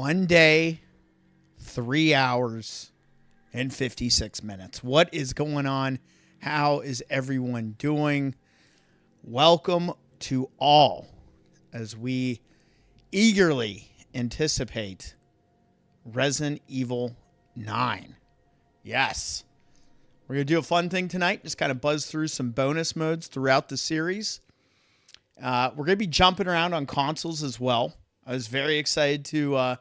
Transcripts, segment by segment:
1 day, 3 hours, and 56 minutes. What is going on? How is everyone doing? Welcome to all as we eagerly anticipate Resident Evil 9. Yes. We're going to do a fun thing tonight. Just kind of buzz through some bonus modes throughout the series. We're going to be jumping around on consoles as well. I was very excited to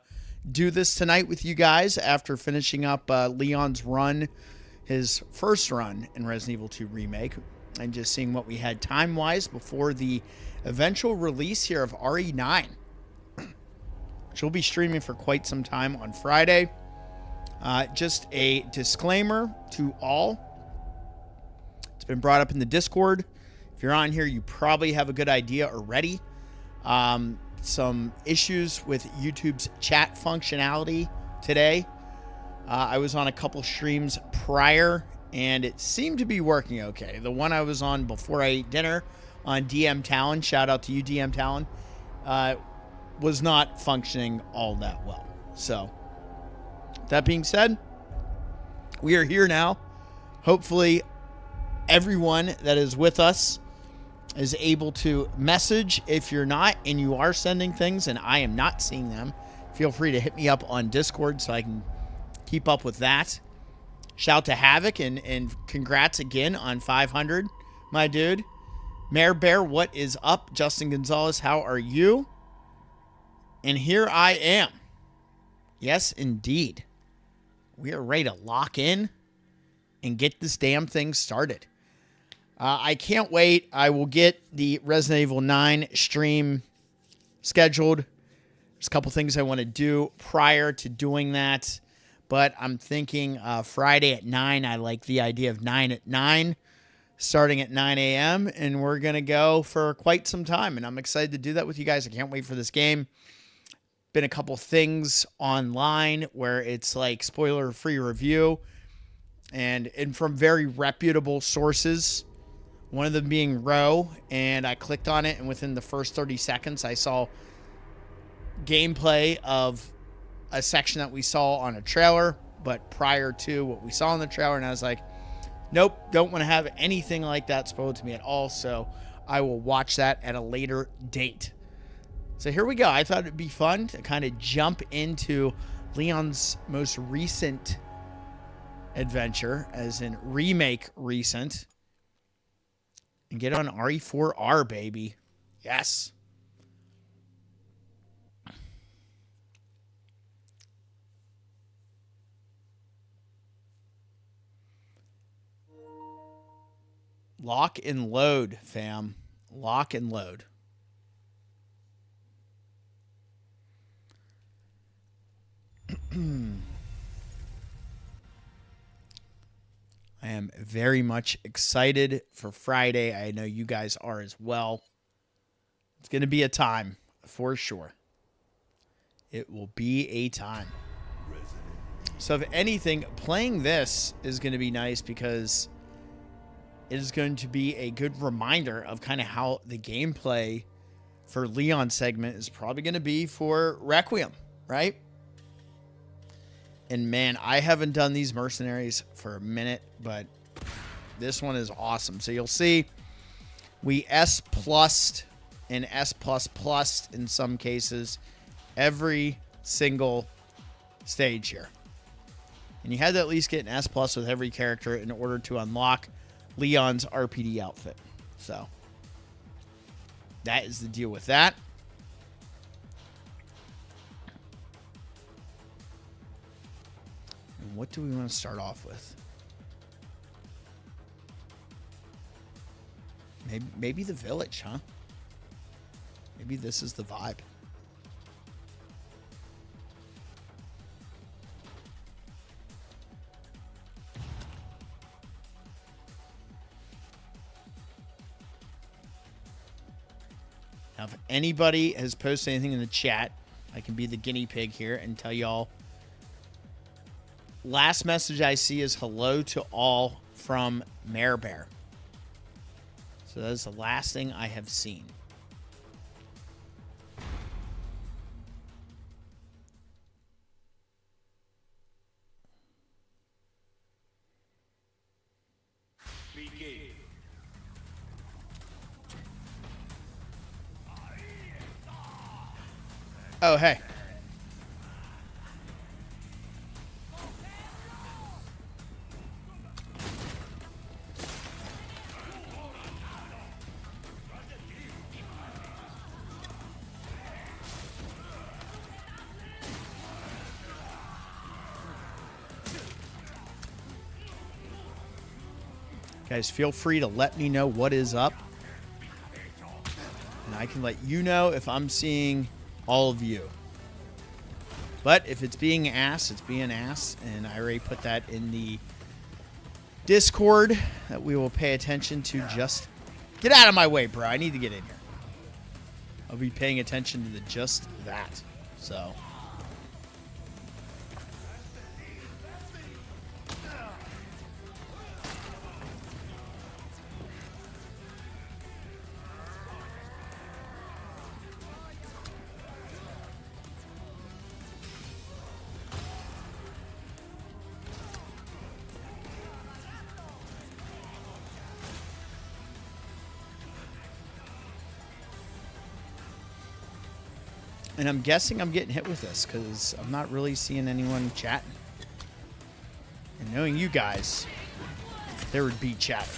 do this tonight with you guys after finishing up Leon's run, his first run in Resident Evil 2 Remake, and just seeing what we had time-wise before the eventual release here of RE9, which will be streaming for quite some time on Friday. Just a disclaimer to all. It's been brought up in the Discord. If you're on here, you probably have a good idea already. Some issues with YouTube's chat functionality today. I was on a couple streams prior, and it seemed to be working okay. The one I was on before I ate dinner on DM Talon, shout out to you, DM Talon, was not functioning all that well. So, that being said, we are here now. Hopefully, everyone that is with us is able to message. If you're not and you are sending things and I am not seeing them, feel free to hit me up on Discord so I can keep up with that. Shout to Havoc and congrats again on 500, my dude. Mayor Bear, what is up? Justin Gonzalez, how are you? And here I am. Yes, indeed. We are ready to lock in and get this damn thing started. I can't wait. I will get the Resident Evil 9 stream scheduled. There's a couple things I want to do prior to doing that, but I'm thinking Friday at 9. I like the idea of 9 at 9, starting at 9 a.m., and we're going to go for quite some time, and I'm excited to do that with you guys. I can't wait for this game. Been a couple things online where it's like spoiler-free review, and from very reputable sources. One of them being Row, and I clicked on it, and within the first 30 seconds, I saw gameplay of a section that we saw on a trailer, but prior to what we saw in the trailer, and I was like, nope, don't want to have anything like that spoiled to me at all, so I will watch that at a later date. So here we go. I thought it'd be fun to kind of jump into Leon's most recent adventure, as in Remake recent, and get on RE4R, baby. Yes. Lock and load, fam. Lock and load. I am very much excited for Friday. I know you guys are as well. It's going to be a time, for sure. It will be a time. So if anything, playing this is going to be nice because it is going to be a good reminder of kind of how the gameplay for Leon segment is probably going to be for Requiem, right? And man, I haven't done these Mercenaries for a minute, but this one is awesome. So you'll see we S+'d and S++ in some cases every single stage here. And you had to at least get an S+ with every character in order to unlock Leon's RPD outfit. So that is the deal with that. What do we want to start off with? Maybe the village, huh? Maybe this is the vibe. Now, if anybody has posted anything in the chat, I can be the guinea pig here and tell y'all. Last message I see is hello to all from Mare Bear. So that is the last thing I have seen. Oh, hey. Guys, feel free to let me know what is up. And I can let you know if I'm seeing all of you. But if it's being asked, it's being asked. And I already put that in the Discord that we will pay attention to. Just get out of my way, bro. I need to get in here. I'll be paying attention to the just that. So... And I'm guessing I'm getting hit with this because I'm not really seeing anyone chatting. And knowing you guys, there would be chatter.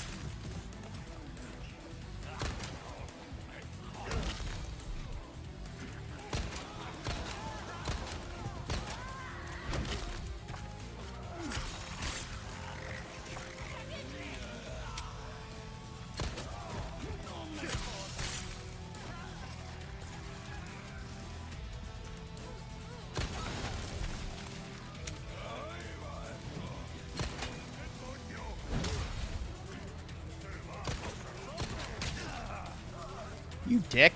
You dick.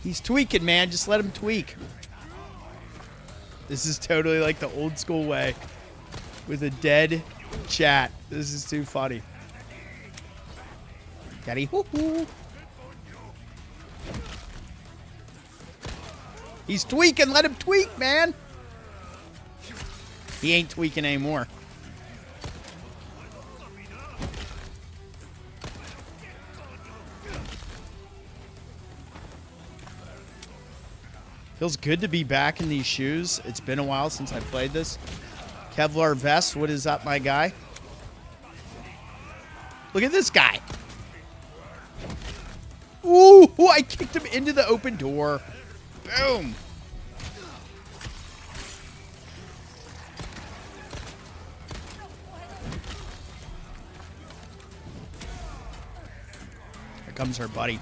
He's tweaking, man. Just let him tweak. This is totally like the old school way with a dead chat. This is too funny. Daddy, hoo-hoo. He's tweaking. Let him tweak, man. He ain't tweaking anymore. Feels good to be back in these shoes. It's been a while since I played this. Kevlar vest. What is up, my guy? Look at this guy. Ooh, I kicked him into the open door. Boom. Here comes her buddy.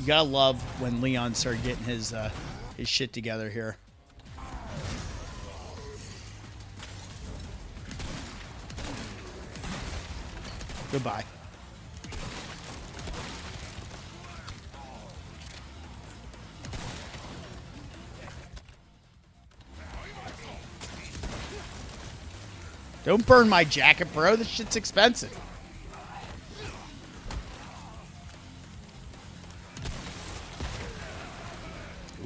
You gotta love when Leon started getting his shit together here. Goodbye. Don't burn my jacket, bro. This shit's expensive.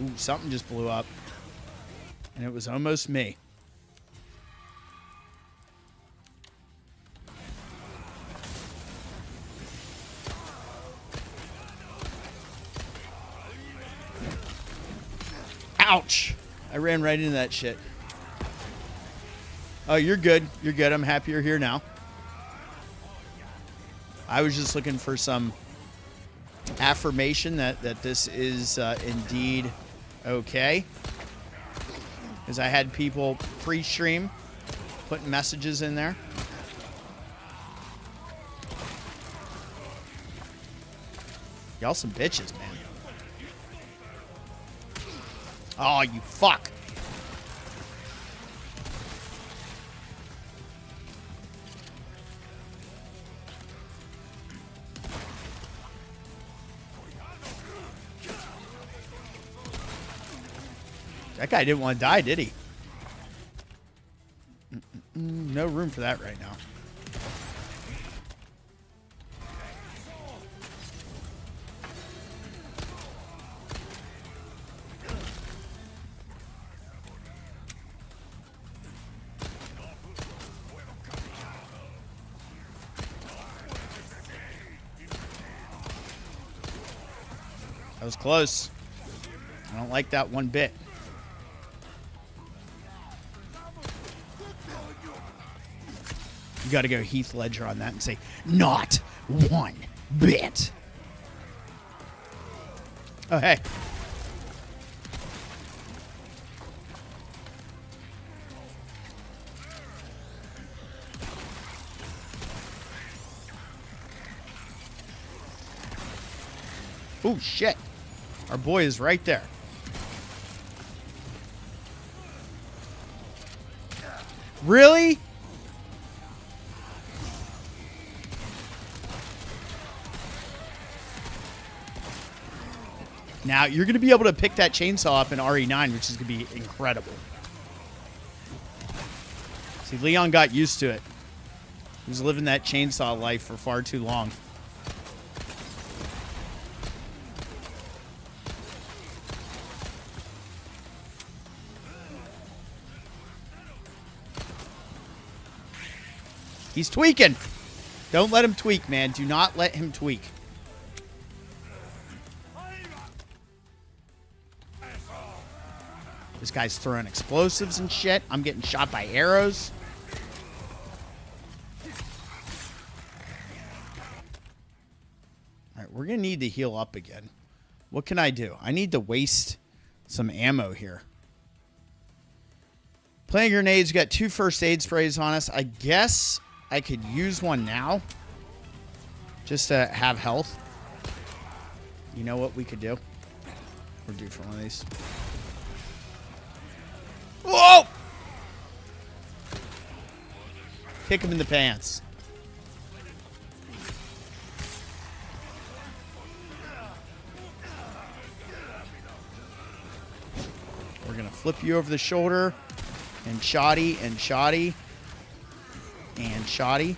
Ooh, something just blew up. And it was almost me. Ouch! I ran right into that shit. Oh, you're good. You're good. I'm happy you're here now. I was just looking for some affirmation that this is indeed okay. Because I had people pre-stream putting messages in there. Y'all some bitches, man. Oh, you fuck. That guy didn't want to die, did he? No room for that right now. That was close. I don't like that one bit. You got to go Heath Ledger on that and say, not one bit. Oh, hey. Oh, shit. Our boy is right there. Really? Now, you're going to be able to pick that chainsaw up in RE9, which is going to be incredible. See, Leon got used to it. He was living that chainsaw life for far too long. He's tweaking. Don't let him tweak, man. Do not let him tweak. This guy's throwing explosives and shit. I'm getting shot by arrows. All right, we're going to need to heal up again. What can I do? I need to waste some ammo here. Playing grenades. Got 2 first aid sprays on us. I guess I could use one now. Just to have health. You know what we could do? We're due for one of these. Whoa! Kick him in the pants. We're going to flip you over the shoulder. And shoddy, and shoddy. And shoddy.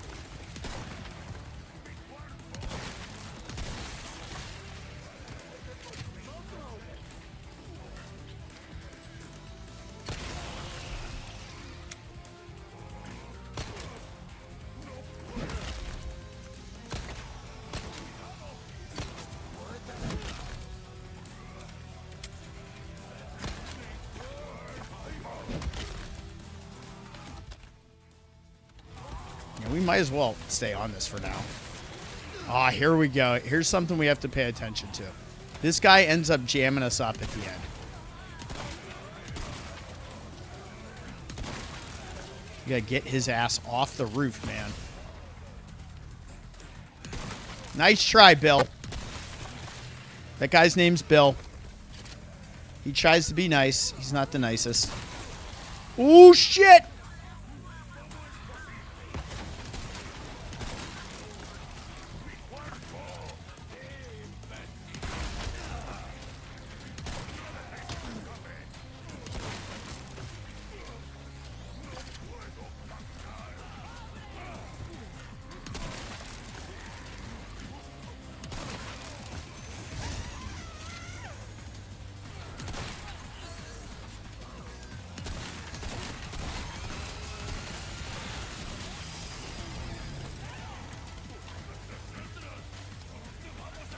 We might as well stay on this for now. Ah, here we go. Here's something we have to pay attention to. This guy ends up jamming us up at the end. You gotta get his ass off the roof, man. Nice try, Bill. That guy's name's Bill. He tries to be nice. He's not the nicest. Oh, shit!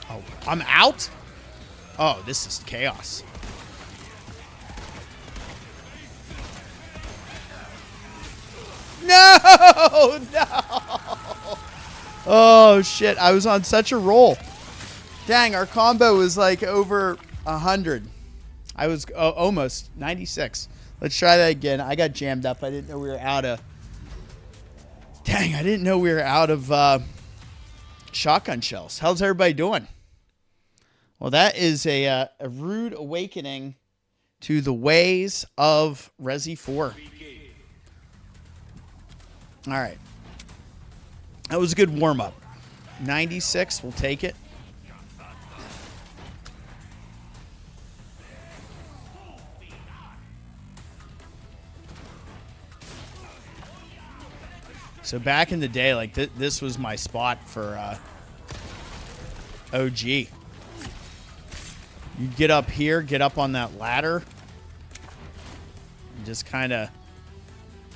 Oh, I'm out? Oh, this is chaos. No! No! Oh, shit. I was on such a roll. Dang, our combo was like over 100. I was almost 96. Let's try that again. I got jammed up. I didn't know we were out of... Dang, I didn't know we were out of shotgun shells. How's everybody doing? Well, that is a rude awakening to the ways of Resi 4. All right. That was a good warm-up. 96, we'll take it. So back in the day, like this was my spot for OG. You get up here, get up on that ladder, and just kind of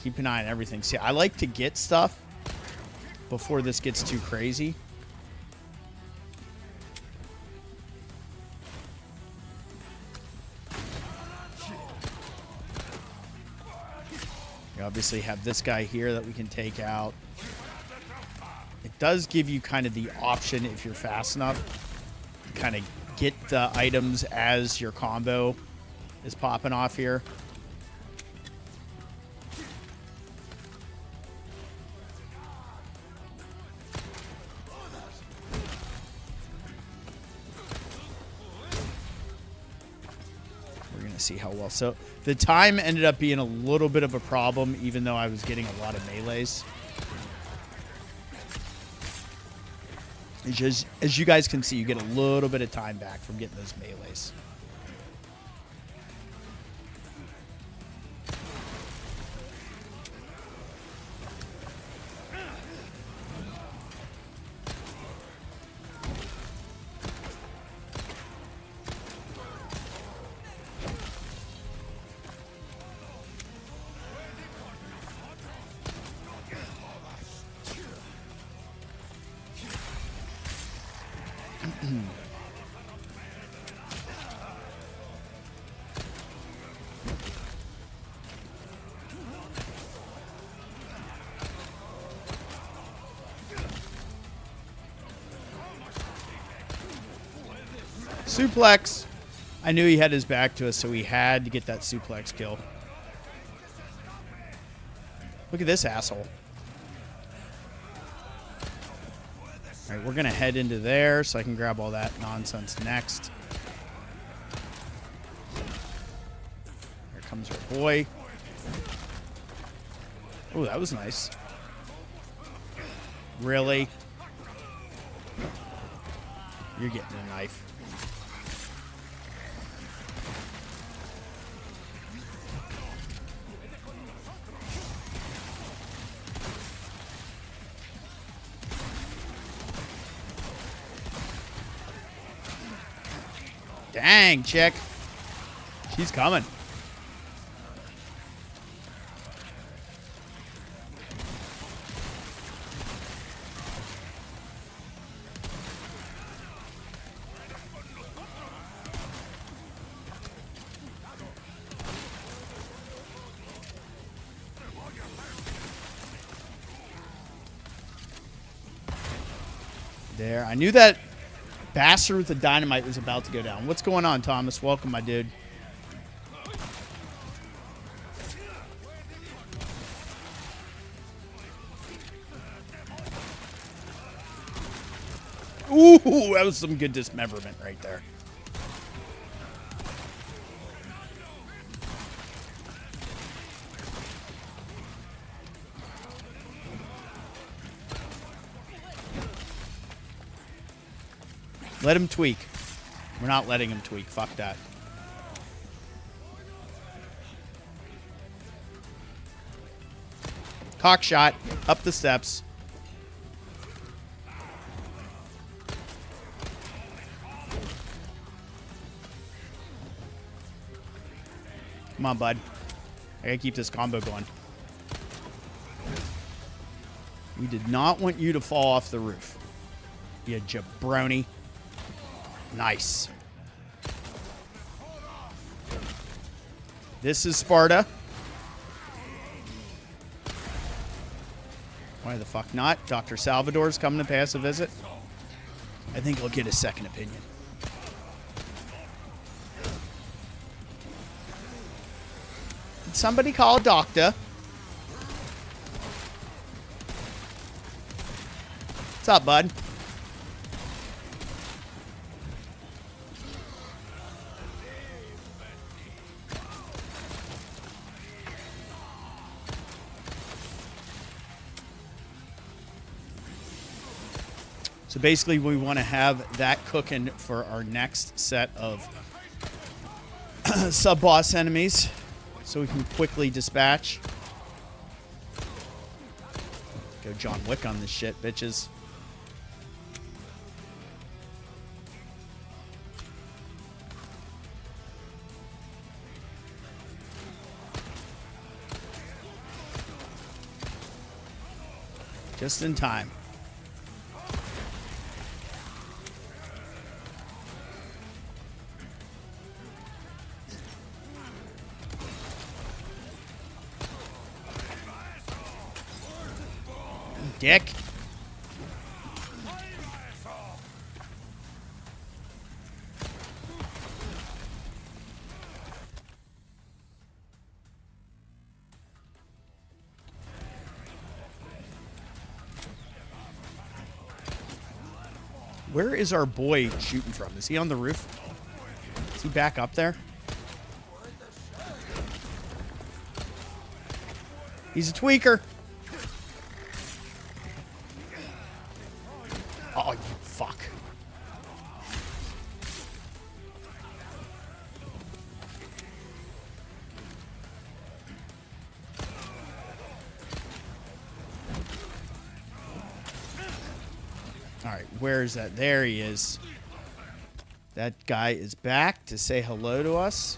keep an eye on everything. See, I like to get stuff before this gets too crazy. You obviously have this guy here that we can take out. It does give you kind of the option, if you're fast enough, to kind of get the items as your combo is popping off here. We're going to see how well. So the time ended up being a little bit of a problem, even though I was getting a lot of melees. As you guys can see, you get a little bit of time back from getting those melees. Suplex. I knew he had his back to us, so he had to get that suplex kill. Look at this asshole. All right, we're going to head into there so I can grab all that nonsense next. Here comes our boy. Oh, that was nice. Really? You're getting a knife. Dang, chick. She's coming. There. I knew that bastard with the dynamite was about to go down. What's going on, Thomas? Welcome, my dude. Ooh, that was some good dismemberment right there. Let him tweak. We're not letting him tweak. Fuck that. Cock shot. Up the steps. Come on, bud. I gotta keep this combo going. We did not want you to fall off the roof. You jabroni. Nice. This is Sparta. Why the fuck not? Dr. Salvador's coming to pay us a visit. I think he'll get a second opinion. Did somebody call a doctor? What's up, bud? So basically, we want to have that cooking for our next set of sub-boss enemies so we can quickly dispatch. Go John Wick on this shit, bitches. Just in time. Dick. Where is our boy shooting from? Is he on the roof? Is he back up there? He's a tweaker. Oh, you fuck. All right, where is that? There he is. That guy is back to say hello to us.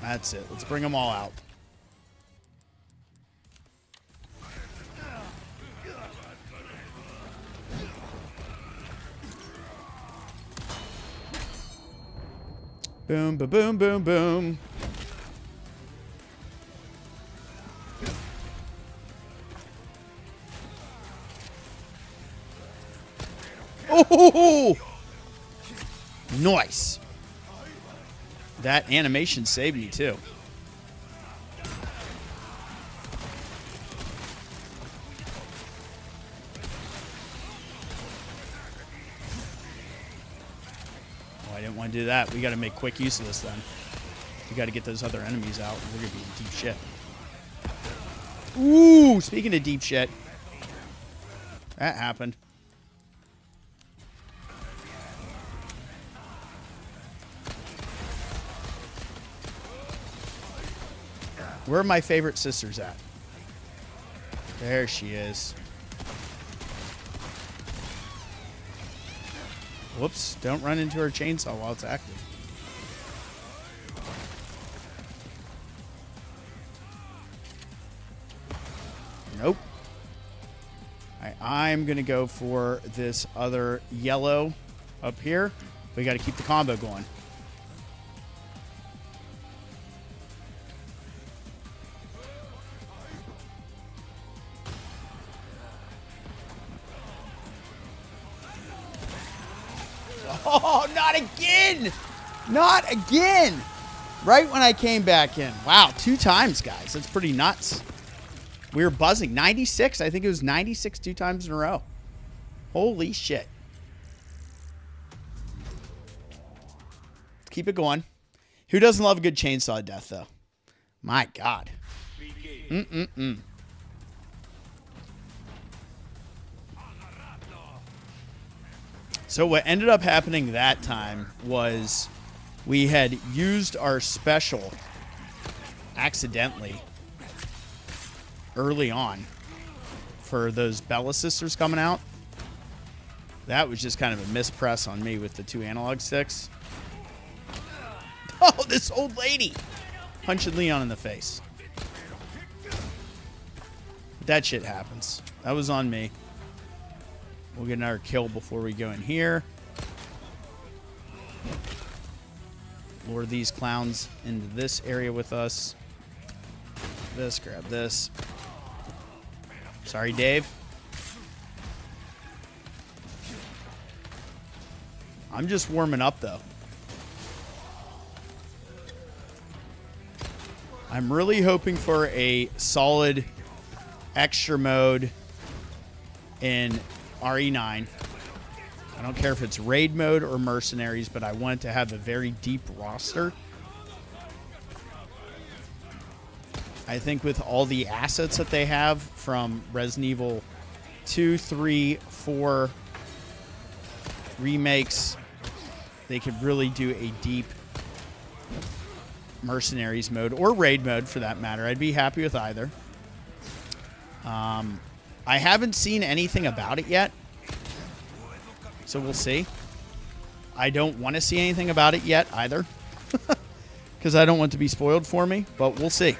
That's it. Let's bring them all out. Boom, ba boom, boom, boom. Oh, nice. That animation saved me too. Oh, I didn't want to do that. We got to make quick use of this then. We got to get those other enemies out. We're going to be in deep shit. Ooh, speaking of deep shit. That happened. Where are my favorite sisters at? There she is. Whoops, don't run into her chainsaw while it's active. Nope. I'm going to go for this other yellow up here. We got to keep the combo going. Oh, not again! Not again! Right when I came back in. Wow, 2 times, guys. That's pretty nuts. We were buzzing. 96. I think it was 96 2 times in a row. Holy shit. Let's keep it going. Who doesn't love a good chainsaw death, though? My God. So what ended up happening that time was we had used our special accidentally early on for those Bella sisters coming out. That was just kind of a mispress on me with the 2 analog sticks. Oh, this old lady punching Leon in the face. That shit happens. That was on me. We'll get another kill before we go in here. Lure these clowns into this area with us. This, grab this. Sorry, Dave. I'm just warming up, though. I'm really hoping for a solid extra mode in RE9. I don't care if it's raid mode or mercenaries, but I want it to have a very deep roster. I think with all the assets that they have from Resident Evil 2, 3, 4 remakes, they could really do a deep mercenaries mode or raid mode for that matter. I'd be happy with either. I haven't seen anything about it yet, so we'll see. I don't want to see anything about it yet either, because I don't want it to be spoiled for me, but we'll see.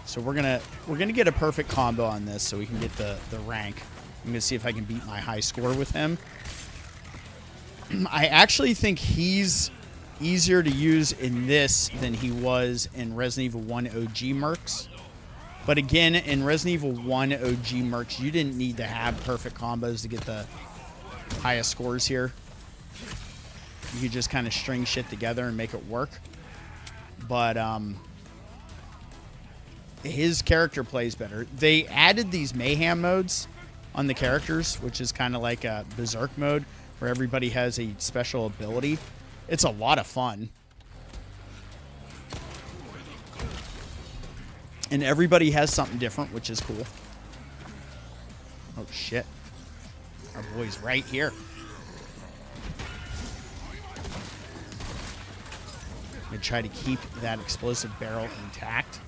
So we're gonna get a perfect combo on this, so we can get the rank. I'm gonna see if I can beat my high score with him. I actually think he's easier to use in this than he was in Resident Evil 1 OG Mercs. But again, in Resident Evil 1 OG Mercs, you didn't need to have perfect combos to get the highest scores here. You could just kind of string shit together and make it work. But his character plays better. They added these mayhem modes on the characters, which is kind of like a berserk mode where everybody has a special ability. It's a lot of fun. And everybody has something different, which is cool. Oh, shit. Our boy's right here. I'm going to try to keep that explosive barrel intact.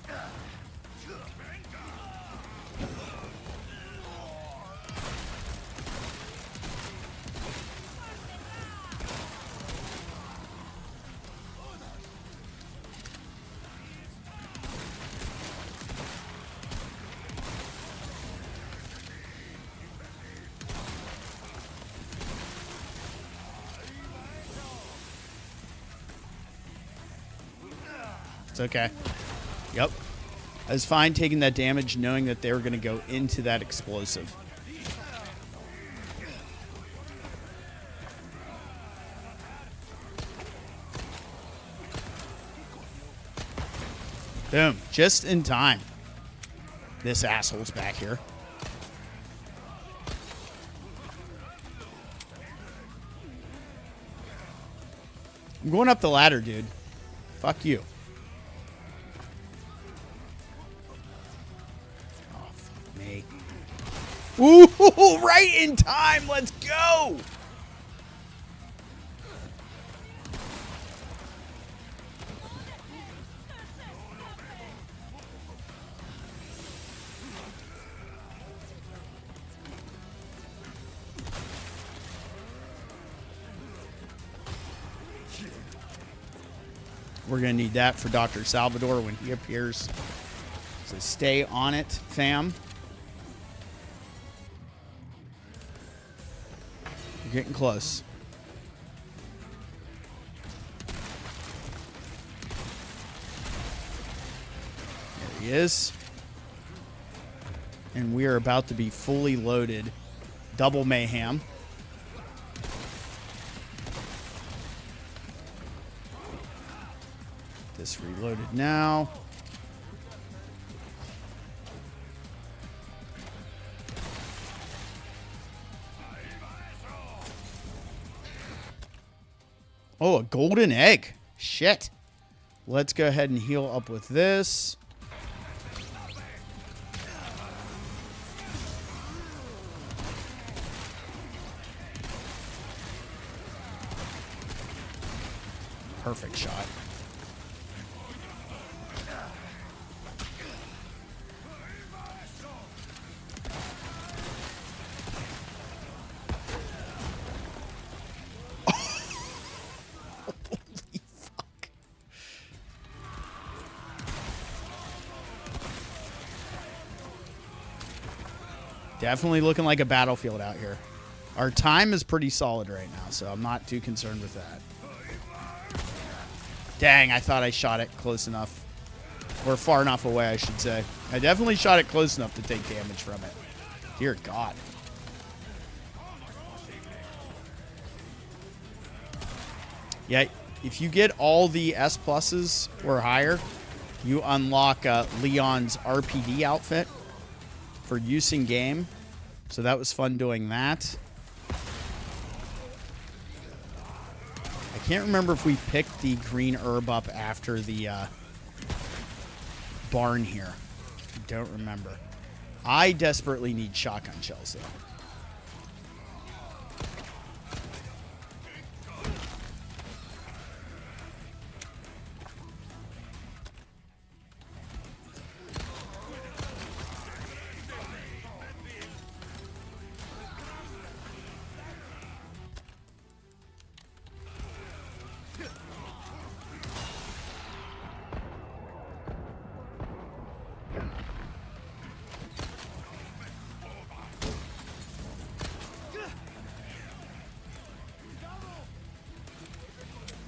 It's okay. Yep. I was fine taking that damage knowing that they were going to go into that explosive. Boom. Just in time. This asshole's back here. I'm going up the ladder, dude. Fuck you. Oh, fuck me. Ooh, right in time. Let's go. We're going to need that for Dr. Salvador when he appears. So stay on it, fam. You're getting close. There he is. And we are about to be fully loaded. Double mayhem. This reloaded now. Oh, a golden egg. Shit. Let's go ahead and heal up with this. Perfect shot. Definitely looking like a battlefield out here. Our time is pretty solid right now, so I'm not too concerned with that. Dang, I thought I shot it close enough. Or far enough away, I should say. I definitely shot it close enough to take damage from it. Dear God. Yeah, if you get all the S pluses or higher, you unlock Leon's RPD outfit for use in game. So that was fun doing that. I can't remember if we picked the green herb up after the barn here. I don't remember. I desperately need shotgun shells, though.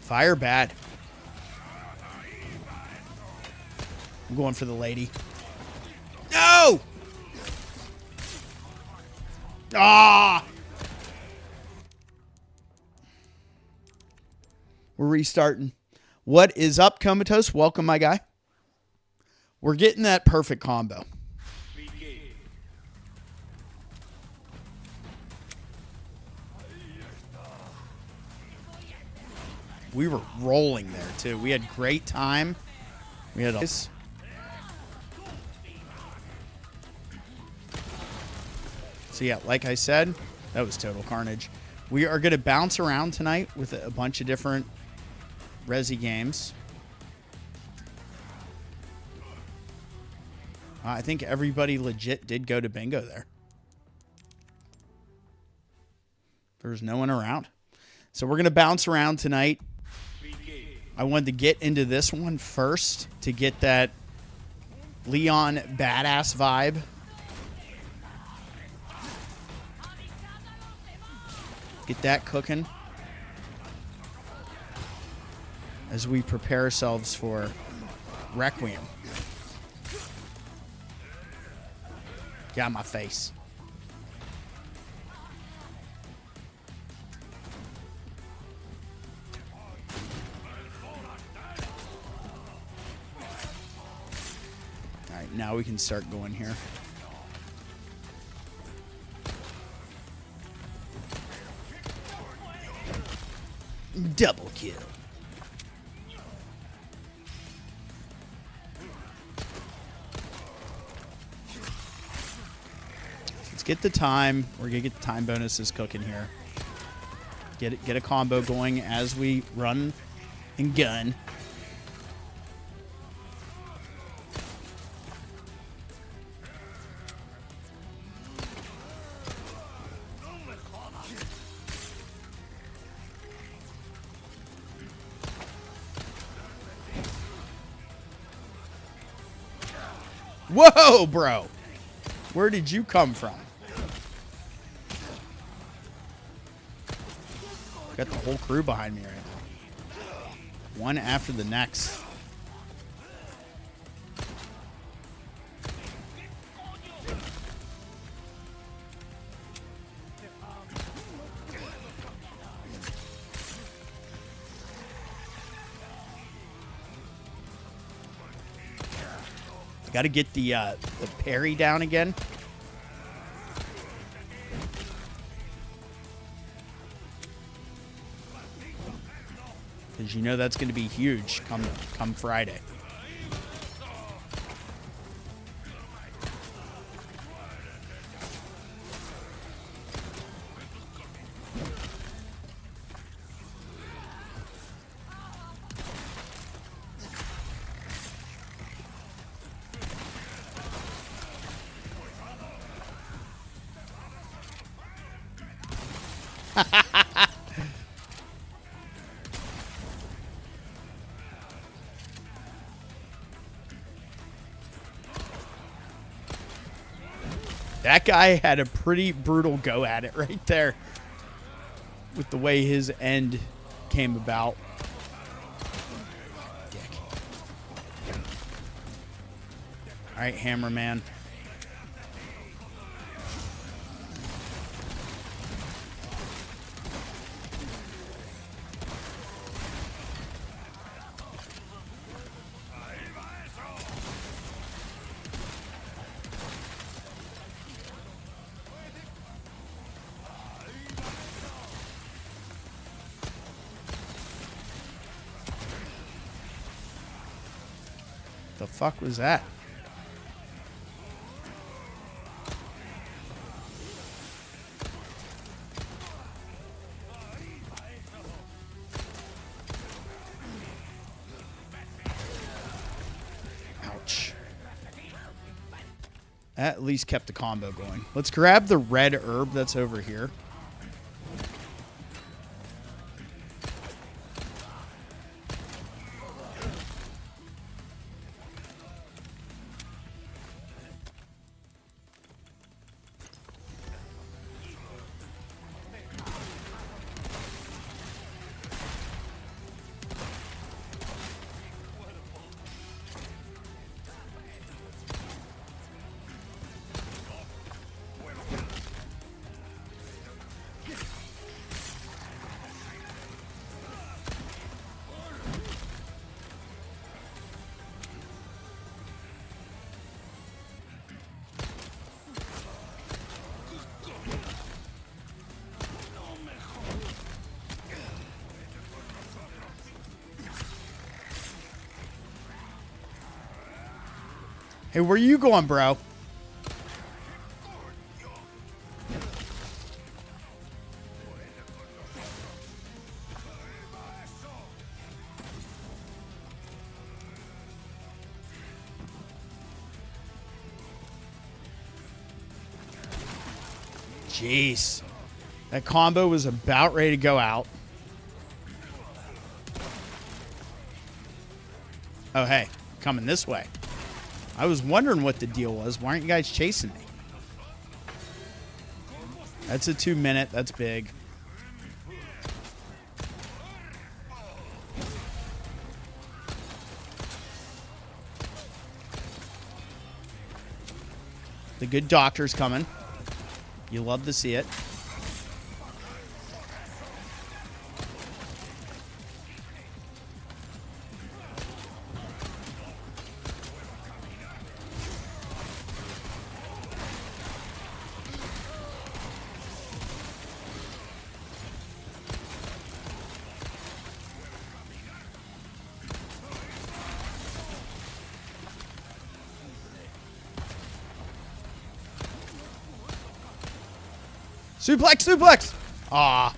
Fire bad. I'm going for the lady. No! Ah! We're restarting. What is up, Comatose? Welcome, my guy. We're getting that perfect combo. We were rolling there, too. We had great time. We had this. So, yeah, like I said, that was total carnage. We are going to bounce around tonight with a bunch of different Resi games. I think everybody legit did go to bingo there. There's no one around. So we're going to bounce around tonight. I wanted to get into this one first to get that Leon badass vibe. Get that cooking as we prepare ourselves for Requiem. Get out of my face. Now we can start going here. Double kill. Let's get the time. We're gonna get the time bonuses cooking here. Get a combo going as we run and gun. Whoa, bro. Where did you come from? Got the whole crew behind me right now. One after the next. Got to get the parry down again. Because you know that's going to be huge come Friday. That guy had a pretty brutal go at it right there with the way his end came about. Dick. All right, Hammer Man. The fuck was that? Ouch. That at least kept the combo going. Let's grab the red herb that's over here. Hey, where you going, bro? Jeez. That combo was about ready to go out. Oh, hey. Coming this way. I was wondering what the deal was. Why aren't you guys chasing me? That's a 2-minute. That's big. The good doctor's coming. You love to see it. Suplex, suplex! Ah.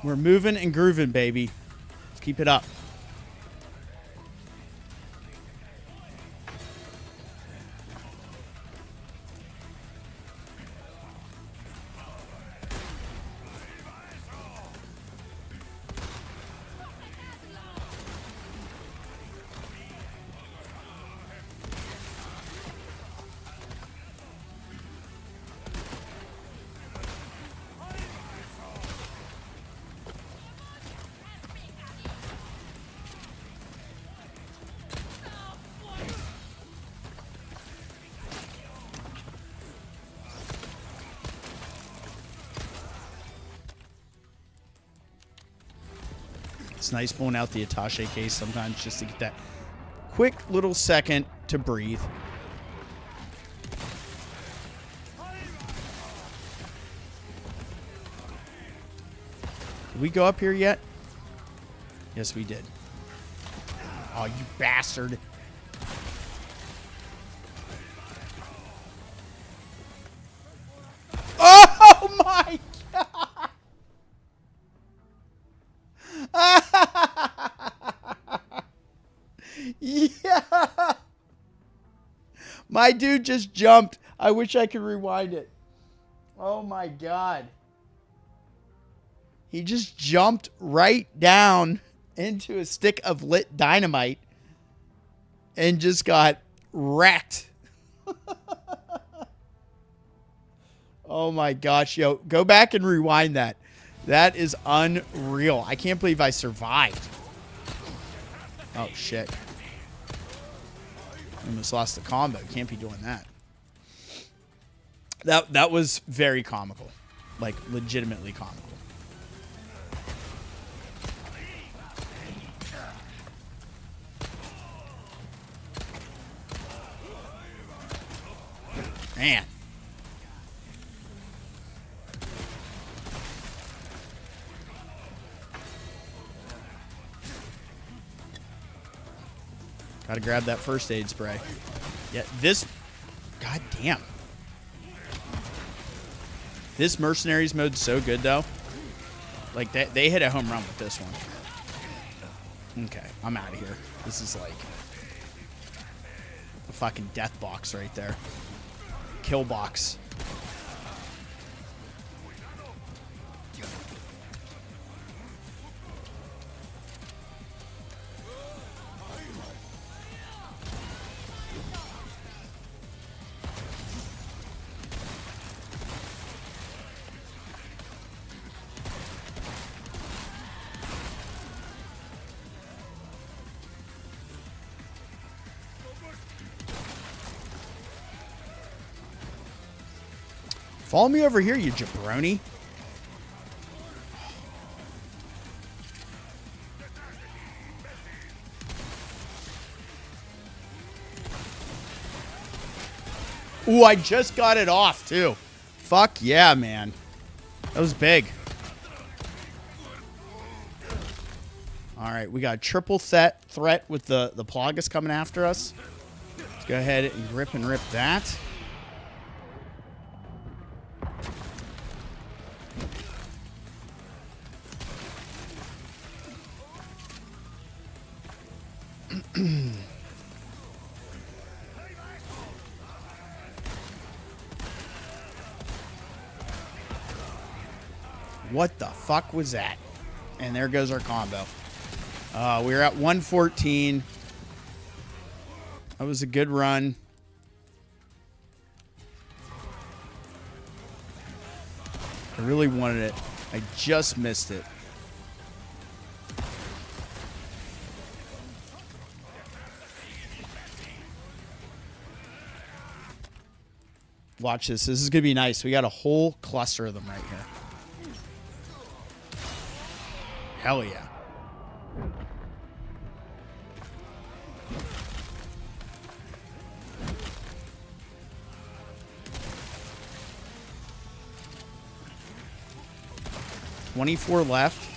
We're moving and grooving, baby. Let's keep it up. It's nice pulling out the attache case sometimes just to get that quick little second to breathe. Did we go up here yet? Yes, we did. Oh, you bastard. Oh my God. Yeah. My dude just jumped. I wish I could rewind it. Oh my God. He just jumped right down into a stick of lit dynamite and just got wrecked. Oh my gosh, yo, go back and rewind that. That is unreal. I can't believe I survived. Oh shit. Almost lost the combo. Can't be doing that. That was very comical. Like legitimately comical. Man. Gotta grab that first aid spray. Yeah, this... God damn. This Mercenaries mode's so good, though. Like, they hit a home run with this one. Okay, I'm out of here. This is like a fucking death box right there. Kill box. Follow me over here, you jabroni. Ooh, I just got it off, too. Fuck yeah, man. That was big. All right, we got a triple threat with the Plagas coming after us. Let's go ahead and rip that. What the fuck was that? And there goes our combo. We were at 114. That was a good run. I really wanted it. I just missed it. Watch this. This is going to be nice. We got a whole cluster of them right here. Hell yeah. $24 left.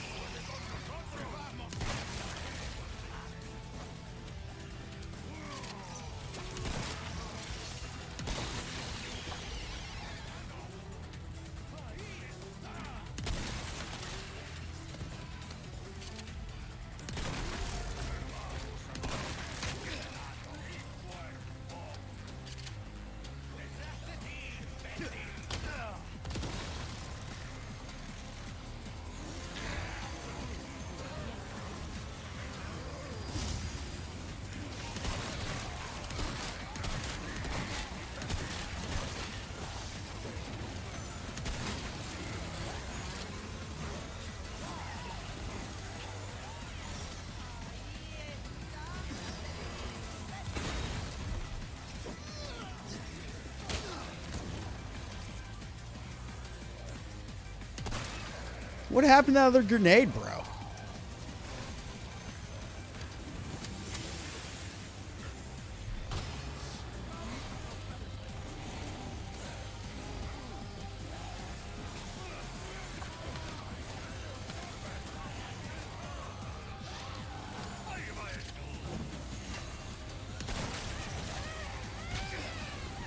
What happened to that other grenade, bro?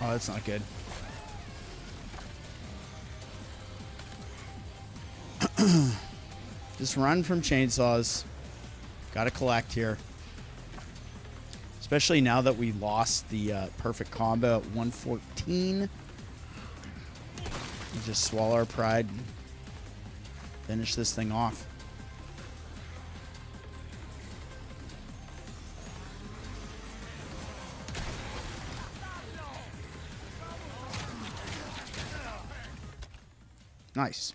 Oh, that's not good. Just run from chainsaws. Got to collect here. Especially now that we lost the perfect combo at 114. We'll just swallow our pride and finish this thing off. Nice.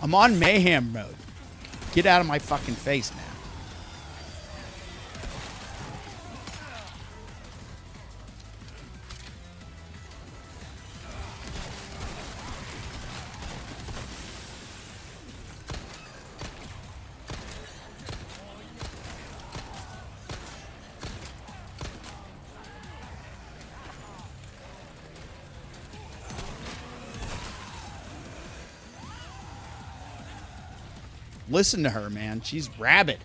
I'm on mayhem mode. Get out of my fucking face now. Listen to her, man. She's rabid.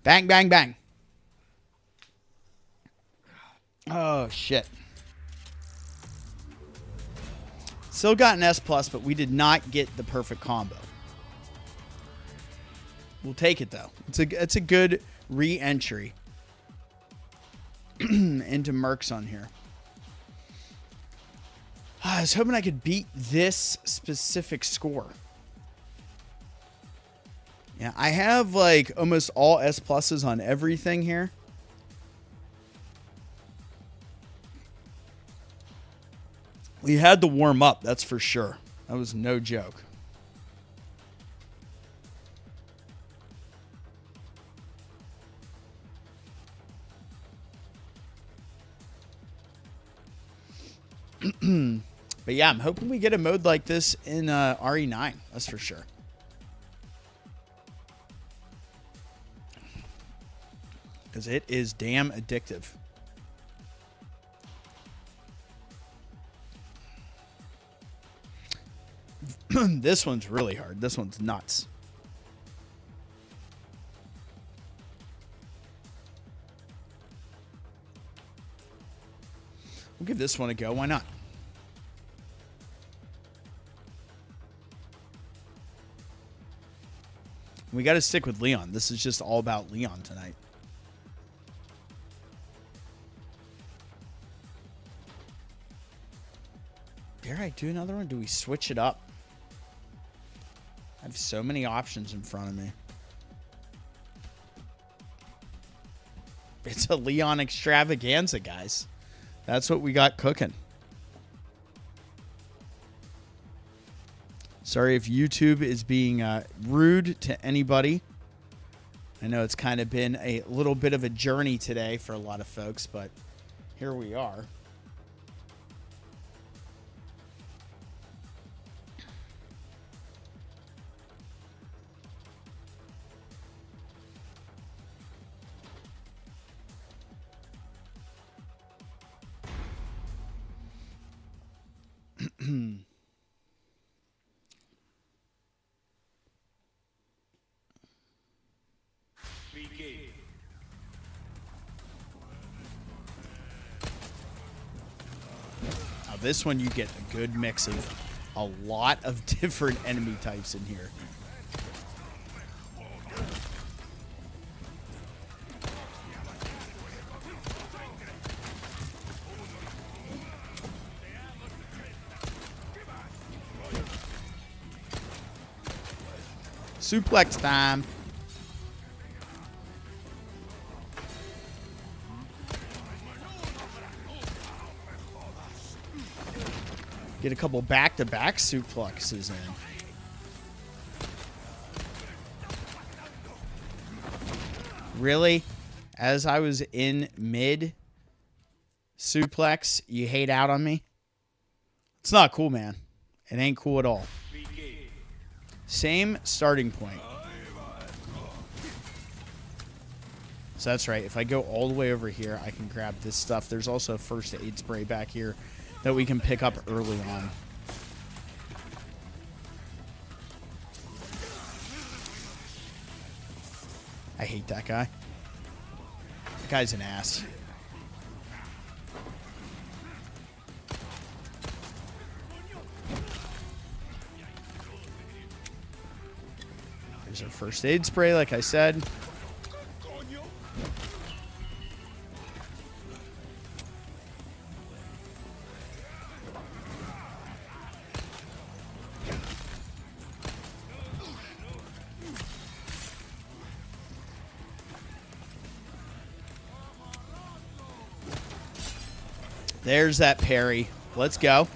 Bang, bang, bang. Oh, shit. Still got an S+, but we did not get the perfect combo. We'll take it, though. It's a good re-entry into Mercs on here. I was hoping I could beat this specific score. Yeah, I have like almost all S+s on everything here. We had to warm up, that's for sure. That was no joke. But yeah, I'm hoping we get a mode like this in RE9, that's for sure. Because it is damn addictive. This one's really hard. This one's nuts. We'll give this one a go. Why not? We got to stick with Leon. This is just all about Leon tonight. Dare I do another one? Do we switch it up? I have so many options in front of me. It's a Leon Extravaganza, guys. That's what we got cooking. Sorry if YouTube is being rude to anybody. I know it's kind of been a little bit of a journey today for a lot of folks, but here we are. Now this one you get a good mix of a lot of different enemy types in here. Suplex time. Get a couple back-to-back suplexes in. Really? As I was in mid suplex, you hate out on me? It's not cool, man. It ain't cool at all. Same starting point. So that's right. If I go all the way over here, I can grab this stuff. There's also a first aid spray back here that we can pick up early on. I hate that guy. That guy's an ass. There's our first aid spray, like I said. There's that parry. Let's go.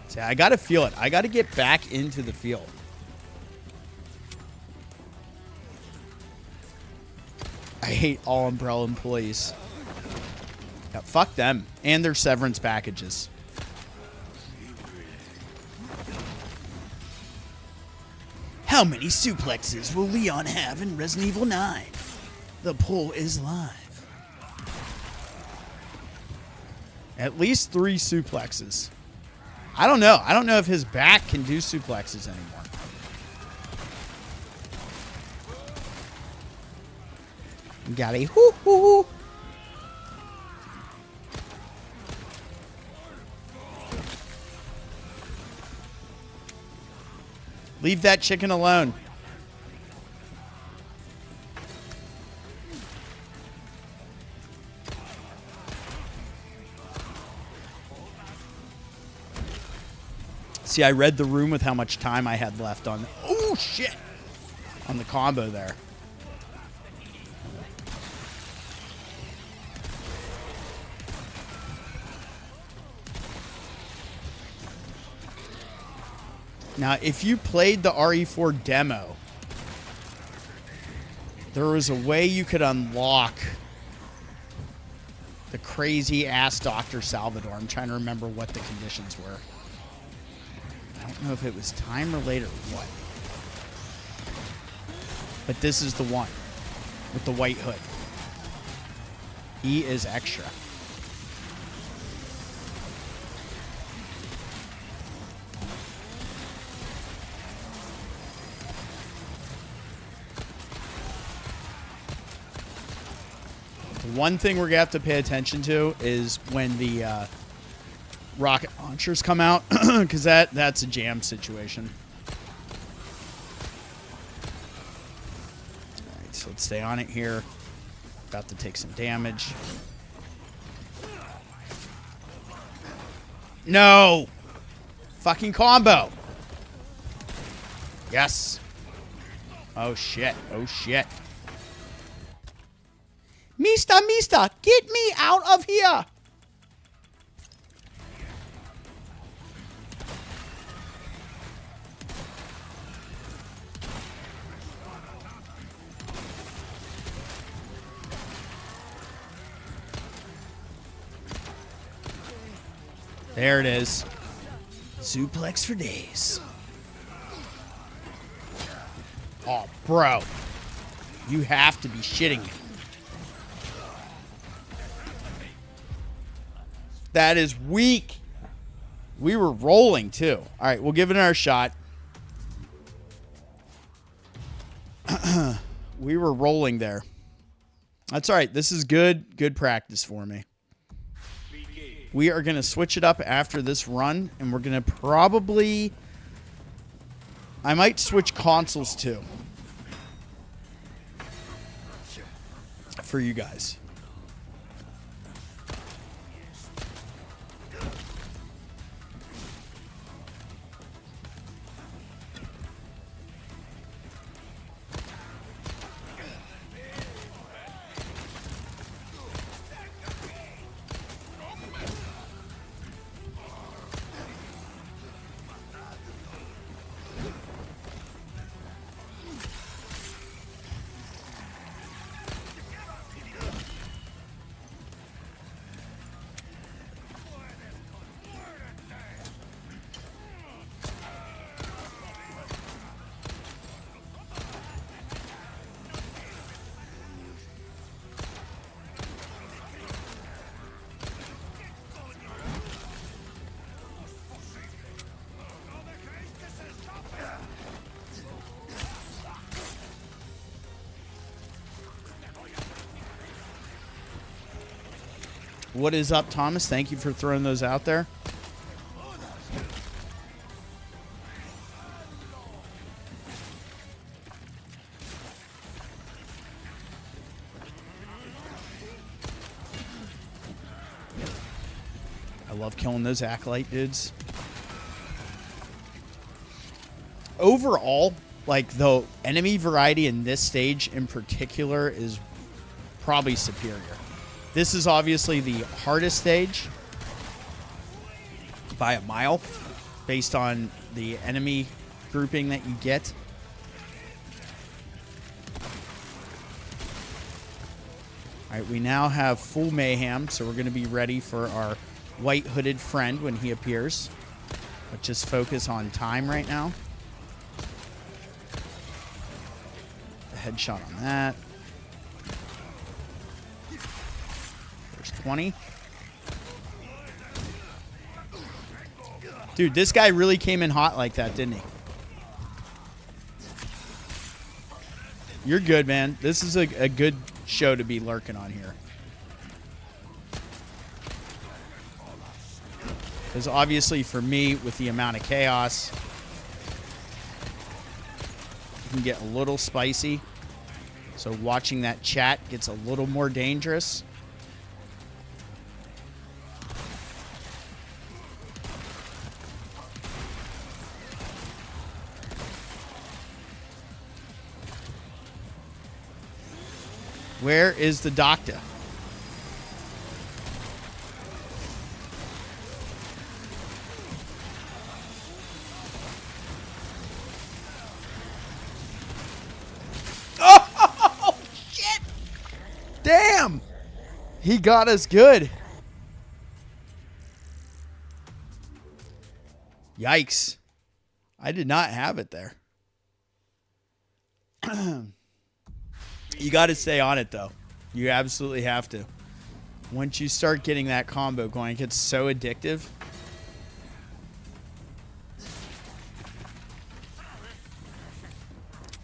See, I got to feel it. I got to get back into the field. I hate all Umbrella employees. Yeah, fuck them and their severance packages. How many suplexes will Leon have in Resident Evil 9? The poll is live. At least 3 suplexes. I don't know. I don't know if his back can do suplexes anymore. Got a hoo hoo hoo. Leave that chicken alone. See, I read the room with how much time I had left on. Oh, shit. On the combo there. Now, if you played the RE4 demo, there was a way you could unlock the crazy-ass Dr. Salvador. I'm trying to remember what the conditions were. I don't know if it was time-related or what. But this is the one with the white hood. He is extra. The one thing we're going to have to pay attention to is when the rocket launchers come out, because that's a jam situation. All right, so let's stay on it here. About to take some damage. No! Fucking combo! Yes. Oh, shit. Oh, shit. Mister, get me out of here! There it is. Suplex for days. Oh, bro. You have to be shitting me. That is weak. We were rolling, too. All right, we'll give it another shot. We were rolling there. That's all right. This is good practice for me. We are going to switch it up after this run, and we're going to probably... I might switch consoles, too. For you guys. What is up, Thomas? Thank you for throwing those out there. I love killing those Acolyte dudes. Overall, like, the enemy variety in this stage in particular is probably superior. This is obviously the hardest stage by a mile based on the enemy grouping that you get. All right, we now have full mayhem, so we're going to be ready for our white hooded friend when he appears. But just focus on time right now. Headshot on that. There's 20. Dude, this guy really came in hot like that, didn't he? You're good, man. This is a good show to be lurking on here. Because obviously for me, with the amount of chaos, it can get a little spicy. So watching that chat gets a little more dangerous. Where is the doctor? Oh, shit! Damn! He got us good. Yikes. I did not have it there. You got to stay on it, though. You absolutely have to. Once you start getting that combo going, it gets so addictive.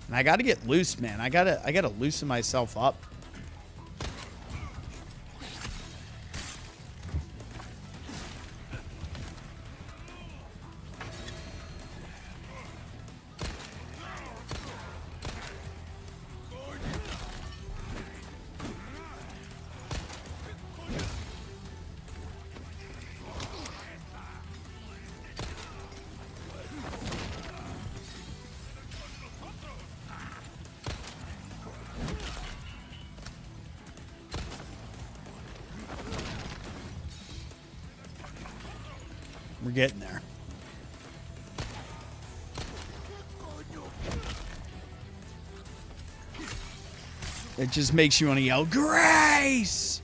And I got to get loose, man. I got to loosen myself up. We're getting there. It just makes you want to yell, Grace!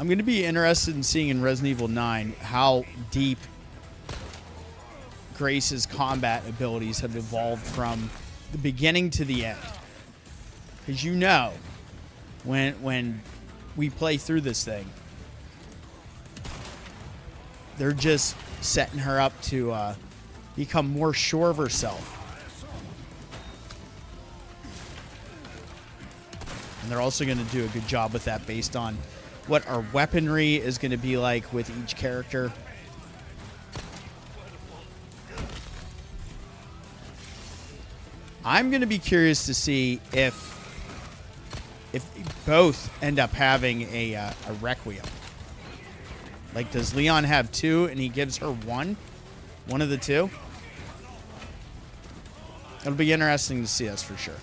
I'm going to be interested in seeing in Resident Evil 9 how deep Grace's combat abilities have evolved from the beginning to the end. Because you know, when we play through this thing, they're just setting her up to become more sure of herself. And they're also going to do a good job with that based on what our weaponry is going to be like with each character. I'm going to be curious to see if both end up having a Requiem. Like, does Leon have two and he gives her one? One of the two? It'll be interesting to see, that's for sure.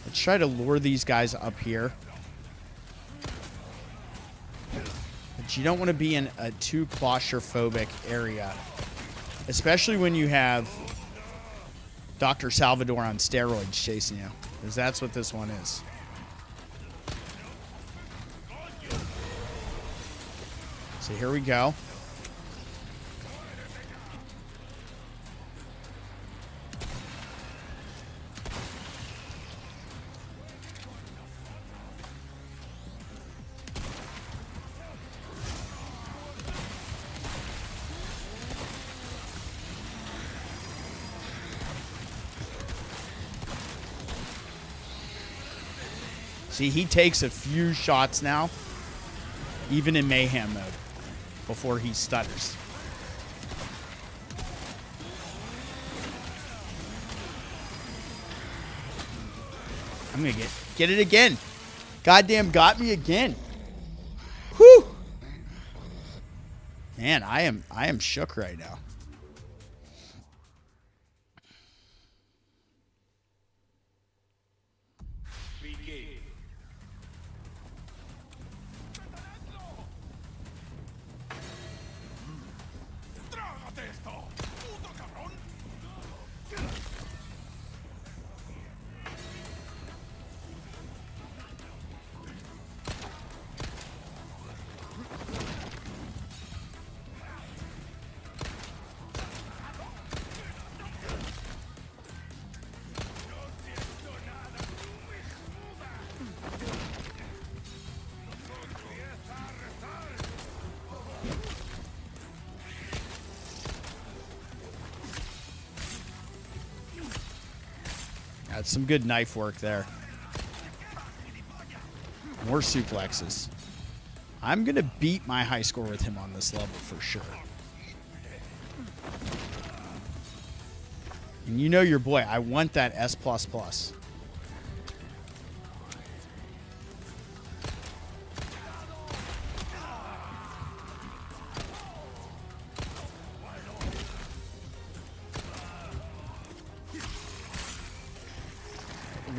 Let's try to lure these guys up here. But you don't want to be in a too claustrophobic area. Especially when you have Dr. Salvador on steroids chasing you. Because that's what this one is. So here we go. See, he takes a few shots now, even in mayhem mode, before he stutters. I'm gonna get it again. Goddamn got me again. Whew. Man, I am shook right now. some good knife work there. More suplexes. I'm going to beat my high score with him on this level for sure. And you know your boy. I want that S++. We're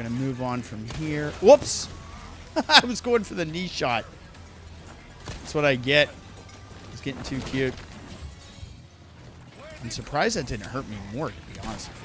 going to move on from here. Whoops! I was going for the knee shot. That's what I get. It's getting too cute. I'm surprised that didn't hurt me more, to be honest with you.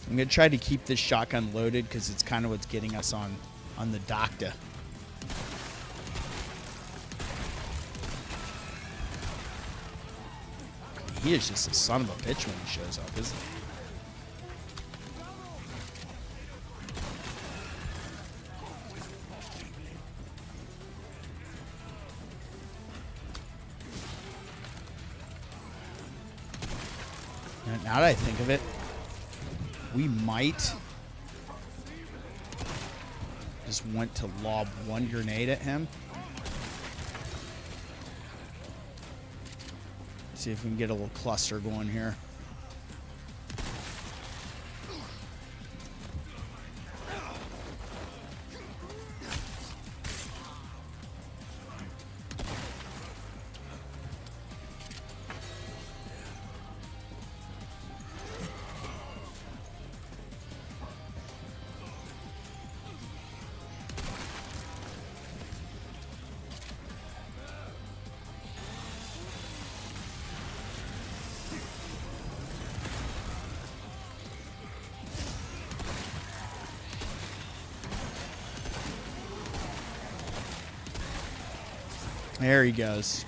I'm going to try to keep this shotgun loaded because it's kind of what's getting us on the doctor. He is just a son of a bitch when he shows up, isn't he? Now that I think of it, we might just want to lob one grenade at him. See if we can get a little cluster going here. There he goes.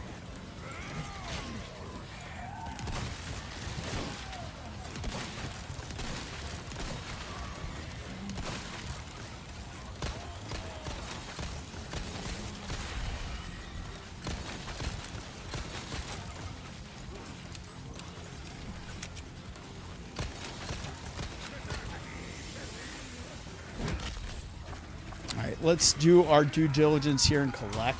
All right, let's do our due diligence here and collect.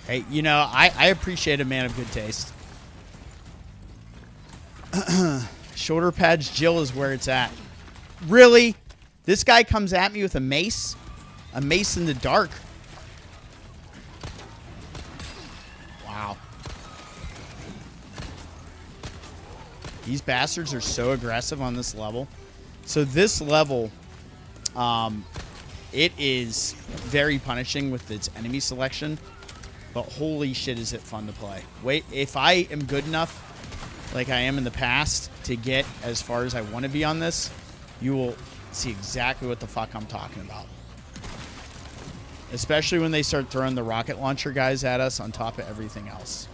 Hey, you know, I appreciate a man of good taste. Shoulder pads, Jill is where it's at. Really? This guy comes at me with a mace? A mace in the dark. Wow. These bastards are so aggressive on this level. So this level, it is very punishing with its enemy selection. But holy shit, is it fun to play. Wait, if I am good enough, like I am in the past, to get as far as I want to be on this, you will see exactly what the fuck I'm talking about. Especially when they start throwing the rocket launcher guys at us on top of everything else.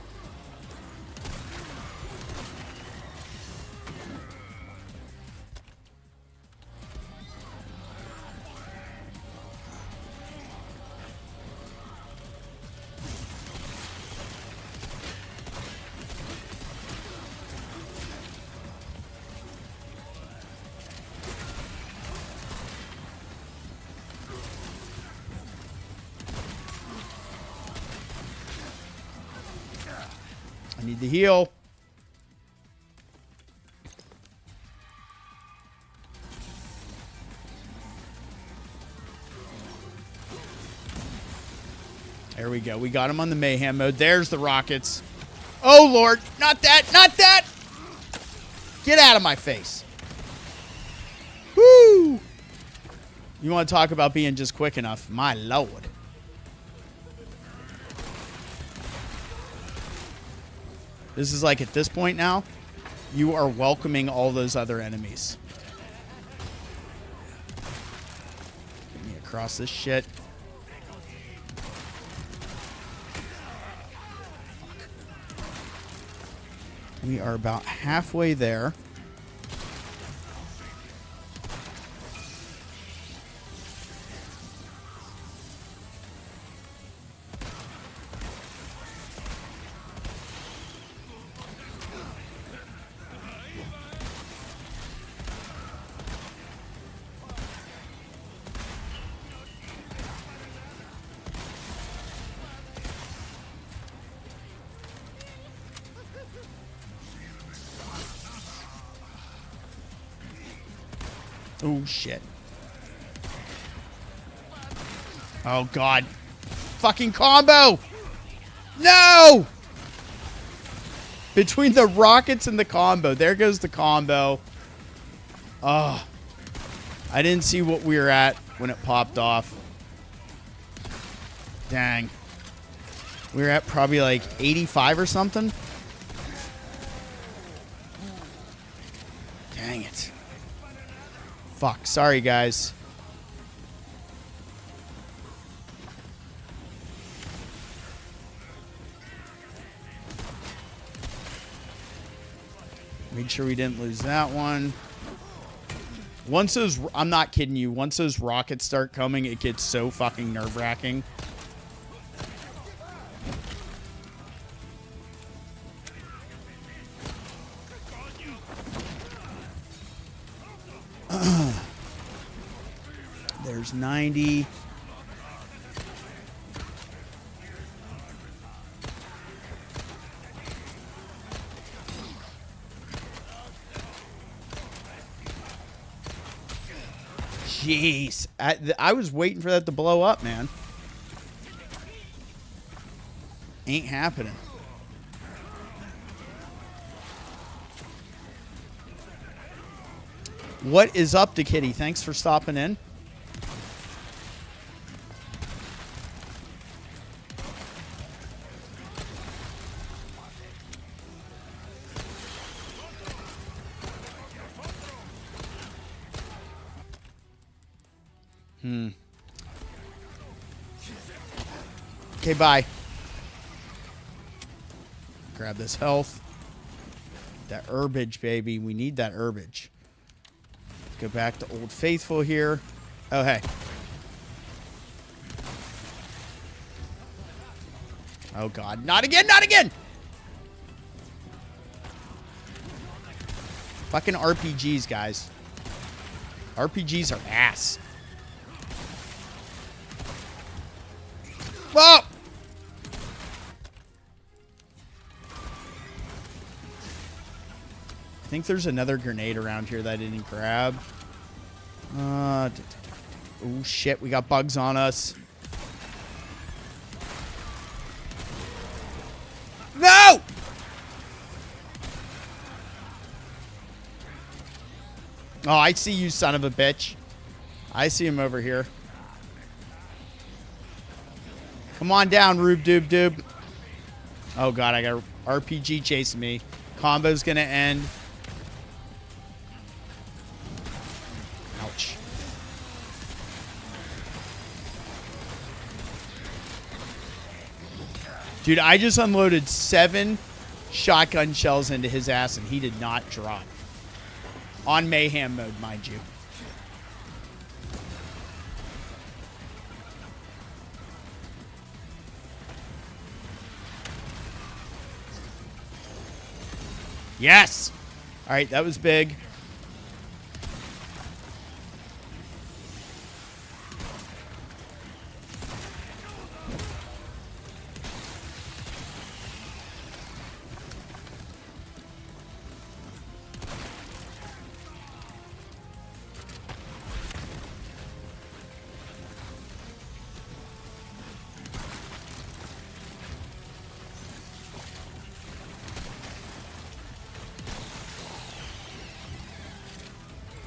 I need the heal. There we go. We got him on the mayhem mode. There's the rockets. Oh, Lord. Not that. Not that. Get out of my face. Woo. You want to talk about being just quick enough? My Lord. This is like at this point now, you are welcoming all those other enemies. Get me across this shit. We are about halfway there. Oh, shit. Oh, God. Fucking combo! No! Between the rockets and the combo. There goes the combo. Oh. I didn't see what we were at when it popped off. Dang. We were at probably like 85 or something. Dang it. Fuck. Sorry, guys. Make sure we didn't lose that one. Once those... I'm not kidding you. Once those rockets start coming, it gets so fucking nerve-wracking. There's 90. Jeez. I was waiting for that to blow up, man. Ain't happening. What is up, to Kitty? Thanks for stopping in. Okay, bye. Grab this health. That herbage, baby. We need that herbage. Go back to Old Faithful here. Oh, hey. Oh, God. Not again! Not again! Fucking RPGs, guys. RPGs are ass. Whoa! I think there's another grenade around here that I didn't grab. Oh, shit. We got bugs on us. No! Oh, I see you, son of a bitch. I see him over here. Come on down, Rube Doob Doob. Oh, God, I got an RPG chasing me. Combo's gonna end. Ouch. Dude, I just unloaded 7 shotgun shells into his ass, and he did not drop. On mayhem mode, mind you. Yes! All right, that was big.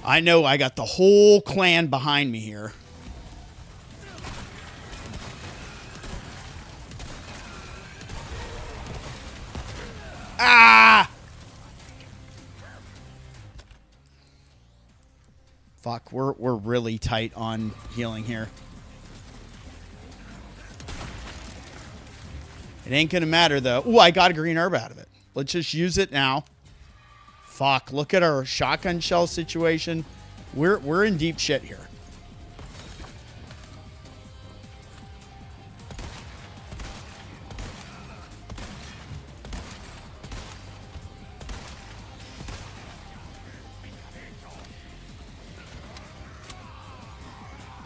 I know I got the whole clan behind me here. Ah! Fuck, we're really tight on healing here. It ain't gonna matter though. Ooh, I got a green herb out of it. Let's just use it now. Fuck, look at our shotgun shell situation. We're in deep shit here.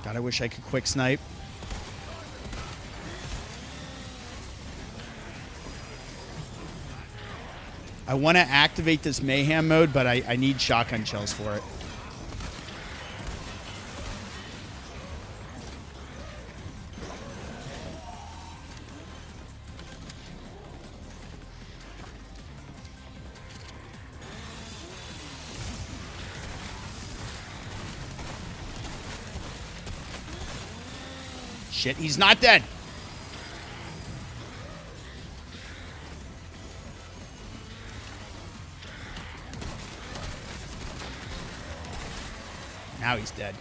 God, I wish I could quick snipe. I want to activate this mayhem mode, but I need shotgun shells for it. Shit, he's not dead. Now he's dead.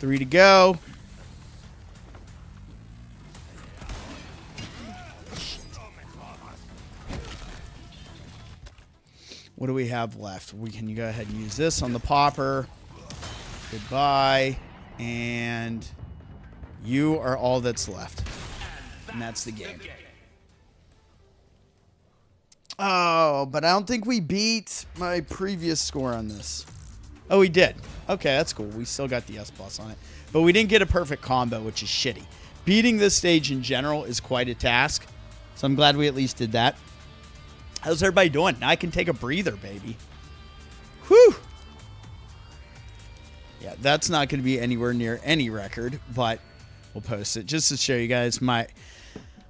Three to go. What do we have left? We can go ahead and use this on the popper. Goodbye. And you are all that's left. And that's the game. Oh, but I don't think we beat my previous score on this. Oh, we did. Okay, that's cool. We still got the S+ on it. But we didn't get a perfect combo, which is shitty. Beating this stage in general is quite a task. So I'm glad we at least did that. How's everybody doing? Now I can take a breather, baby. Whew. Yeah, that's not going to be anywhere near any record, but we'll post it just to show you guys. My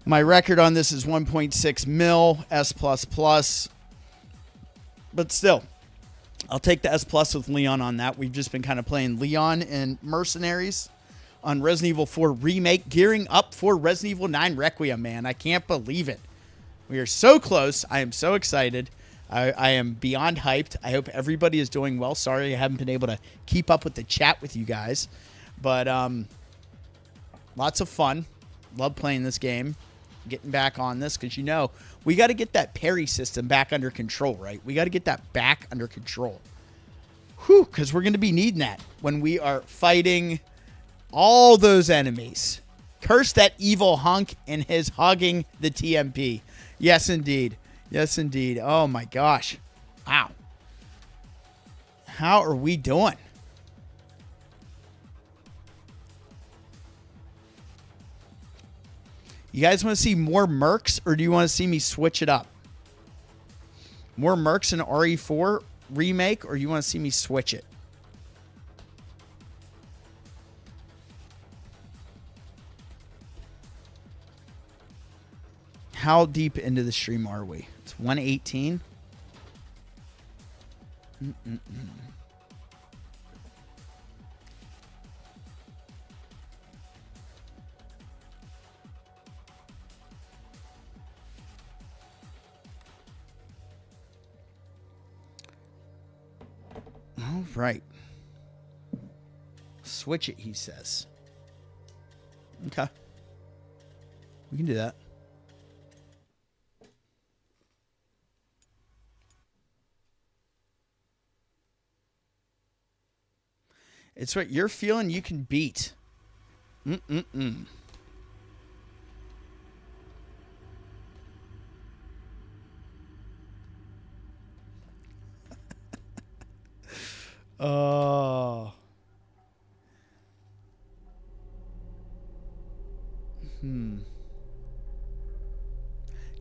record on this is 1.6 mil, S++. But still, I'll take the S+ with Leon on that. We've just been kind of playing Leon and Mercenaries on Resident Evil 4 Remake, gearing up for Resident Evil 9 Requiem, man. I can't believe it. We are so close. I am so excited. I am beyond hyped. I hope everybody is doing well. Sorry I haven't been able to keep up with the chat with you guys. But lots of fun. Love playing this game. Getting back on this because, you know, we got to get that parry system back under control, right? We got to get that back under control. Whew, because we're going to be needing that when we are fighting all those enemies. Curse that evil hunk and his hogging the TMP. Yes, indeed. Yes, indeed. Oh, my gosh. Wow. How are we doing? You guys want to see more Mercs, or do you want to see me switch it up? More Mercs in RE4 Remake, or you want to see me switch it? How deep into the stream are we? It's 118. All right. Switch it, he says. Okay. We can do that. It's what you're feeling you can beat. Oh.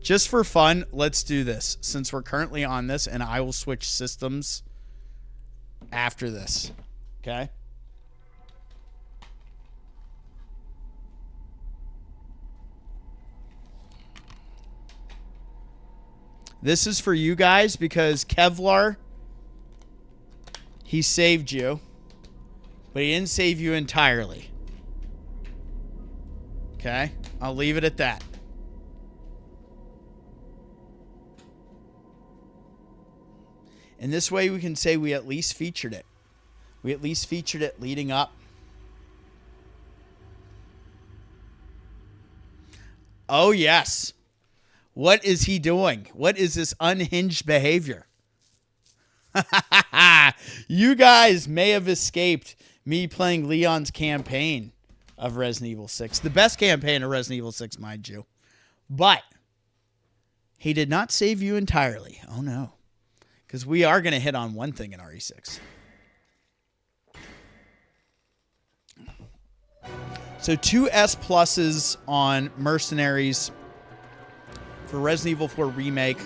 Just for fun, let's do this. Since we're currently on this, and I will switch systems after this. Okay? This is for you guys because Kevlar, he saved you, but he didn't save you entirely. Okay? I'll leave it at that. And this way we can say we at least featured it. We at least featured it leading up. Oh, yes. What is he doing? What is this unhinged behavior? You guys may have escaped me playing Leon's campaign of Resident Evil 6. The best campaign of Resident Evil 6, mind you. But he did not save you entirely. Oh, no. Because we are going to hit on one thing in RE6. So 2 S pluses on Mercenaries for Resident Evil 4 Remake.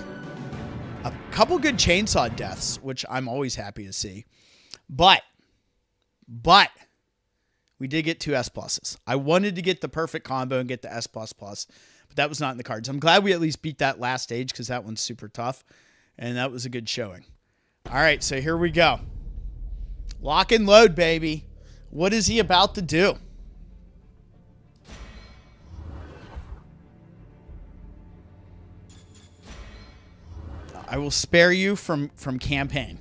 A couple good chainsaw deaths, which I'm always happy to see. But we did get 2 S pluses. I wanted to get the perfect combo and get the S++, but that was not in the cards. I'm glad we at least beat that last stage because that one's super tough, and that was a good showing. All right, so here we go. Lock and load, baby. What is he about to do? I will spare you from campaign,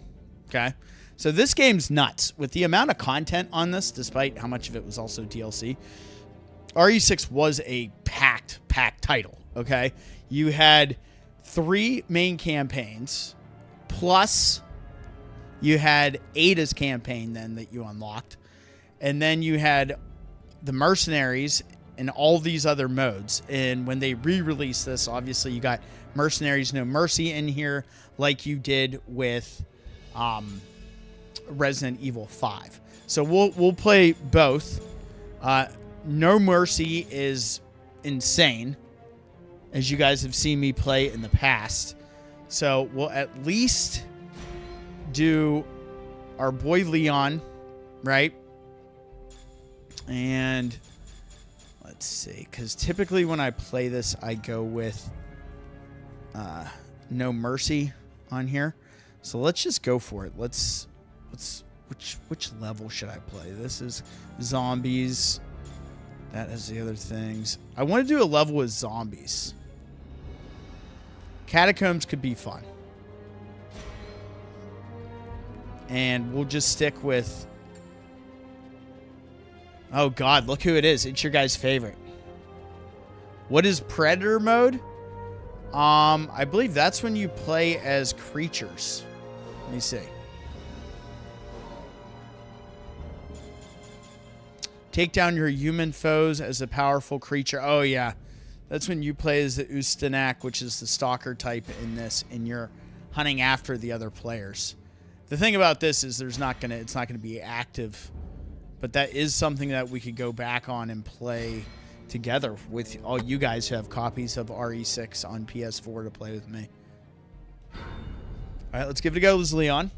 okay? So this game's nuts. With the amount of content on this, despite how much of it was also DLC, RE6 was a packed title, okay? You had 3 main campaigns, plus you had Ada's campaign then that you unlocked, and then you had the Mercenaries and all these other modes. And when they re-released this, obviously you got Mercenaries No Mercy in here like you did with Resident Evil 5. So we'll play both. No Mercy is insane, as you guys have seen me play in the past. So we'll at least do our boy Leon, right? And let's see, because typically when I play this, I go with No Mercy on here. So let's just go for it. Which level should I play? This is zombies. That is the other things. I want to do a level with zombies. Catacombs could be fun. And we'll just stick with... Oh, God, look who it is. It's your guys' favorite. What is Predator mode? I believe that's when you play as creatures. Let me see. Take down your human foes as a powerful creature. Oh, yeah. That's when you play as the Ustanak, which is the stalker type in this, and you're hunting after the other players. The thing about this is it's not gonna be active, but that is something that we could go back on and play together with all you guys who have copies of RE6 on PS4 to play with me. All right, let's give it a go. This is Leon.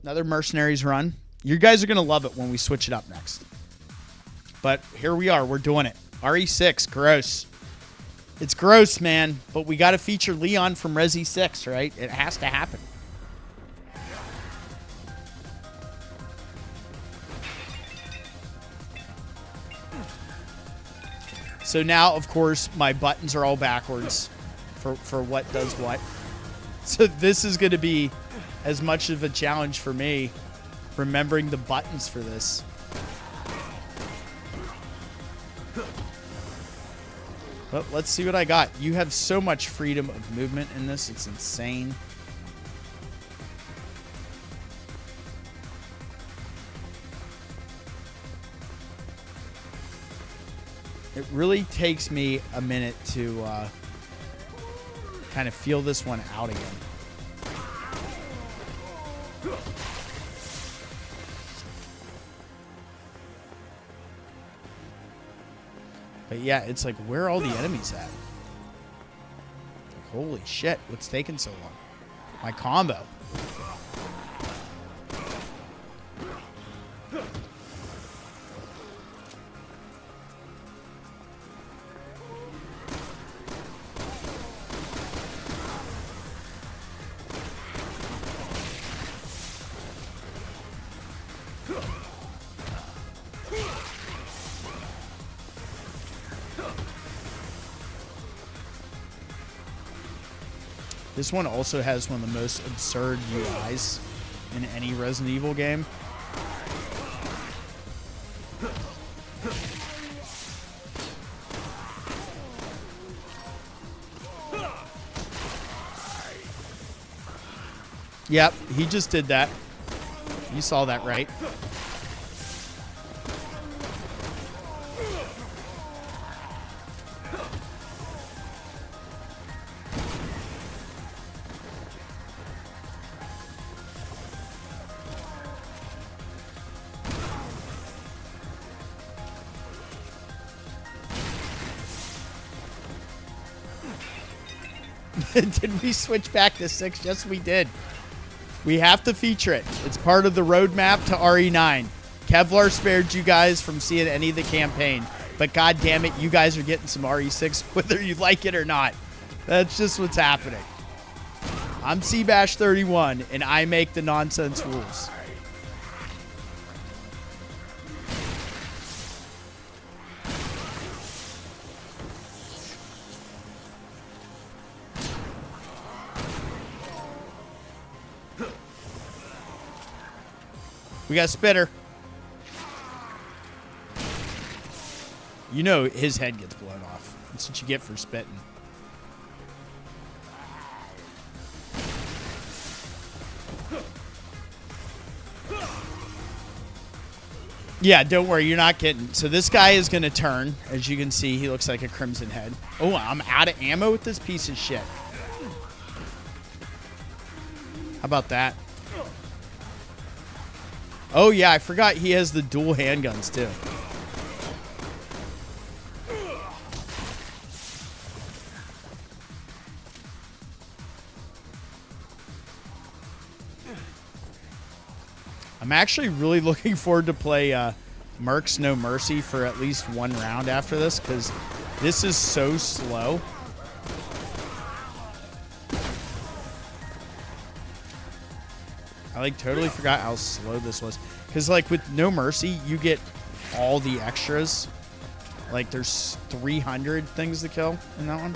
Another Mercenaries run. You guys are going to love it when we switch it up next. But here we are. We're doing it. RE6. Gross. It's gross, man. But we got to feature Leon from Resi 6, right? It has to happen. So now, of course, my buttons are all backwards for what does what. So this is going to be as much of a challenge for me, remembering the buttons for this. But let's see what I got. You have so much freedom of movement in this. It's insane. It really takes me a minute to kind of feel this one out again. But yeah, it's like, where are all the enemies at? Like, holy shit, what's taking so long? My combo. This one also has one of the most absurd UIs in any Resident Evil game. Yep, he just did that. You saw that, right? Did we switch back to 6? Yes, we did. We have to feature it. It's part of the roadmap to RE9. Kevlar spared you guys from seeing any of the campaign, but god damn it, you guys are getting some RE6 whether you like it or not. That's just what's happening. I'm Seabash31, and I make the nonsense rules. We got Spitter. You know his head gets blown off. That's what you get for spitting. Yeah, don't worry. You're not getting... So this guy is going to turn. As you can see, he looks like a crimson head. Oh, I'm out of ammo with this piece of shit. How about that? Oh, yeah, I forgot he has the dual handguns, too. I'm actually really looking forward to play Mercs No Mercy for at least one round after this, because this is so slow. I like totally forgot how slow this was, because like with No Mercy you get all the extras. Like there's 300 things to kill in that one.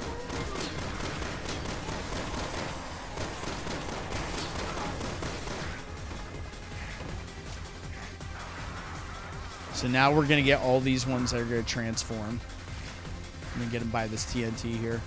So now we're gonna get all these ones that are gonna transform. I'm gonna get them by this TNT here.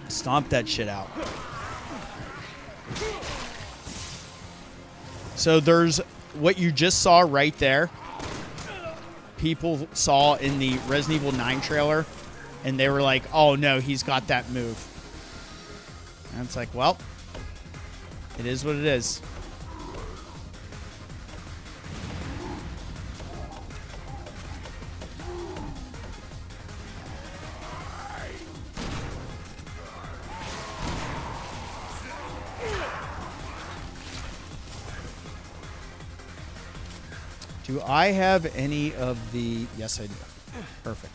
Stomp that shit out. So there's what you just saw right there. People saw in the Resident Evil 9 trailer, and they were like, oh no, he's got that move. And it's like, well, it is what it is. Do I have any of the... Yes, I do. Perfect.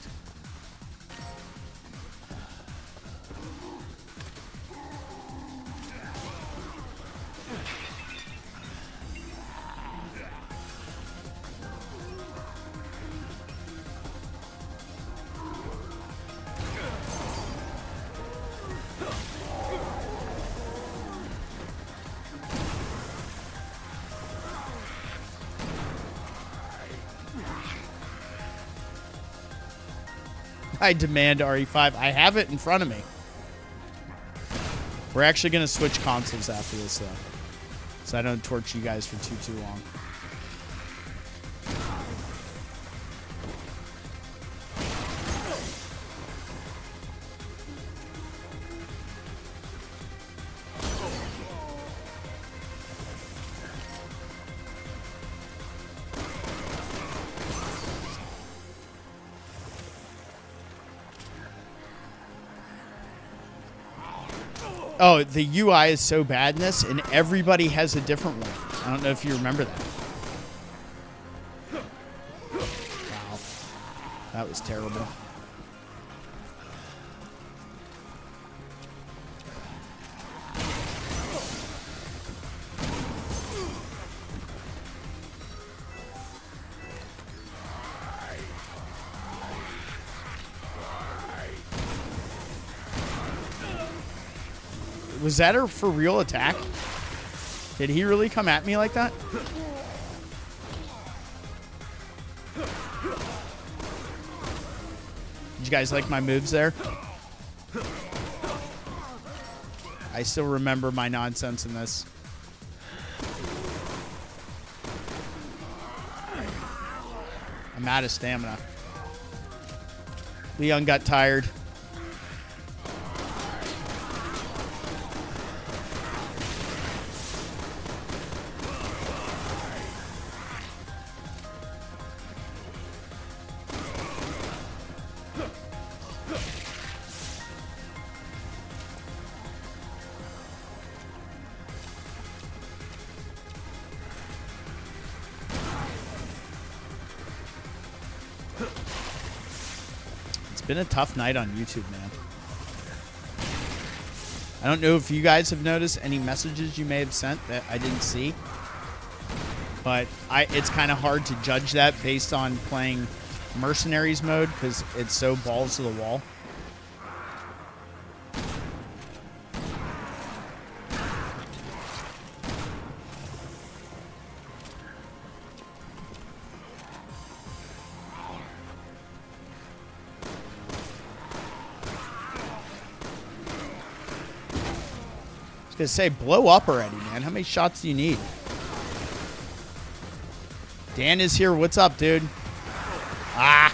I demand RE5. I have it in front of me. We're actually going to switch consoles after this, though, so I don't torture you guys for too long. Oh, the UI is so bad in this, and everybody has a different one. I don't know if you remember that. Wow. That was terrible. Was that a for real attack? Did he really come at me like that? Did you guys like my moves there? I still remember my nonsense in this. I'm out of stamina. Leon got tired. Been a tough night on YouTube, man. I don't know if you guys have noticed any messages you may have sent that I didn't see, but it's kind of hard to judge that based on playing Mercenaries mode because it's so balls to the wall. Gonna say, blow up already, man. How many shots do you need? Dan is here. What's up, dude? Ah.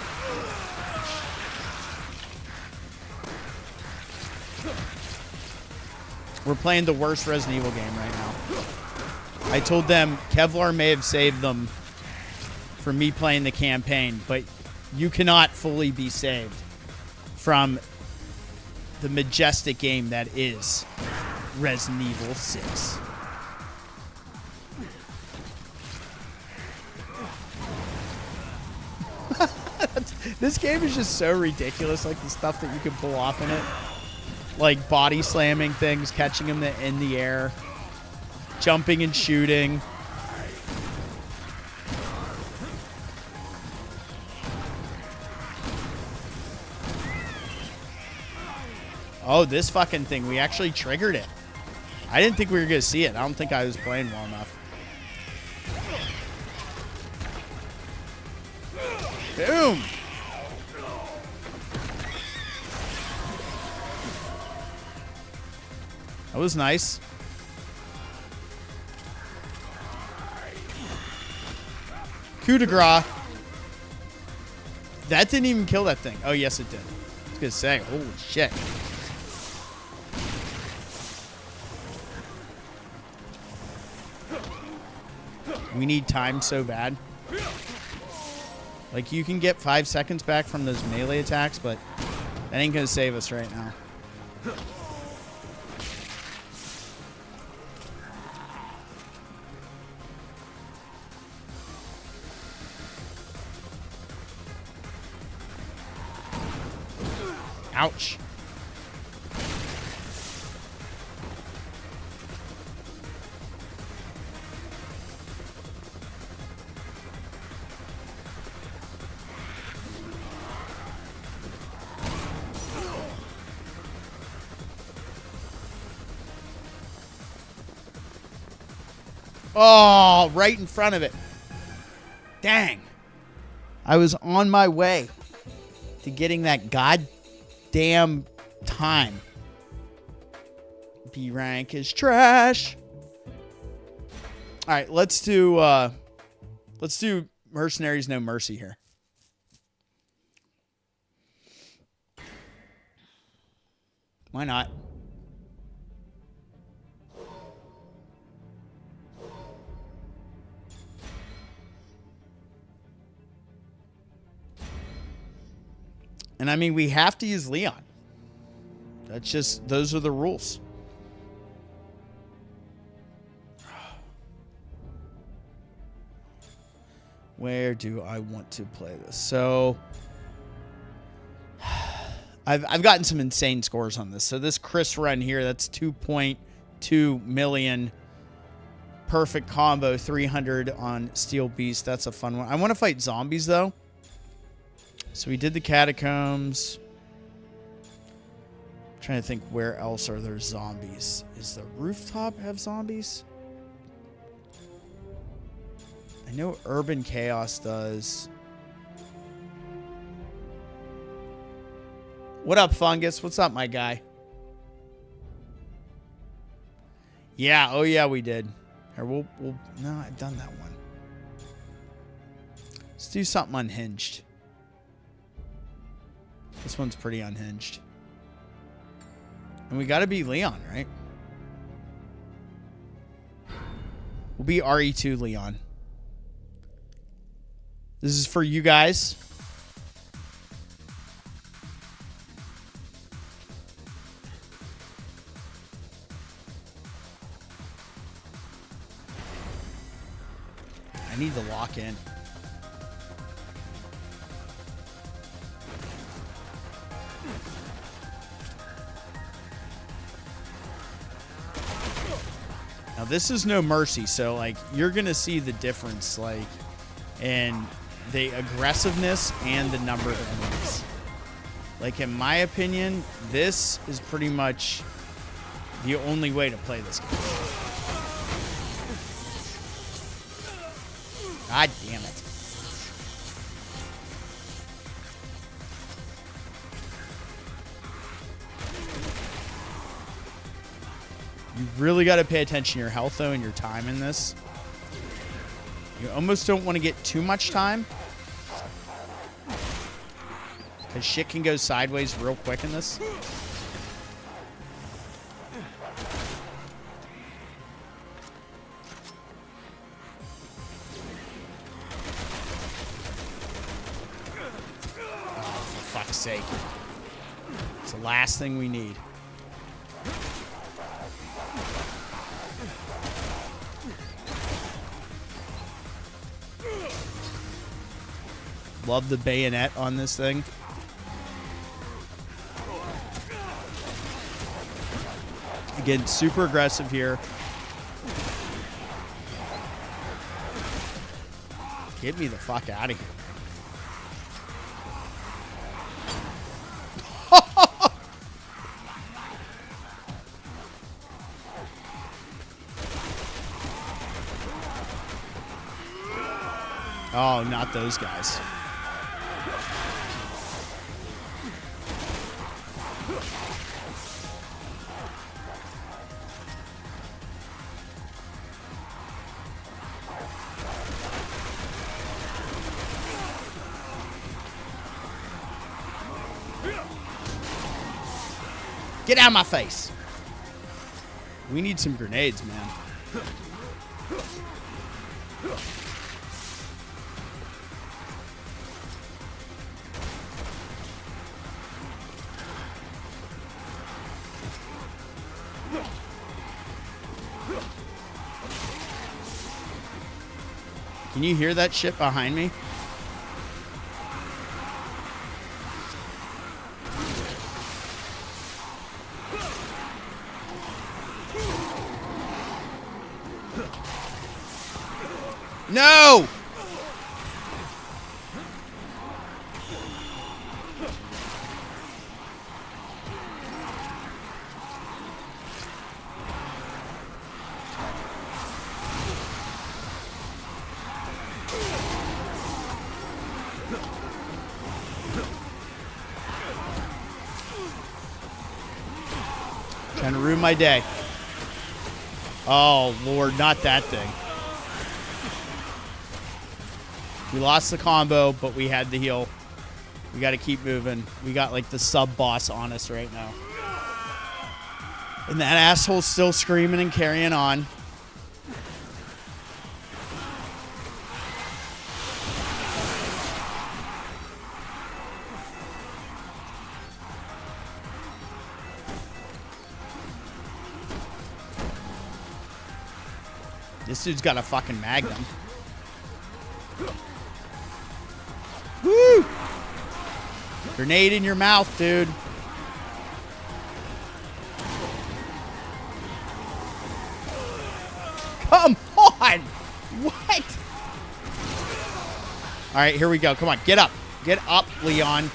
We're playing the worst Resident Evil game right now. I told them Kevlar may have saved them for me playing the campaign, but you cannot fully be saved from the majestic game that is Resident Evil 6. This game is just so ridiculous, like the stuff that you can pull off in it. Like body slamming things, catching them in the air, jumping and shooting. Oh, this fucking thing, we actually triggered it. I didn't think we were going to see it. I don't think I was playing well enough. Boom! That was nice. Coup de grace. That didn't even kill that thing. Oh, yes, it did. I was going to say, holy shit. We need time so bad. Like, you can get 5 seconds back from those melee attacks, but that ain't gonna save us right now. Ouch. Oh, right in front of it. Dang. I was on my way to getting that goddamn time. B rank is trash. All right, let's do Mercenaries No Mercy here. Why not? And I mean, we have to use Leon. That's just, those are the rules. Where do I want to play this? So, I've gotten some insane scores on this. So this Chris run here, that's 2.2 million. Perfect combo, 300 on Steel Beast. That's a fun one. I want to fight zombies, though. So we did the Catacombs. Trying to think where else are there zombies. Is the rooftop have zombies? I know Urban Chaos does. What up, Fungus? What's up, my guy? Yeah, oh yeah, we did. Here, we'll no, I've done that one. Let's do something unhinged. This one's pretty unhinged. And we gotta be Leon, right? We'll be RE2 Leon. This is for you guys. I need to lock in. Now this is No Mercy, so like you're gonna see the difference, like in the aggressiveness and the number of enemies. Like in my opinion, this is pretty much the only way to play this game. God damn it. You really got to pay attention to your health, though, and your time in this. You almost don't want to get too much time, because shit can go sideways real quick in this. Sake. It's the last thing we need. Love the bayonet on this thing. Again, super aggressive here. Get me the fuck out of here. Oh, not those guys. Get out of my face. We need some grenades, man. Can you hear that shit behind me? No! Trying to ruin my day. Oh, Lord, not that thing. We lost the combo, but we had the heal. We got to keep moving. We got, like, the sub-boss on us right now. And that asshole's still screaming and carrying on. This dude's got a fucking magnum. Woo! Grenade in your mouth, dude. Come on! What? All right, here we go. Come on, get up. Get up, Leon.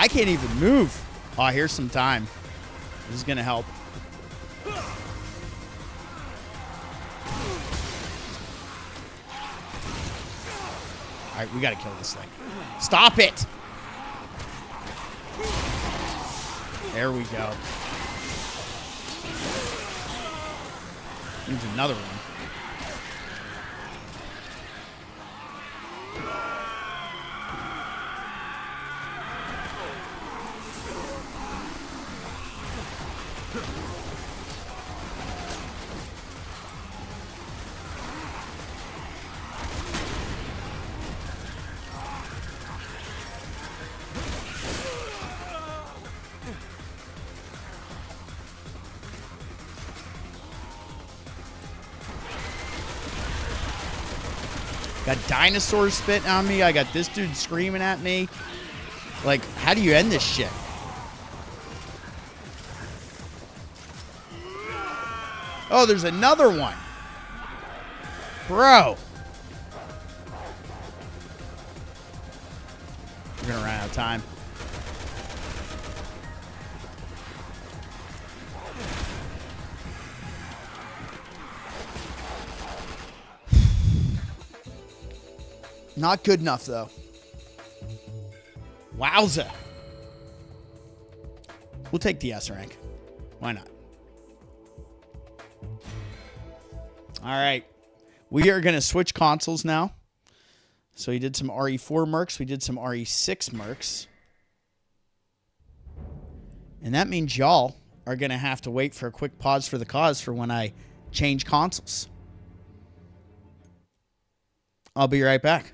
I can't even move. Oh, here's some time. This is going to help. All right, we got to kill this thing. Stop it. There we go. Needs another one. Got dinosaurs spitting on me. I got this dude screaming at me. Like, how do you end this shit? Oh, there's another one. Bro. We're going to run out of time. Not good enough, though. Wowza. We'll take the S rank. Why not? All right. We are going to switch consoles now. So we did some RE4 mercs. We did some RE6 mercs. And that means y'all are going to have to wait for a quick pause for the cause for when I change consoles. I'll be right back.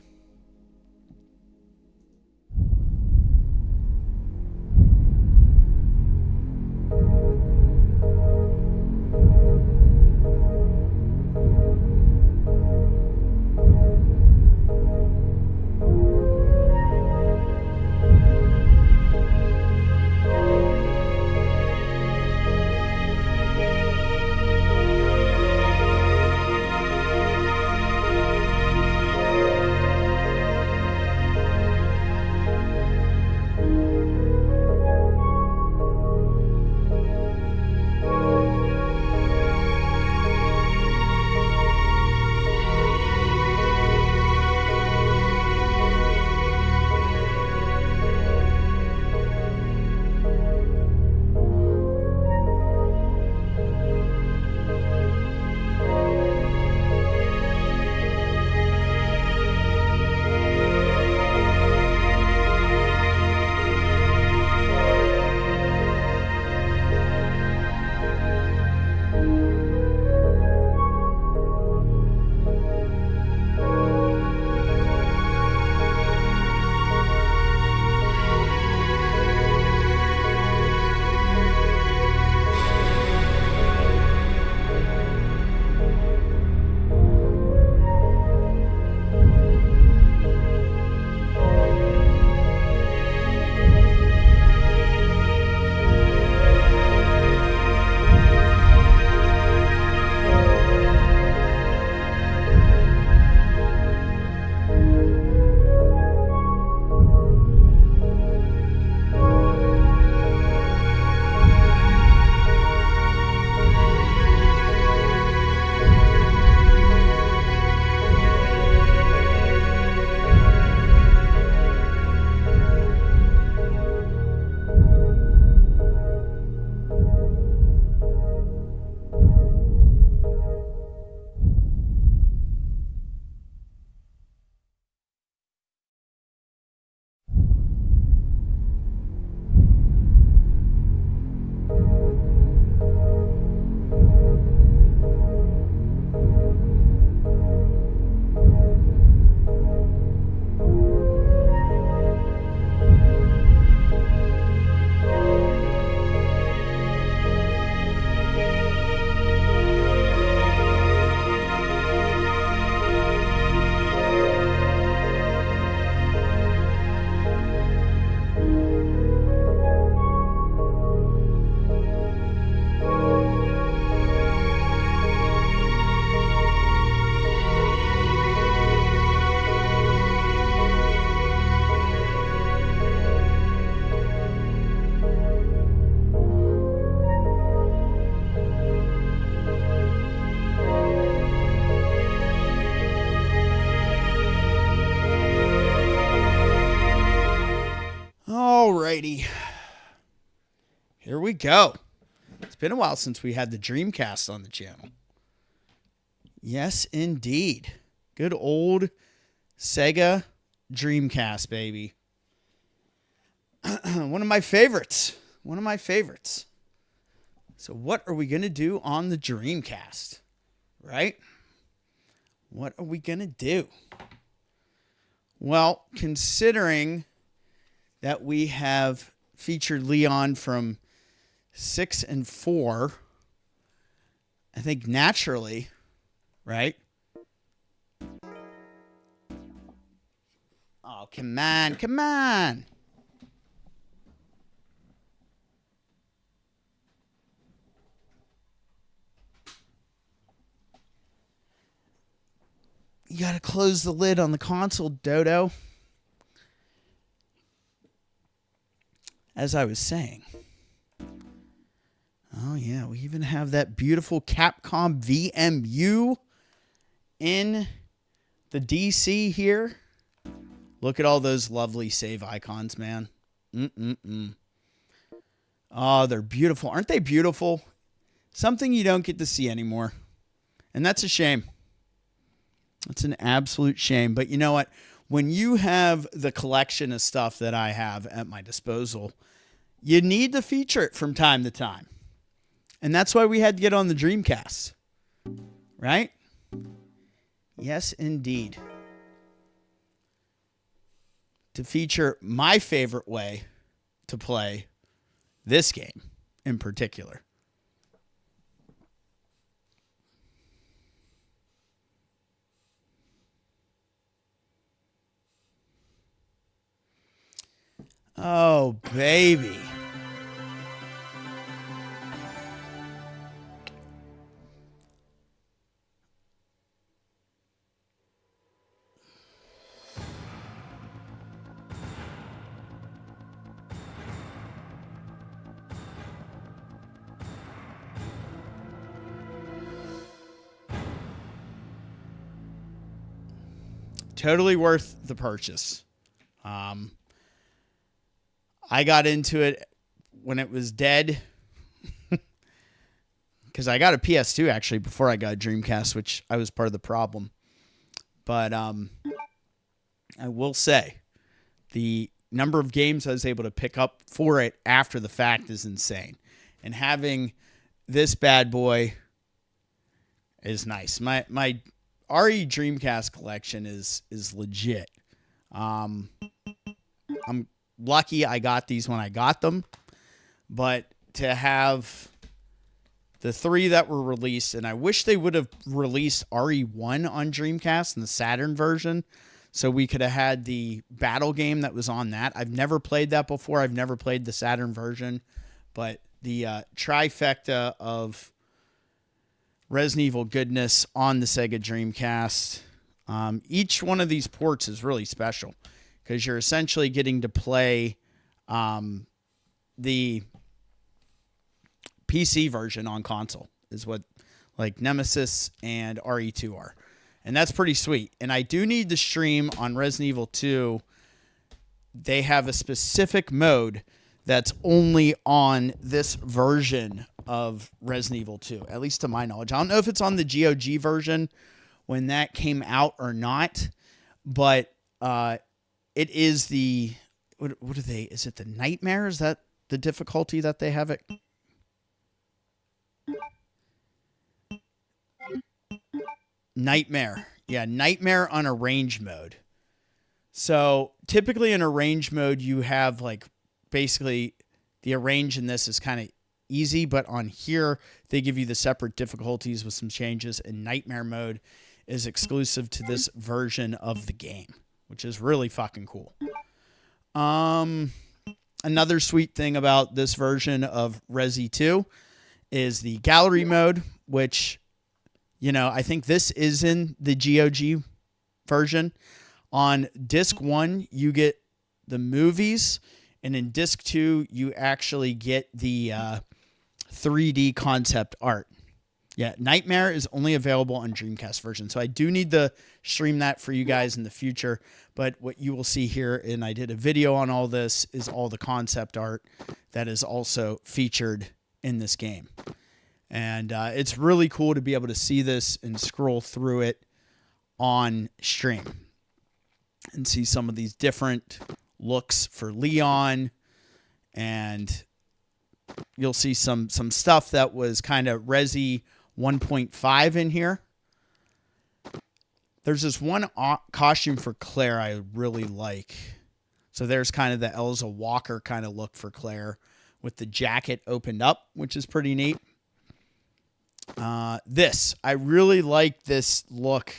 we go. It's been a while since we had the Dreamcast on the channel. Yes, indeed. Good old Sega Dreamcast, baby. One of my favorites. So what are we going to do on the Dreamcast? Right? What are we going to do? Well, considering that we have featured Leon from 6 and 4, I think naturally, right? Oh, come on. You got to close the lid on the console, Dodo. As I was saying. Oh, yeah. We even have that beautiful Capcom VMU in the DC here. Look at all those lovely save icons, man. Oh, they're beautiful. Aren't they beautiful? Something you don't get to see anymore. And that's a shame. It's an absolute shame. But you know what? When you have the collection of stuff that I have at my disposal, you need to feature it from time to time. And that's why we had to get on the Dreamcast. Right? Yes, indeed. To feature my favorite way to play this game in particular. Oh, baby. Totally worth the purchase. I got into it when it was dead because I got a PS2 actually before I got a Dreamcast, which I was part of the problem. But I will say the number of games I was able to pick up for it after the fact is insane. And having this bad boy is nice. My RE Dreamcast collection is legit. I'm lucky I got these when I got them, but to have the 3 that were released, and I wish they would have released RE1 on Dreamcast in the Saturn version, so we could have had the battle game that was on that. I've never played that before. I've never played the Saturn version, but the trifecta of Resident Evil goodness on the Sega Dreamcast. Each one of these ports is really special because you're essentially getting to play the PC version on console is what like Nemesis and RE2 are. And that's pretty sweet. And I do need to stream on Resident Evil 2. They have a specific mode that's only on this version of Resident Evil 2, at least to my knowledge. I don't know if it's on the GOG version when that came out or not, but it is the, what are they? Is it the Nightmare? Is that the difficulty that they have it? Nightmare. Yeah, Nightmare on arrange mode. So typically in arrange mode, you have like basically the arrange in this is kind of easy, but on here, they give you the separate difficulties with some changes, and Nightmare mode is exclusive to this version of the game, which is really fucking cool. Another sweet thing about this version of Resi 2 is the gallery mode, which, you know, I think this is in the GOG version. On disc 1, you get the movies, and in disc 2, you actually get the 3D concept art. Yeah, Nightmare is only available on Dreamcast version. So I do need to stream that for you guys in the future. But what you will see here, and I did a video on all this, is all the concept art that is also featured in this game. And it's really cool to be able to see this and scroll through it on stream and see some of these different looks for Leon. And you'll see some stuff that was kind of Resi 1.5 in here. There's this one costume for Claire I really like. So there's kind of the Elsa Walker kind of look for Claire with the jacket opened up, which is pretty neat. I really like this look.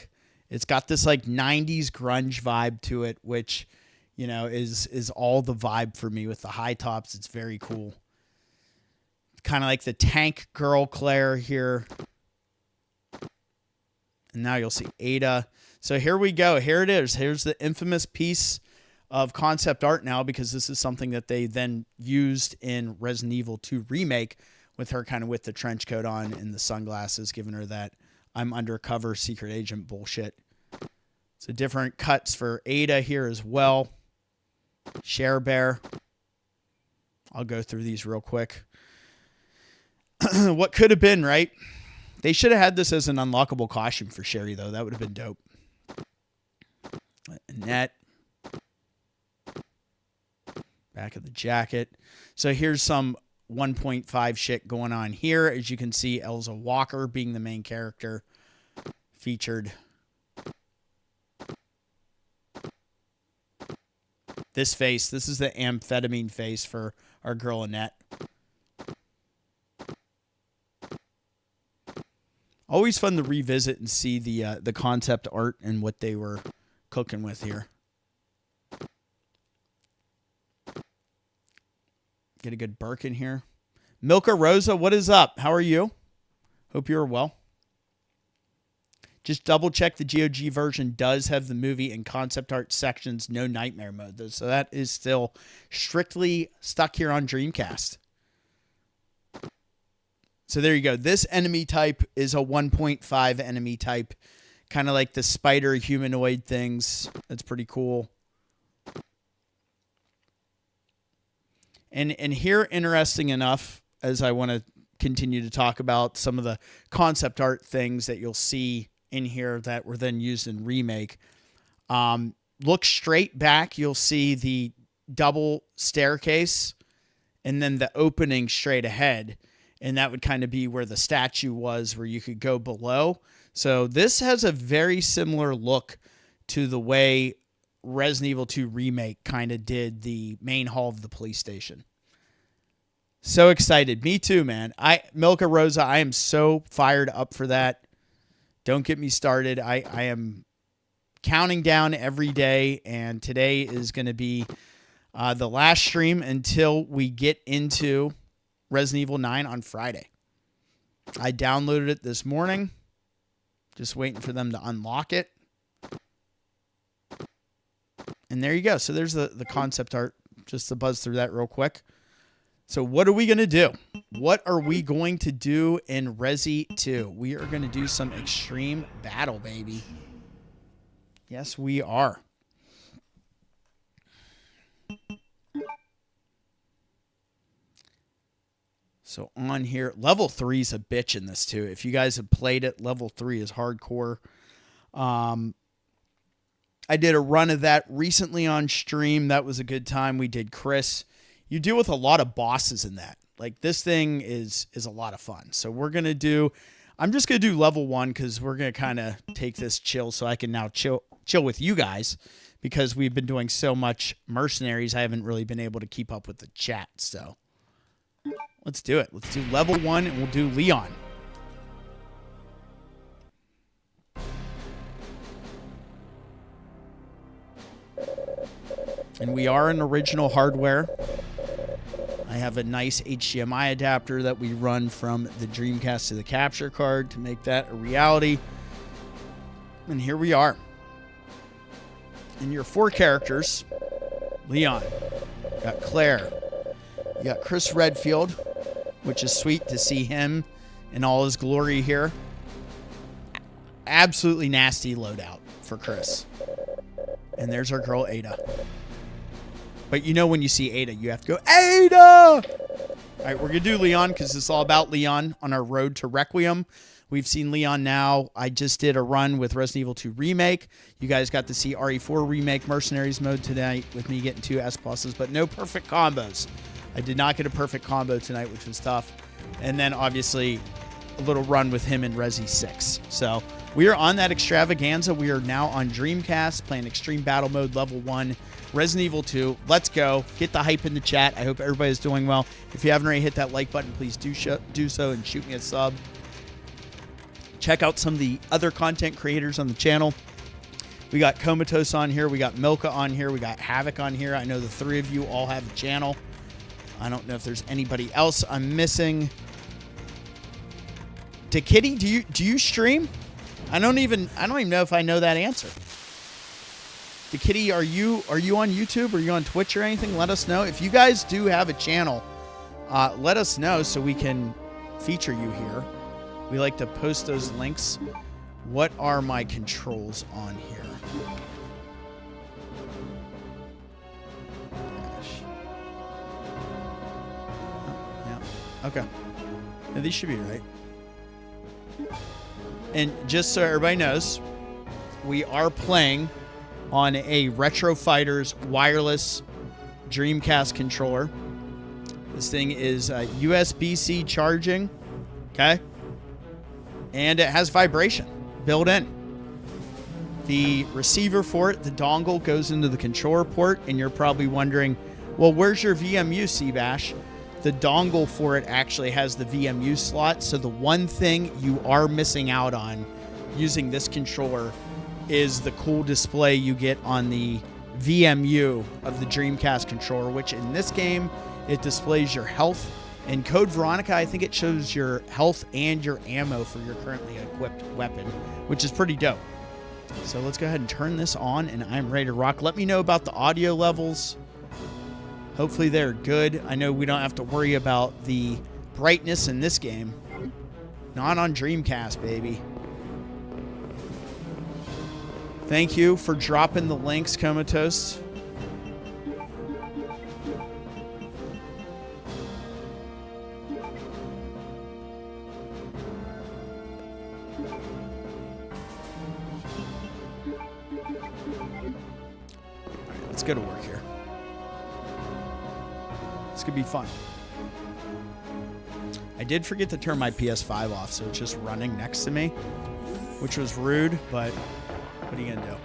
It's got this like 90s grunge vibe to it, which, you know, is all the vibe for me with the high tops. It's very cool. Kind of like the tank girl Claire here. And now you'll see Ada. So here we go. Here it is. Here's the infamous piece of concept art now, because this is something that they then used in Resident Evil 2 Remake with her kind of with the trench coat on and the sunglasses, giving her that I'm undercover secret agent bullshit. So different cuts for Ada here as well. Cher Bear. I'll go through these real quick. What could have been, right? They should have had this as an unlockable costume for Sherry, though. That would have been dope. Annette. Back of the jacket. So here's some 1.5 shit going on here. As you can see, Elsa Walker being the main character featured. This face, this is the amphetamine face for our girl Annette. Always fun to revisit and see the concept art and what they were cooking with here. Get a good Birkin here. Milka Rosa, what is up? How are you? Hope you're well. Just double check the GOG version does have the movie and concept art sections, no nightmare mode. So that is still strictly stuck here on Dreamcast. So there you go. This enemy type is a 1.5 enemy type. Kind of like the spider humanoid things. That's pretty cool. And here, interesting enough, as I want to continue to talk about some of the concept art things that you'll see in here that were then used in Remake. Look straight back. You'll see the double staircase and then the opening straight ahead. And that would kind of be where the statue was, where you could go below. So this has a very similar look to the way Resident Evil 2 Remake kind of did the main hall of the police station. So excited. Me too, man. Milka Rosa, I am so fired up for that. Don't get me started. I am counting down every day, and today is going to be the last stream until we get into Resident Evil 9 on Friday. I downloaded it this morning. Just waiting for them to unlock it. And there you go. So there's the concept art. Just to buzz through that real quick. So what are we going to do? What are we going to do in Resi 2? We are going to do some extreme battle, baby. Yes, we are. So on here, level 3 is a bitch in this too. If you guys have played it, level 3 is hardcore. I did a run of that recently on stream. That was a good time. We did Chris. You deal with a lot of bosses in that. Like this thing is a lot of fun. So we're going to do, I'm just going to do level 1 because we're going to kind of take this chill so I can now chill with you guys because we've been doing so much Mercenaries. I haven't really been able to keep up with the chat. So let's do it. Let's do level 1 and we'll do Leon. And we are in original hardware. I have a nice HDMI adapter that we run from the Dreamcast to the capture card to make that a reality. And here we are. And your 4 characters, Leon, you got Claire, you got Chris Redfield, which is sweet to see him in all his glory here. Absolutely nasty loadout for Chris. And there's our girl, Ada. But you know when you see Ada, you have to go, Ada! All right, we're going to do Leon because it's all about Leon on our road to Requiem. We've seen Leon now. I just did a run with Resident Evil 2 Remake. You guys got to see RE4 Remake Mercenaries mode tonight with me getting 2 S pluses, but no perfect combos. I did not get a perfect combo tonight, which was tough. And then, obviously, a little run with him in Resi 6. So, we are on that Extravaganza. We are now on Dreamcast, playing Extreme Battle Mode Level 1, Resident Evil 2. Let's go. Get the hype in the chat. I hope everybody's doing well. If you haven't already hit that like button, please do so and shoot me a sub. Check out some of the other content creators on the channel. We got Comatose on here. We got Milka on here. We got Havoc on here. I know the 3 of you all have a channel. I don't know if there's anybody else I'm missing. Kitty, do you stream? I don't even know if I know that answer. Kitty, are you on YouTube? Are you on Twitch or anything? Let us know. If you guys do have a channel, let us know so we can feature you here. We like to post those links. What are my controls on here? Gosh. Yeah. Okay. Yeah, these should be right. And just so everybody knows, we are playing on a Retro Fighters wireless Dreamcast controller. This thing is USB-C charging. Okay. And it has vibration built in. The receiver for it, the dongle, goes into the controller port, and you're probably wondering, well, where's your VMU, Seabash? The dongle for it actually has the VMU slot, so the one thing you are missing out on using this controller is the cool display you get on the VMU of the Dreamcast controller, which in this game, it displays your health. In Code Veronica, I think it shows your health and your ammo for your currently equipped weapon, which is pretty dope. So let's go ahead and turn this on, and I'm ready to rock. Let me know about the audio levels. Hopefully they're good. I know we don't have to worry about the brightness in this game. Not on Dreamcast, baby. Thank you for dropping the links, Comatose. Let's go to work here. This could be fun. I did forget to turn my PS5 off, so it's just running next to me, which was rude, but what are you going to do?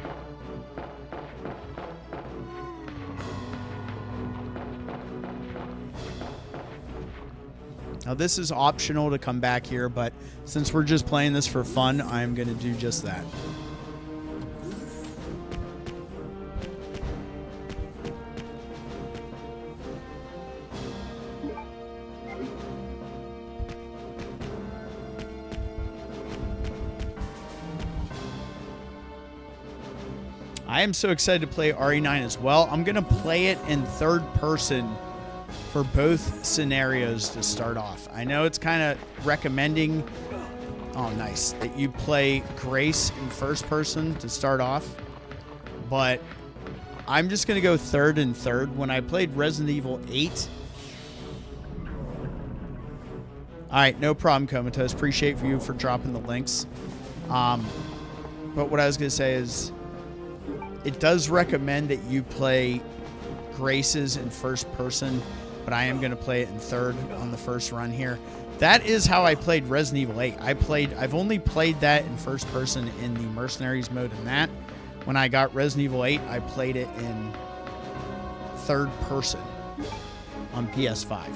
Now, this is optional to come back here, but since we're just playing this for fun, I'm going to do just that. I am so excited to play RE9 as well. I'm going to play it in third person for both scenarios to start off. I know it's kind of recommending, oh nice, that you play Grace in first person to start off, but I'm just going to go third and third. When I played Resident Evil 8, all right, no problem, Comatose. Appreciate you for dropping the links. But what I was going to say is, it does recommend that you play Grace's in first person, but I am going to play it in third on the first run here. That is how I played Resident Evil 8. I've only played that in first person in the Mercenaries mode in that. When I got Resident Evil 8, I played it in third person on PS5.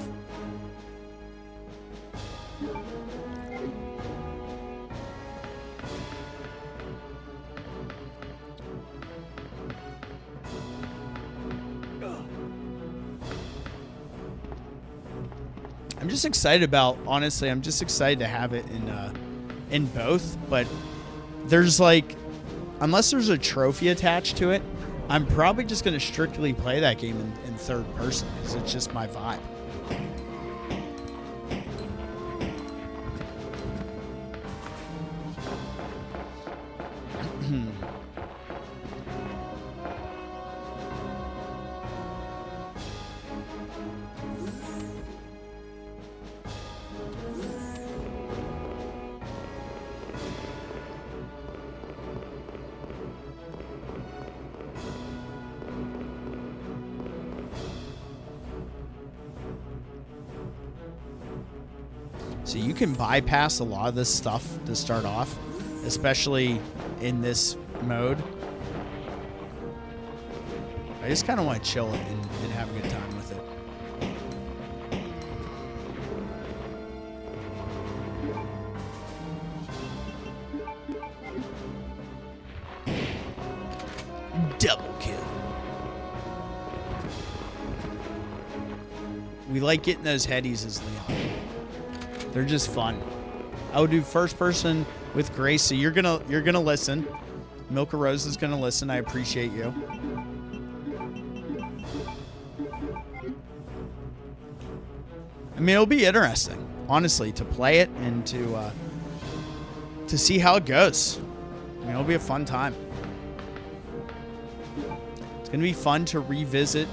I'm just excited about, honestly, I'm just excited to have it in both, but there's like, unless there's a trophy attached to it, I'm probably just going to strictly play that game in third person because it's just my vibe. So you can bypass a lot of this stuff to start off, especially in this mode. I just kind of want to chill it and have a good time with it. Double kill. We like getting those headies as Leon. They're just fun. I would do first person with Grace, so you're gonna listen. Milka Rose is gonna listen. I appreciate you. I mean, it'll be interesting, honestly, to play it and to see how it goes. I mean, it'll be a fun time. It's gonna be fun to revisit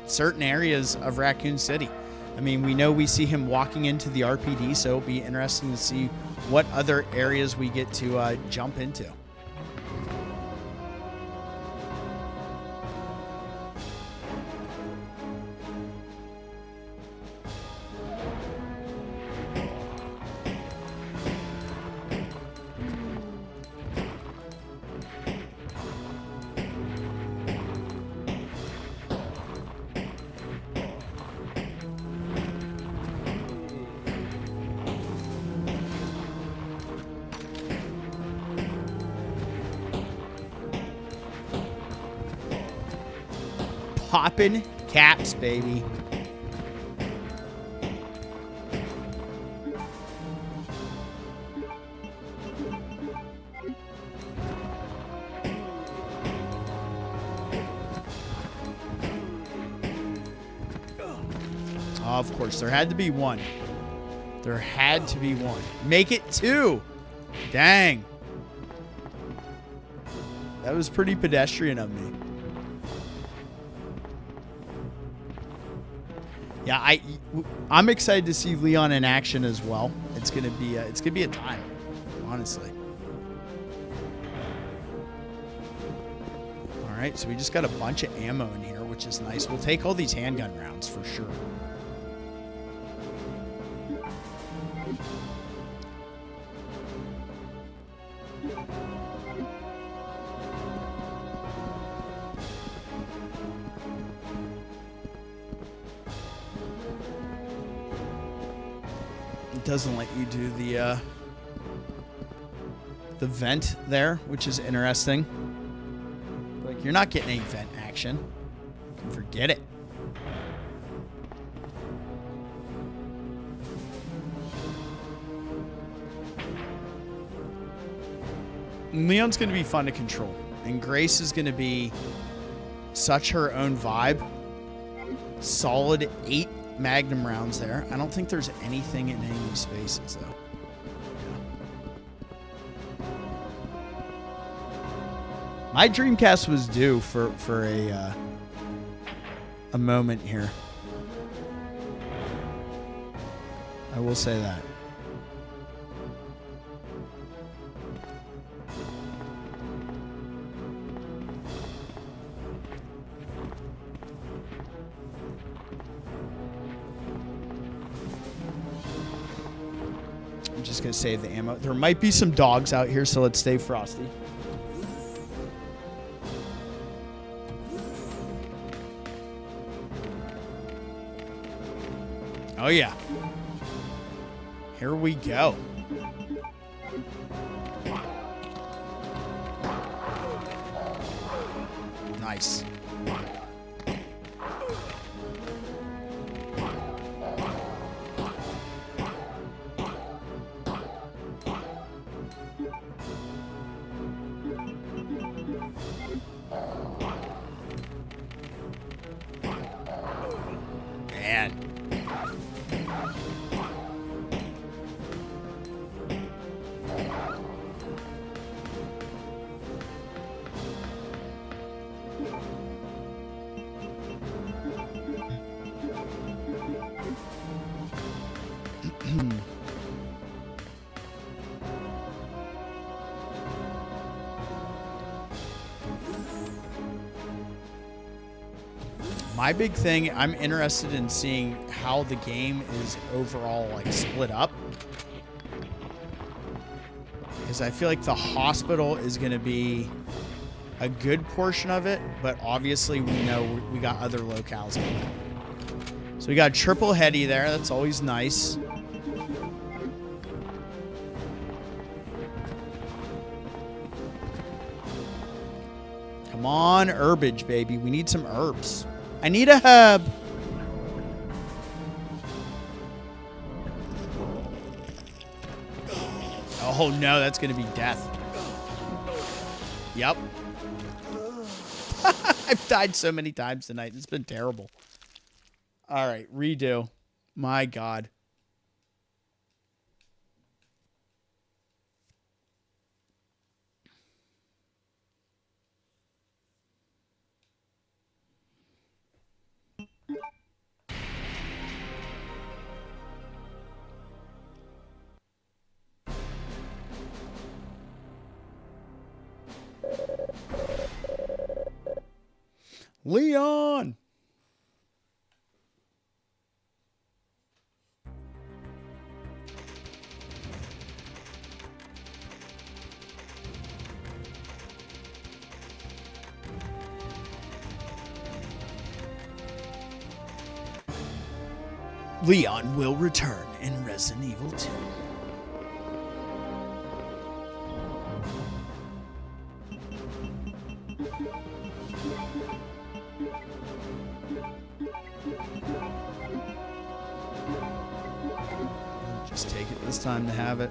certain areas of Raccoon City. I mean, we know we see him walking into the RPD, so it'll be interesting to see what other areas we get to jump into. Poppin' caps, baby. Oh, of course, there had to be one. There had to be one. Make it two. Dang. That was pretty pedestrian of me. Yeah, I'm excited to see Leon in action as well. It's gonna be a time, honestly. All right, so we just got a bunch of ammo in here, which is nice. We'll take all these handgun rounds for sure. Doesn't let you do the vent there, which is interesting. Like, you're not getting any vent action. You can forget it. Leon's going to be fun to control, and Grace is going to be such her own vibe. Solid 8 Magnum rounds there. I don't think there's anything in any of these spaces, though. Yeah. My Dreamcast was due for a moment here. I will say that. I'm just going to save the ammo. There might be some dogs out here, so let's stay frosty. Oh, yeah. Here we go. Nice. My big thing, I'm interested in seeing how the game is overall like split up. Because I feel like the hospital is going to be a good portion of it, but obviously we know we got other locales in it. So we got triple heady there. That's always nice. Come on, herbage, baby. We need some herbs. I need a hub. Oh no, that's going to be death. Yep. I've died so many times tonight. It's been terrible. All right, redo. My God. Leon. Leon will return in Resident Evil 2. Just take it this time to have it.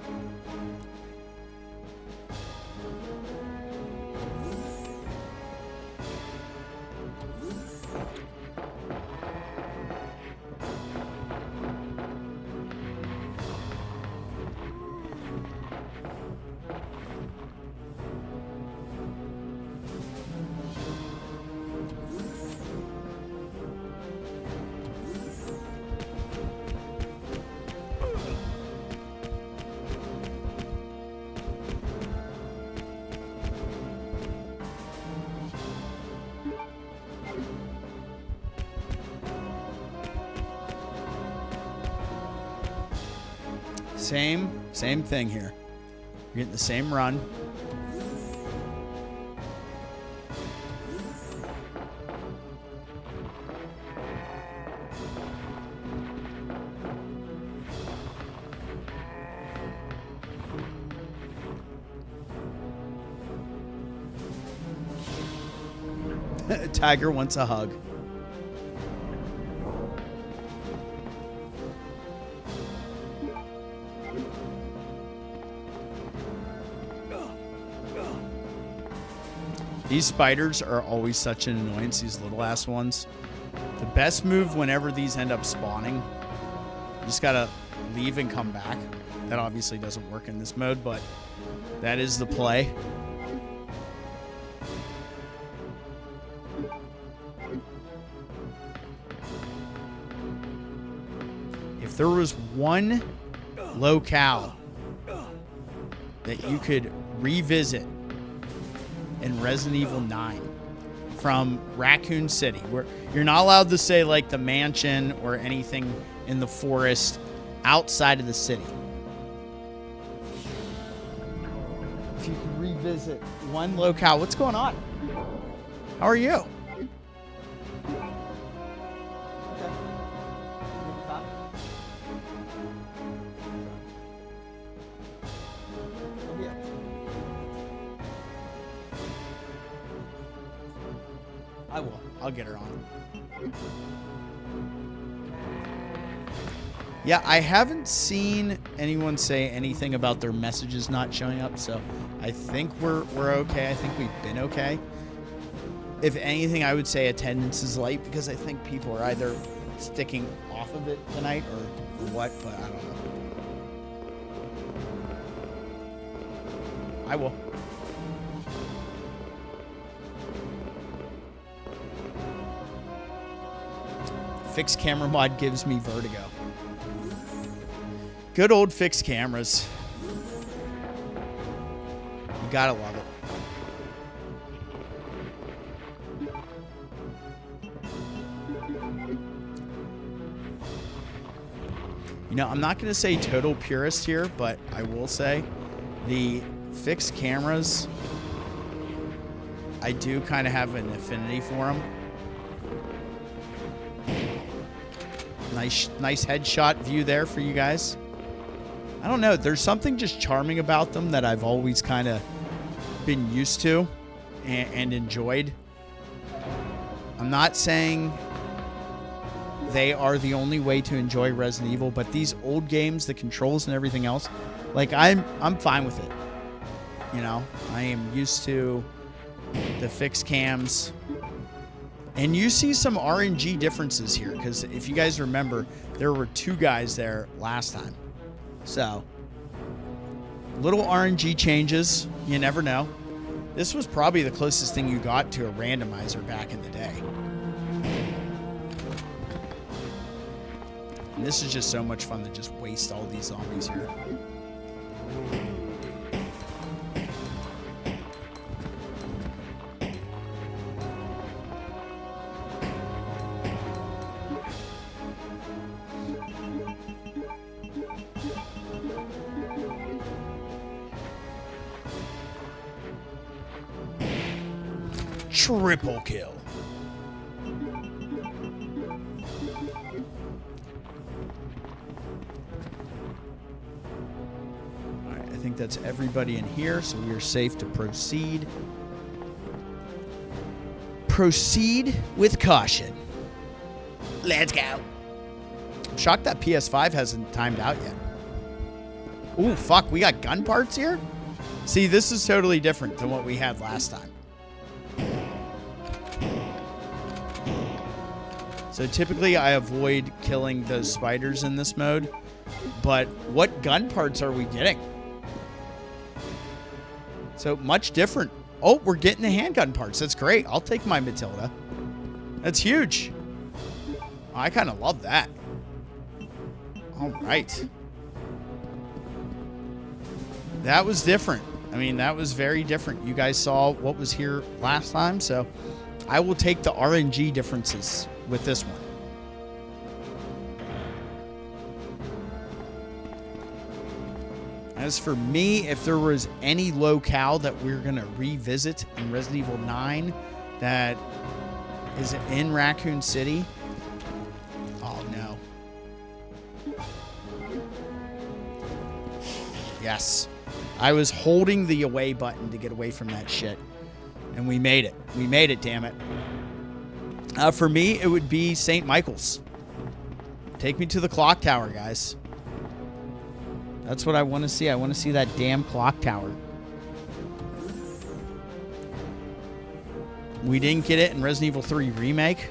Same thing here. You're getting the same run. Tiger wants a hug. These spiders are always such an annoyance, these little ass ones. The best move whenever these end up spawning, you just gotta leave and come back. That obviously doesn't work in this mode, but that is the play. If there was one locale that you could revisit in Resident Evil 9 from Raccoon City, where you're not allowed to say like the mansion or anything in the forest outside of the city. If you could revisit one locale, what's going on? How are you? I will. I'll get her on. Yeah, I haven't seen anyone say anything about their messages not showing up, so I think we're okay. I think we've been okay. If anything, I would say attendance is light because I think people are either sticking off of it tonight or what, but I don't know. I will. Fixed camera mod gives me vertigo. Good old fixed cameras. You gotta love it. You know, I'm not going to say total purist here, but I will say the fixed cameras, I do kind of have an affinity for them. Nice headshot view there for you guys. I don't know. There's something just charming about them that I've always kind of been used to and enjoyed. I'm not saying they are the only way to enjoy Resident Evil, but these old games, the controls and everything else, like I'm fine with it. You know, I am used to the fixed cams. And you see some RNG differences here, because if you guys remember, there were 2 guys there last time. So, little RNG changes. You never know. This was probably the closest thing you got to a randomizer back in the day. And this is just so much fun to just waste all these zombies here. Triple kill. Alright, I think that's everybody in here, so we are safe to proceed. Proceed with caution. Let's go. I'm shocked that PS5 hasn't timed out yet. Ooh, fuck, we got gun parts here? See, this is totally different than what we had last time. So typically I avoid killing those spiders in this mode, but what gun parts are we getting? So much different. Oh, we're getting the handgun parts. That's great. I'll take my Matilda. That's huge. I kind of love that. All right. That was different. I mean, that was very different. You guys saw what was here last time, so I will take the RNG differences with this one. As for me, if there was any locale that we're going to revisit in Resident Evil 9 that is in Raccoon City, oh no. Yes. I was holding the away button to get away from that shit. And we made it. We made it, damn it. For me, it would be St. Michael's. Take me to the clock tower, guys. That's what I want to see. I want to see that damn clock tower. We didn't get it in Resident Evil 3 Remake.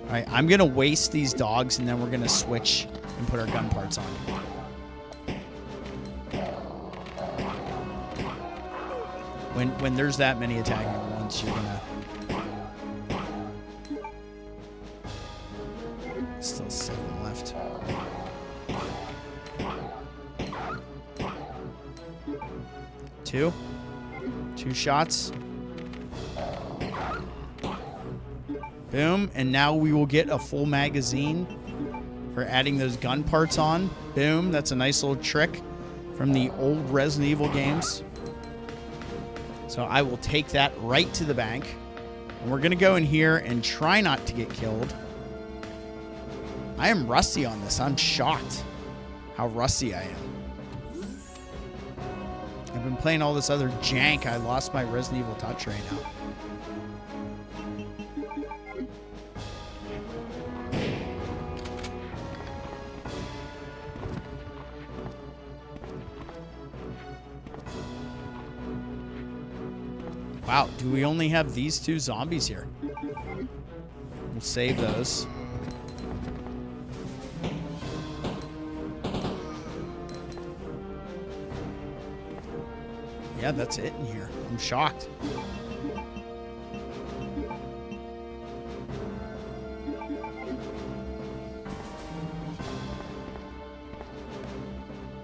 Alright, I'm going to waste these dogs, and then we're going to switch and put our gun parts on. When there's that many attacking at once, you're gonna... Still 7 left. Two shots. Boom. And now we will get a full magazine for adding those gun parts on. Boom. That's a nice little trick from the old Resident Evil games. So I will take that right to the bank. And we're going to go in here and try not to get killed. I am rusty on this. I'm shocked how rusty I am. I've been playing all this other jank. I lost my Resident Evil touch right now. Wow, do we only have these 2 zombies here? We'll save those. Yeah, that's it in here. I'm shocked.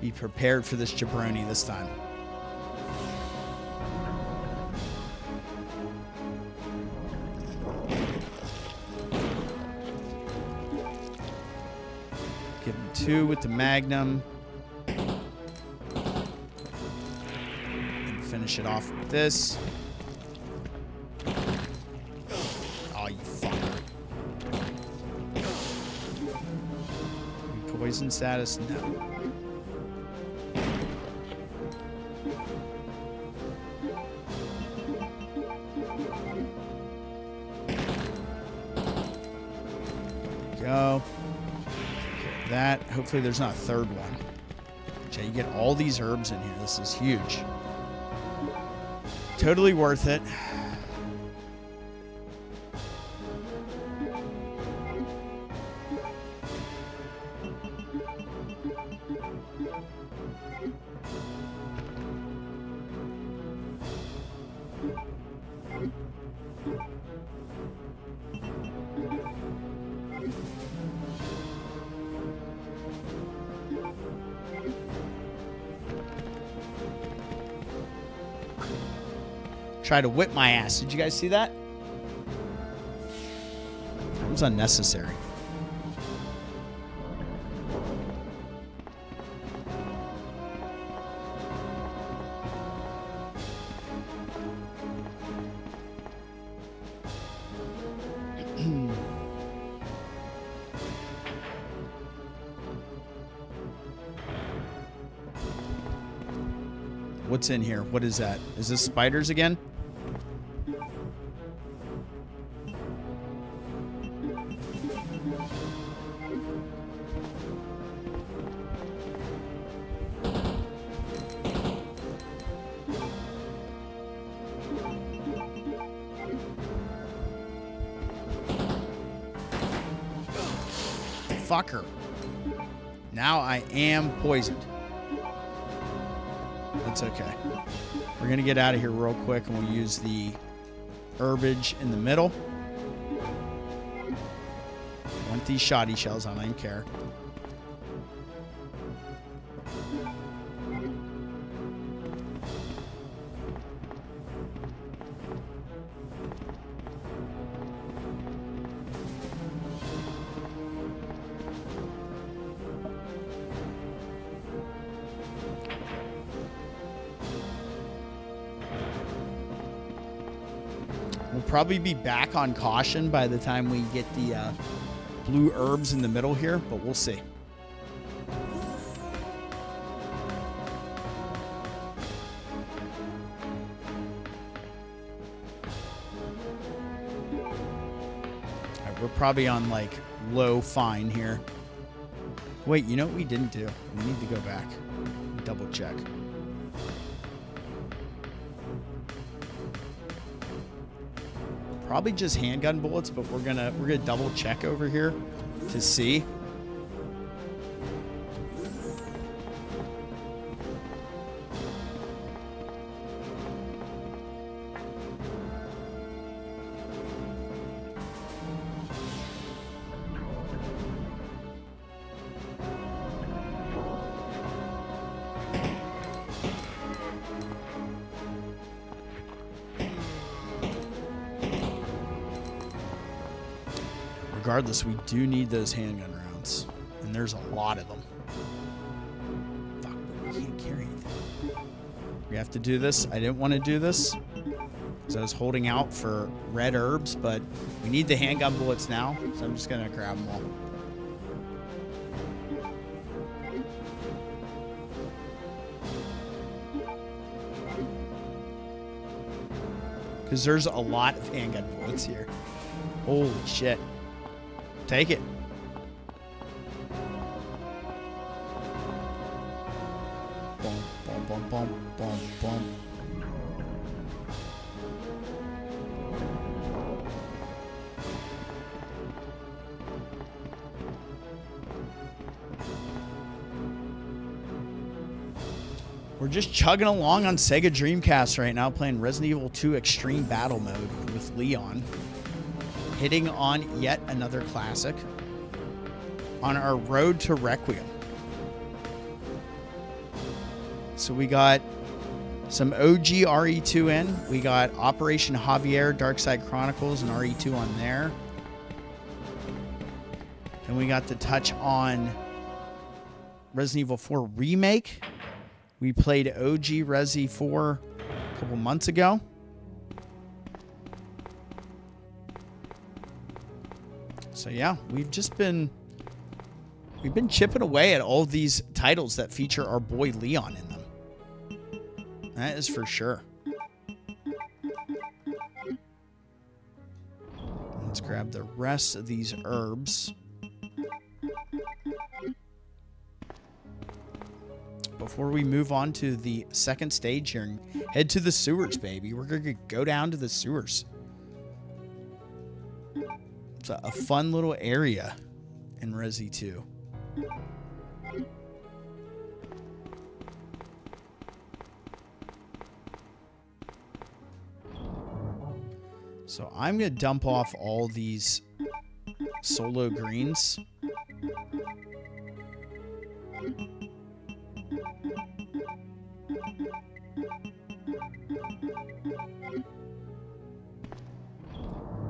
Be prepared for this jabroni this time. 2 with the Magnum. And finish it off with this. Oh, you fucker. Poison status? No. Go. That. Hopefully there's not a third one. Okay, you get all these herbs in here. This is huge. Totally worth it. Try to whip my ass. Did you guys see that? That was unnecessary. What's in here? What is that? Is this spiders again? Fucker. Now I am poisoned. That's okay. We're going to get out of here real quick and we'll use the herbage in the middle. I want these shoddy shells. I don't even care. We'll probably be back on caution by the time we get the blue herbs in the middle here, but we'll see. All right, we're probably on like low fine here. Wait, you know what we didn't do? We need to go back and double check. Probably just handgun bullets, but we're gonna double check over here to see. Regardless, we do need those handgun rounds, and there's a lot of them. Fuck, but we can't carry anything. We have to do this. I didn't want to do this because I was holding out for red herbs, but we need the handgun bullets now, so I'm just going to grab them all. Because there's a lot of handgun bullets here. Holy shit. Take it. Boom, boom, boom, boom, boom, boom. We're just chugging along on Sega Dreamcast right now, playing Resident Evil 2 Extreme Battle Mode with Leon. Hitting on yet another classic on our road to Requiem. So we got some OG RE2 in. We got Operation Javier, Dark Side Chronicles, and RE2 on there. And we got to touch on Resident Evil 4 Remake. We played OG Resi 4 a couple months ago. So yeah, we've been chipping away at all these titles that feature our boy Leon in them. That is for sure. Let's grab the rest of these herbs. Before we move on to the second stage here and head to the sewers, baby. We're going to go down to the sewers. It's a fun little area in Resi 2. So I'm going to dump off all these solo greens.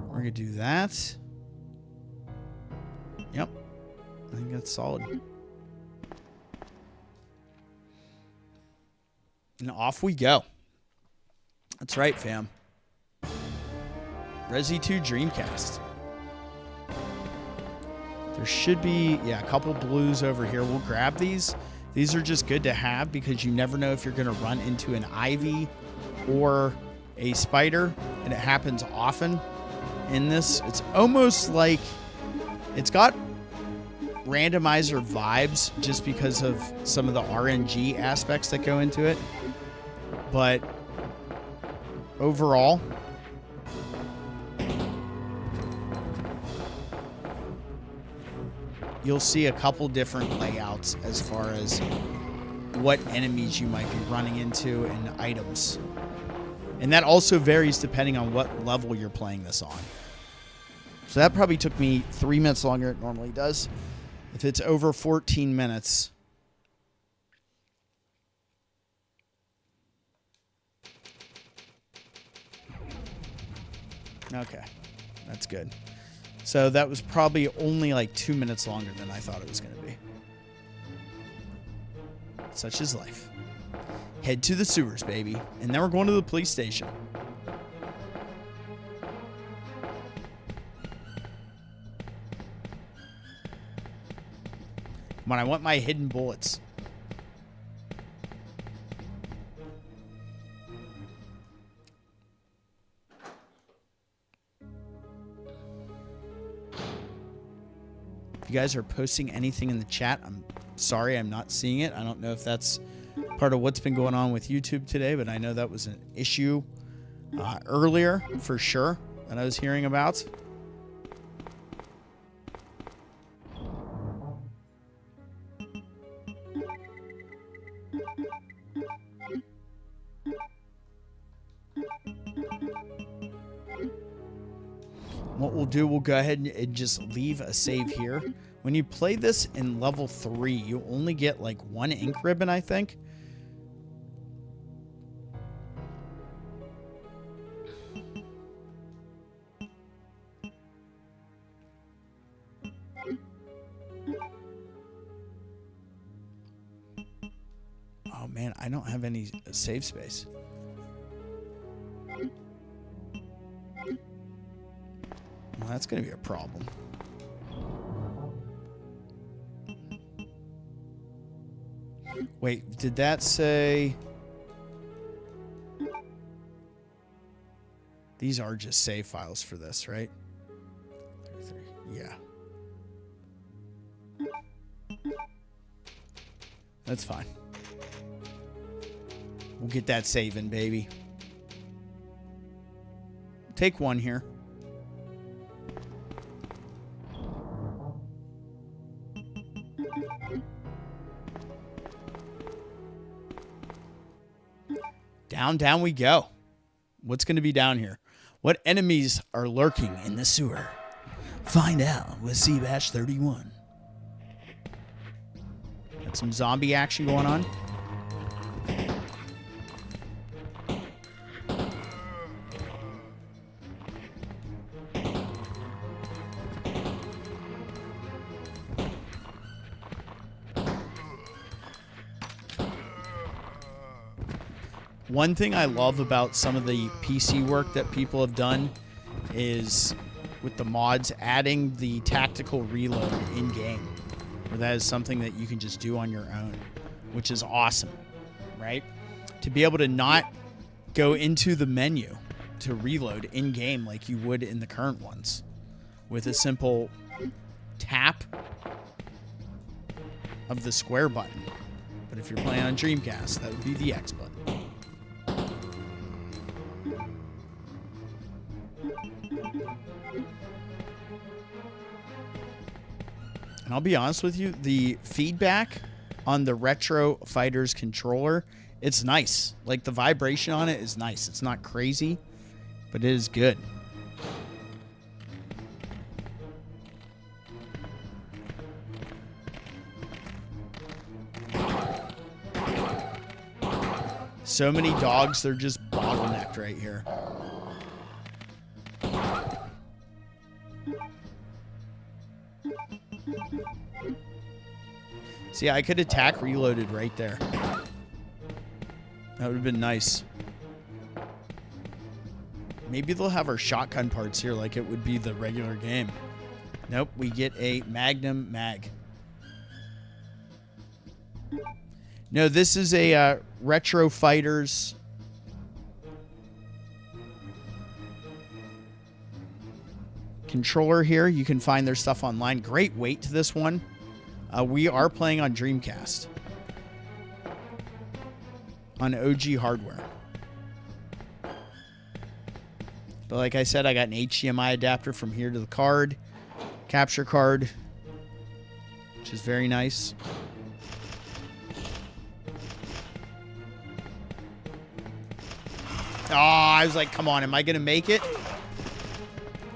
We're going to do that. Yep. I think that's solid. And off we go. That's right, fam. Resi 2 Dreamcast. There should be, a couple blues over here. We'll grab these. These are just good to have because you never know if you're going to run into an ivy or a spider, and it happens often in this. It's almost like it's got randomizer vibes just because of some of the RNG aspects that go into it. But overall, you'll see a couple different layouts as far as what enemies you might be running into and items. And that also varies depending on what level you're playing this on. So that probably took me 3 minutes longer than it normally does. If it's over 14 minutes. Okay, that's good. So that was probably only like 2 minutes longer than I thought it was going to be. Such is life. Head to the sewers, baby. And then we're going to the police station. Come on, I want my hidden bullets. If you guys are posting anything in the chat, I'm sorry I'm not seeing it. I don't know if that's part of what's been going on with YouTube today, but I know that was an issue earlier for sure that I was hearing about. What we'll do, we'll go ahead and just leave a save here. When you play this in level 3, you only get like 1 ink ribbon, I think. Oh man, I don't have any save space. Well, that's going to be a problem. Wait, did that say... These are just save files for this, right? Yeah. That's fine. We'll get that saving, baby. Take one here. Down we go. What's going to be down here? What enemies are lurking in the sewer? Find out with Seabash 31. Got some zombie action going on. One thing I love about some of the PC work that people have done is with the mods adding the tactical reload in-game, where that is something that you can just do on your own, which is awesome, right? To be able to not go into the menu to reload in-game like you would in the current ones with a simple tap of the square button. But if you're playing on Dreamcast, that would be the X button. And I'll be honest with you, the feedback on the Retro Fighters controller, it's nice. Like, the vibration on it is nice. It's not crazy, but it is good. So many dogs, they're just bottlenecked right here. See, I could attack reloaded right there. That would have been nice. Maybe they'll have our shotgun parts here like it would be the regular game. Nope, we get a Magnum Mag. No, this is a Retro Fighters controller here. You can find their stuff online. Great weight to this one. We are playing on Dreamcast. On OG hardware. But like I said, I got an HDMI adapter from here to the card. Capture card. Which is very nice. Oh, I was like, come on, am I going to make it?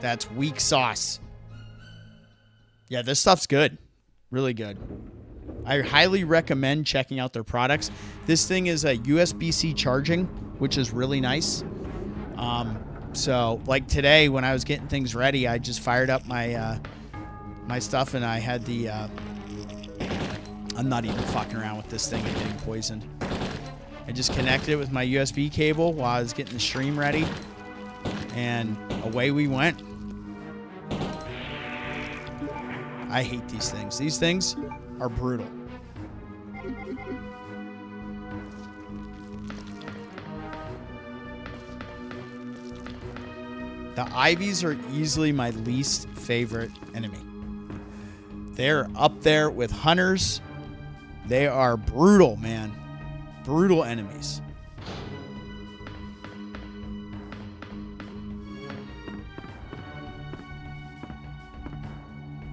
That's weak sauce. Yeah, this stuff's good. Really good. I highly recommend checking out their products. This thing is a USB-C charging, which is really nice. So, like today, when I was getting things ready, I just fired up my my stuff, and I had the... I'm not even fucking around with this thing and getting poisoned. I just connected it with my USB cable while I was getting the stream ready, and away we went. I hate these things. These things are brutal. The Ivies are easily my least favorite enemy. They're up there with hunters. They are brutal, man. Brutal enemies.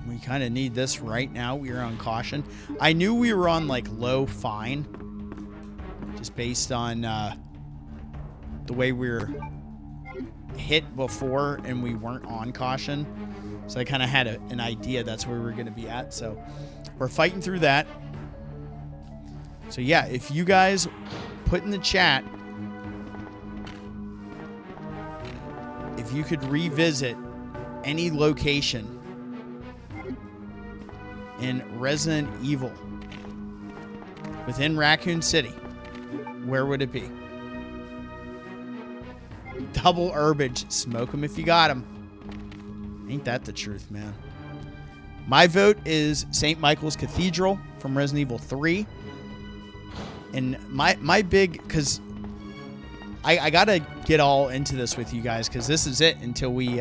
We kind of need this right now. We are on caution. I knew we were on like low fine, just based on the way we were hit before and we weren't on caution. So I kind of had an idea that's where we were going to be at. So we're fighting through that. So yeah, if you guys put in the chat, if you could revisit any location in Resident Evil within Raccoon City, where would it be? Double herbage. Smoke them if you got them. Ain't that the truth, man? My vote is St. Michael's Cathedral from Resident Evil 3. And my big, because I got to get all into this with you guys, because this is it until we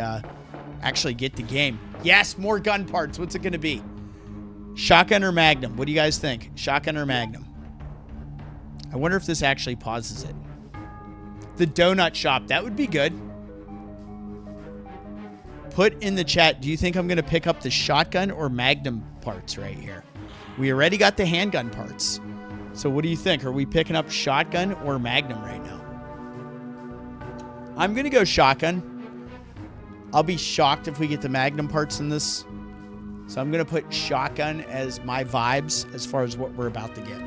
actually get the game. Yes, more gun parts. What's it going to be? Shotgun or Magnum? What do you guys think? Shotgun or Magnum? I wonder if this actually pauses it. The donut shop. That would be good. Put in the chat, do you think I'm going to pick up the shotgun or Magnum parts right here? We already got the handgun parts. So what do you think? Are we picking up shotgun or Magnum right now? I'm going to go shotgun. I'll be shocked if we get the Magnum parts in this. So I'm going to put shotgun as my vibes as far as what we're about to get.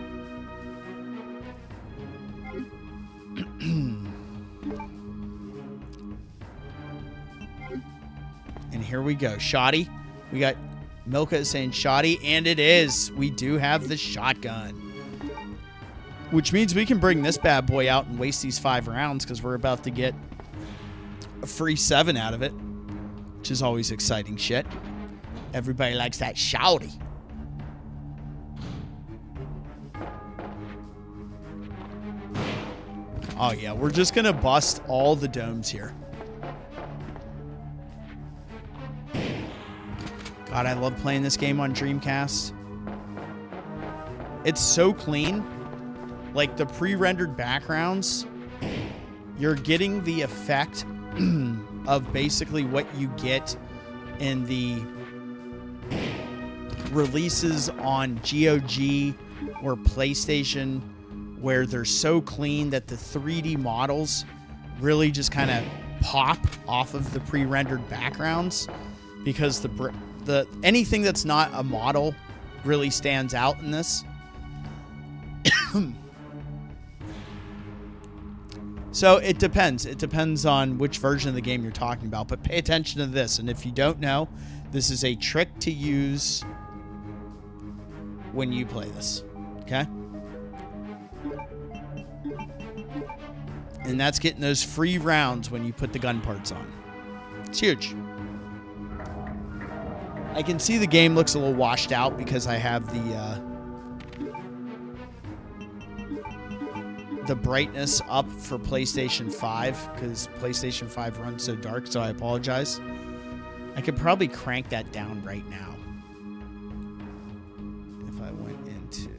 And here we go. Shoddy. We got Milka saying shoddy, and it is. We do have the shotgun. Which means we can bring this bad boy out and waste these 5 rounds because we're about to get a free 7 out of it, which is always exciting shit. Everybody likes that shouty. Oh, yeah. We're just going to bust all the domes here. God, I love playing this game on Dreamcast. It's so clean. Like, the pre-rendered backgrounds, you're getting the effect of basically what you get in the releases on GOG or PlayStation, where they're so clean that the 3D models really just kind of pop off of the pre-rendered backgrounds, because the anything that's not a model really stands out in this. So it depends. It depends on which version of the game you're talking about. But pay attention to this. And if you don't know, this is a trick to use when you play this. Okay? And that's getting those free rounds when you put the gun parts on. It's huge. I can see the game looks a little washed out because I have the brightness up for PlayStation 5, because PlayStation 5 runs so dark, so I apologize. I could probably crank that down right now. If I went into...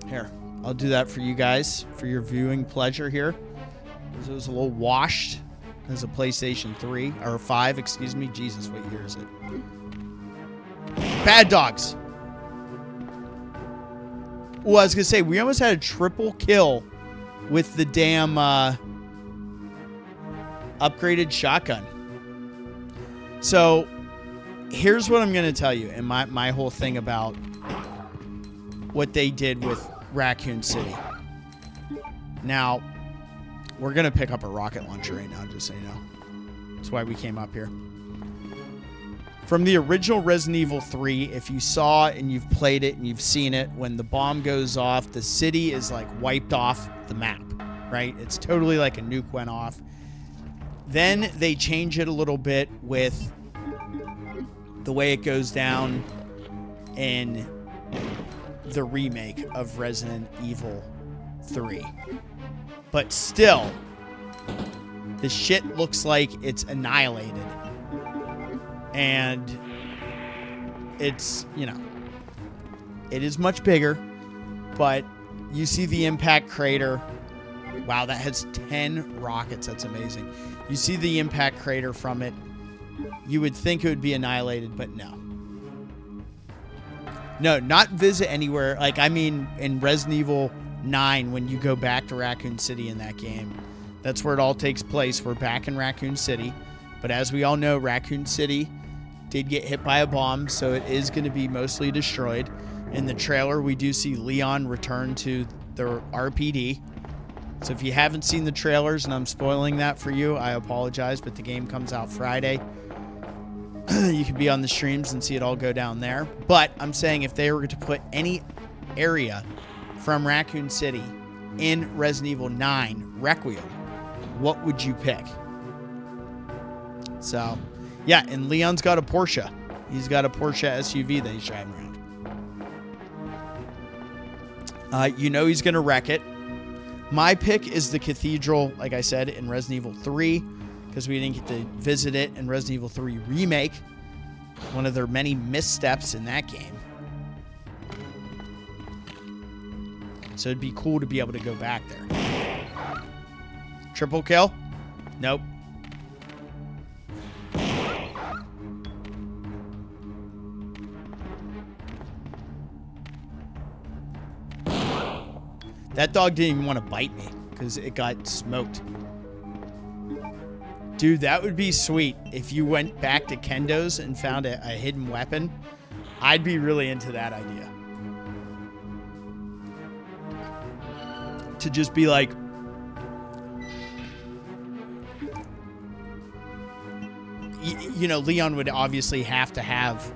Here, I'll do that for you guys, for your viewing pleasure here. Because it was a little washed because of PlayStation 3, or 5, excuse me. Jesus, what year is it? Bad dogs. Well, I was going to say, we almost had a triple kill with the damn upgraded shotgun. So, here's what I'm going to tell you, and my whole thing about what they did with Raccoon City. Now, we're going to pick up a rocket launcher right now, just so you know. That's why we came up here. From the original Resident Evil 3, if you saw and you've played it and you've seen it, when the bomb goes off, the city is like wiped off the map, right? It's totally like a nuke went off. Then they change it a little bit with the way it goes down in the remake of Resident Evil 3. But still, the shit looks like it's annihilated. And it's, you know, it is much bigger, but you see the impact crater. Wow, that has 10 rockets. That's amazing. You see the impact crater from it. You would think it would be annihilated, but no. No, not visit anywhere. Like, I mean, in Resident Evil 9, when you go back to Raccoon City in that game, that's where it all takes place. We're back in Raccoon City. But as we all know, Raccoon City did get hit by a bomb, so it is going to be mostly destroyed. In the trailer, we do see Leon return to the RPD. So if you haven't seen the trailers, and I'm spoiling that for you, I apologize, but the game comes out Friday. You can be on the streams and see it all go down there. But I'm saying, if they were to put any area from Raccoon City in Resident Evil 9 Requiem, what would you pick? So, yeah, and Leon's got a Porsche. He's got a Porsche SUV that he's driving around. You know he's going to wreck it. My pick is the Cathedral, like I said, in Resident Evil 3, because we didn't get to visit it in Resident Evil 3 Remake. One of their many missteps in that game. So it'd be cool to be able to go back there. Triple kill? Nope. That dog didn't even want to bite me because it got smoked. Dude, that would be sweet if you went back to Kendo's and found a hidden weapon. I'd be really into that idea. To just be like, you know, Leon would obviously have to have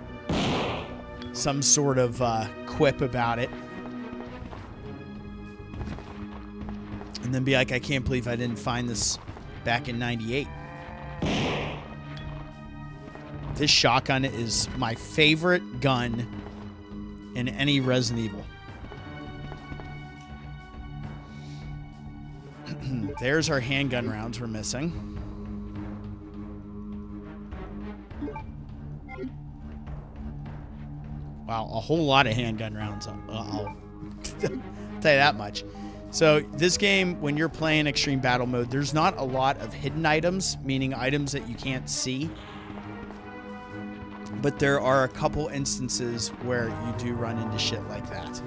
some sort of quip about it. And then be like, I can't believe I didn't find this back in 98. This shotgun is my favorite gun in any Resident Evil. There's our handgun rounds we're missing. Wow, a whole lot of handgun rounds. I'll tell you that much. So this game, when you're playing Extreme Battle Mode, there's not a lot of hidden items, meaning items that you can't see. But there are a couple instances where you do run into shit like that.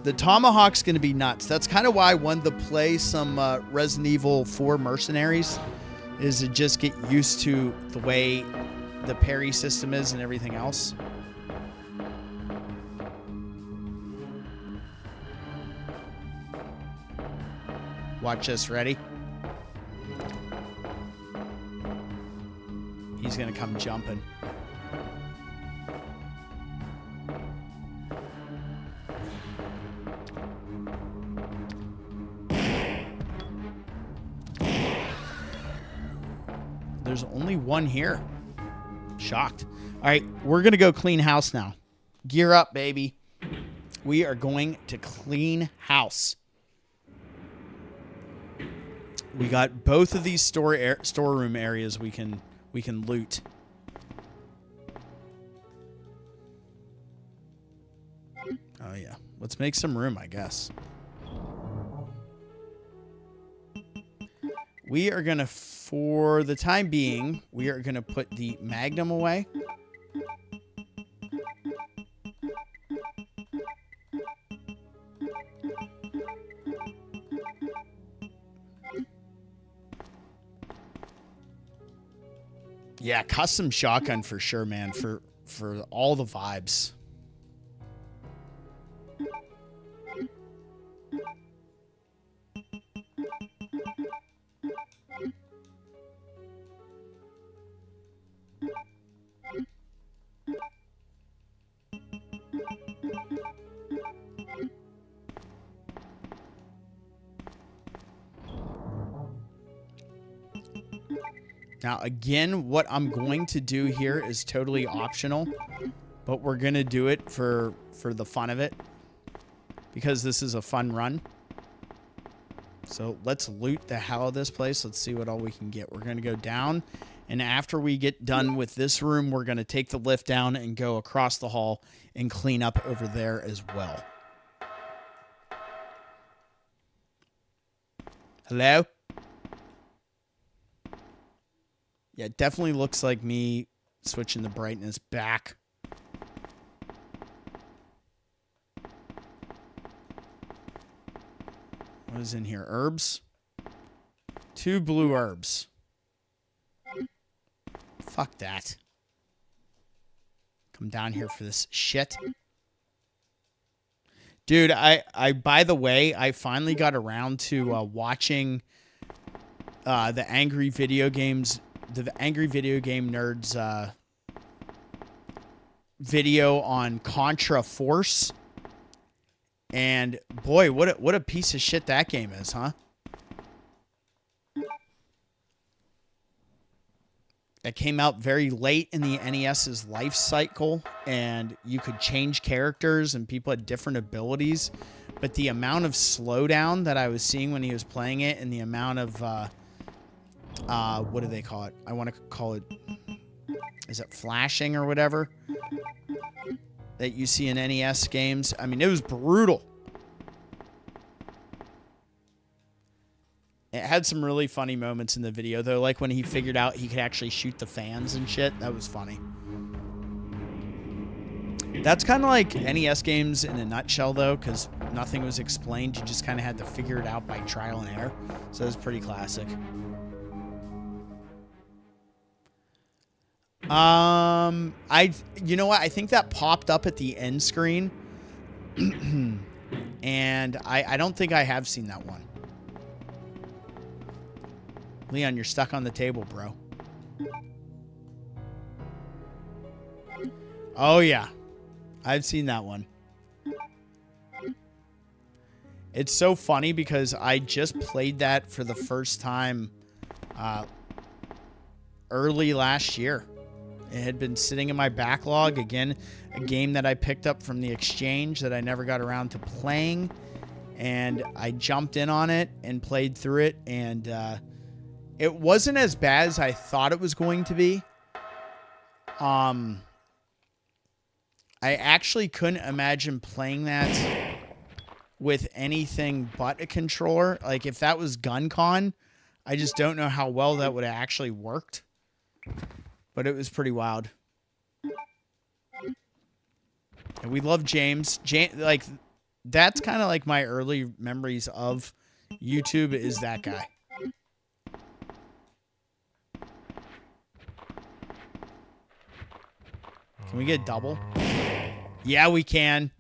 The Tomahawk's going to be nuts. That's kind of why I wanted to play some Resident Evil 4 Mercenaries, is to just get used to the way the parry system is and everything else. Watch this. Ready? He's going to come jumping. There's only one here. Shocked. All right, we're going to go clean house now. Gear up, baby. We are going to clean house. We got both of these storeroom areas we can loot. Oh yeah, let's make some room, I guess. We are gonna, for the time being, we are gonna put the Magnum away. Yeah, custom shotgun for sure, man. For all the vibes. Now, again, what I'm going to do here is totally optional, but we're going to do it for the fun of it, because this is a fun run. So let's loot the hell out of this place. Let's see what all we can get. We're going to go down, and after we get done with this room, we're going to take the lift down and go across the hall and clean up over there as well. Hello? Yeah, it definitely looks like me switching the brightness back. What is in here? Herbs? 2 blue herbs. Fuck that. Come down here for this shit. Dude, I by the way, I finally got around to watching the Angry Video Game Nerds video on Contra Force, and boy, what a piece of shit that game is, huh? It came out very late in the NES's life cycle, and you could change characters and people had different abilities, but the amount of slowdown that I was seeing when he was playing it, and the amount of what do they call it? I want to call it, is it flashing or whatever that you see in NES games? I mean, it was brutal. It had some really funny moments in the video, though, like when he figured out he could actually shoot the fans and shit. That was funny. That's kind of like NES games in a nutshell, though, because nothing was explained. You just kind of had to figure it out by trial and error. So it was pretty classic. You know what? I think that popped up at the end screen. And I don't think I have seen that one. Leon, you're stuck on the table, bro. Oh, yeah. I've seen that one. It's so funny because I just played that for the first time early last year. It had been sitting in my backlog. Again, a game that I picked up from the exchange that I never got around to playing. And I jumped in on it and played through it. And it wasn't as bad as I thought it was going to be. I actually couldn't imagine playing that with anything but a controller. Like, if that was GunCon, I just don't know how well that would have actually worked. But it was pretty wild. And we love James. Like, that's kind of like my early memories of YouTube is that guy. Can we get double? Yeah, we can.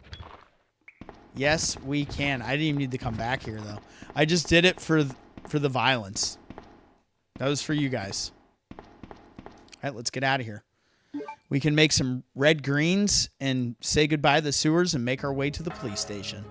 Yes, we can. I didn't even need to come back here, though. I just did it for the violence. That was for you guys. All right, let's get out of here. We can make some red greens and say goodbye to the sewers and make our way to the police station.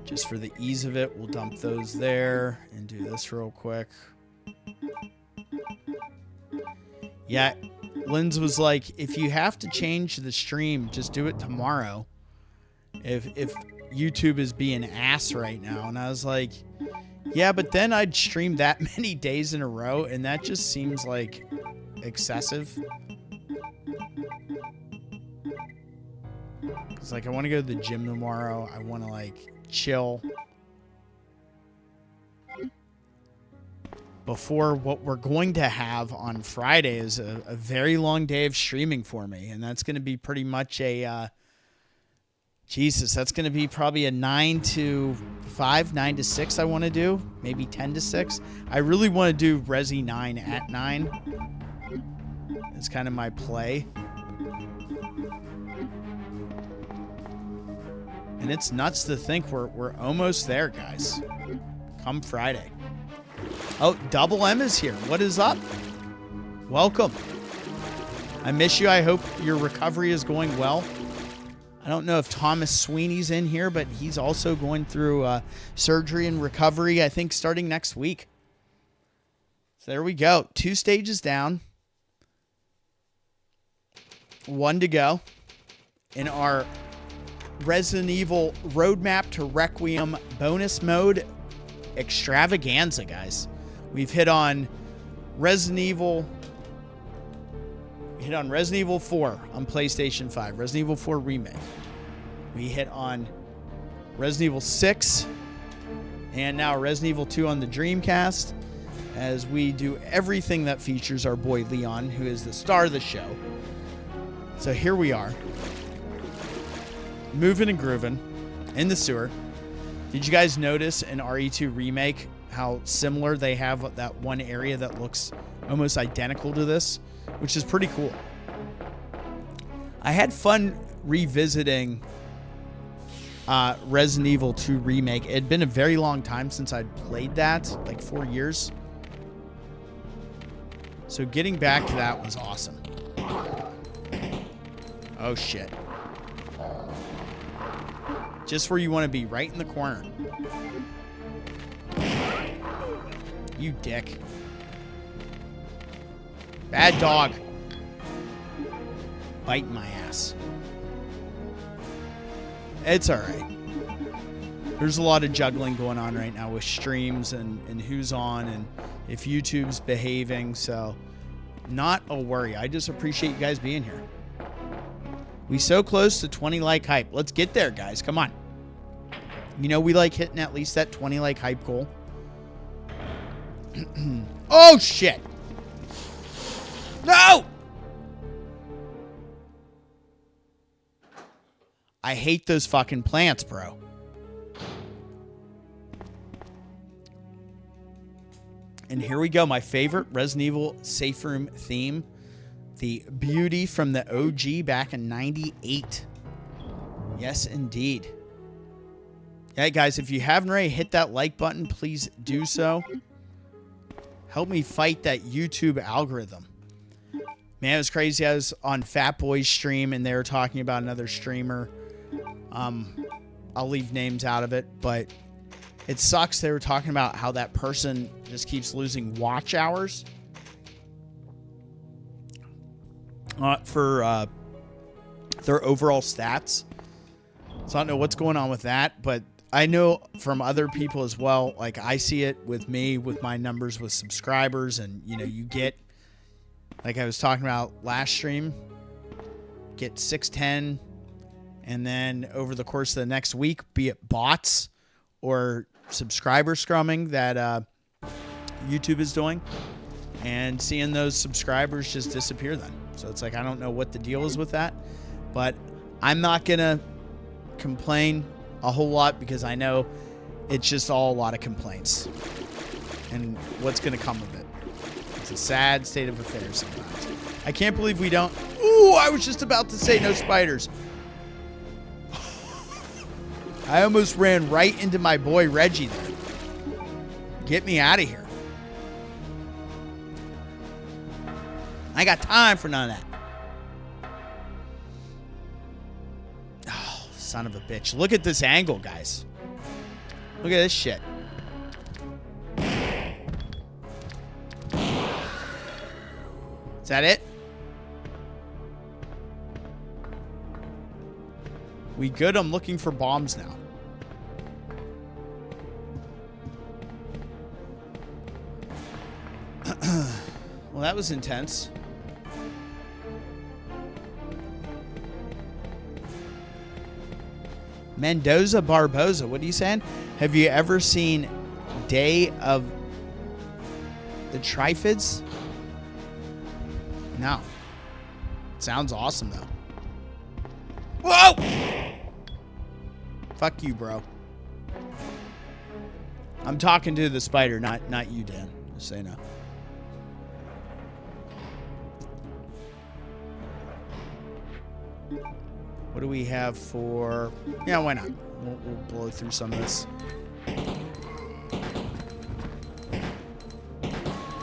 Just for the ease of it, we'll dump those there and do this real quick. Yeah, Linz was like, if you have to change the stream, just do it tomorrow. If YouTube is being ass right now. And I was like, yeah, but then I'd stream that many days in a row, and that just seems like excessive. It's like, I want to go to the gym tomorrow. I want to, like, chill before what we're going to have on Friday is a very long day of streaming for me. And that's going to be pretty much a, Jesus, that's going to be probably a 9 to 5, 9 to 6 I want to do. Maybe 10 to 6. I really want to do Resi 9 at 9. It's kind of my play. And it's nuts to think we're almost there, guys. Come Friday. Oh, Double M is here. What is up? Welcome. I miss you. I hope your recovery is going well. I don't know if Thomas Sweeney's in here, but he's also going through surgery and recovery, I think, starting next week. So there we go. 2 stages down. 1 to go in our Resident Evil Roadmap to Requiem bonus mode Extravaganza, guys. We've hit on Resident Evil 4 on PlayStation 5, Resident Evil 4 Remake. We hit on Resident Evil 6 and now Resident Evil 2 on the Dreamcast, as we do everything that features our boy Leon, who is the star of the show. So here we are, moving and grooving in the sewer. Did you guys notice in RE2 Remake how similar they have that one area that looks almost identical to this, which is pretty cool. I had fun revisiting Resident Evil 2 Remake. It had been a very long time since I'd played that, like 4 years. So getting back to that was awesome. Oh shit. Just where you want to be, right in the corner. You dick. Bad dog. Biting my ass. It's alright. There's a lot of juggling going on right now with streams and who's on and if YouTube's behaving, so not a worry. I just appreciate you guys being here. We so close to 20 like hype. Let's get there, guys. Come on. You know we like hitting at least that 20 like hype goal. Oh shit. No! I hate those fucking plants, bro. And here we go. My favorite Resident Evil safe room theme. The beauty from the OG back in 98. Yes, indeed. Yeah, guys, if you haven't already hit that like button, please do so. Help me fight that YouTube algorithm. Man, it was crazy. I was on Fat Boy's stream, and they were talking about another streamer. I'll leave names out of it, but it sucks. They were talking about how that person just keeps losing watch hours for their overall stats. So I don't know what's going on with that, but I know from other people as well. Like, I see it with me, with my numbers with subscribers, and you know, you get, like I was talking about last stream, get 610, and then over the course of the next week, be it bots or subscriber scrumming that YouTube is doing, and seeing those subscribers just disappear then. So it's like, I don't know what the deal is with that, but I'm not going to complain a whole lot because I know it's just all a lot of complaints and what's going to come of it. It's a sad state of affairs sometimes. I can't believe we don't. Ooh, I was just about to say no spiders. I almost ran right into my boy Reggie there. Get me out of here. I got time for none of that. Oh, son of a bitch. Look at this angle, guys. Look at this shit. Is that it? We good? I'm looking for bombs now. Well, that was intense. Mendoza Barboza, what are you saying? Have you ever seen Day of the Trifids? No. Sounds awesome, though. Whoa! Fuck you, bro. I'm talking to the spider, not you, Dan. Just say no. What do we have for... Yeah, why not? We'll blow through some of this.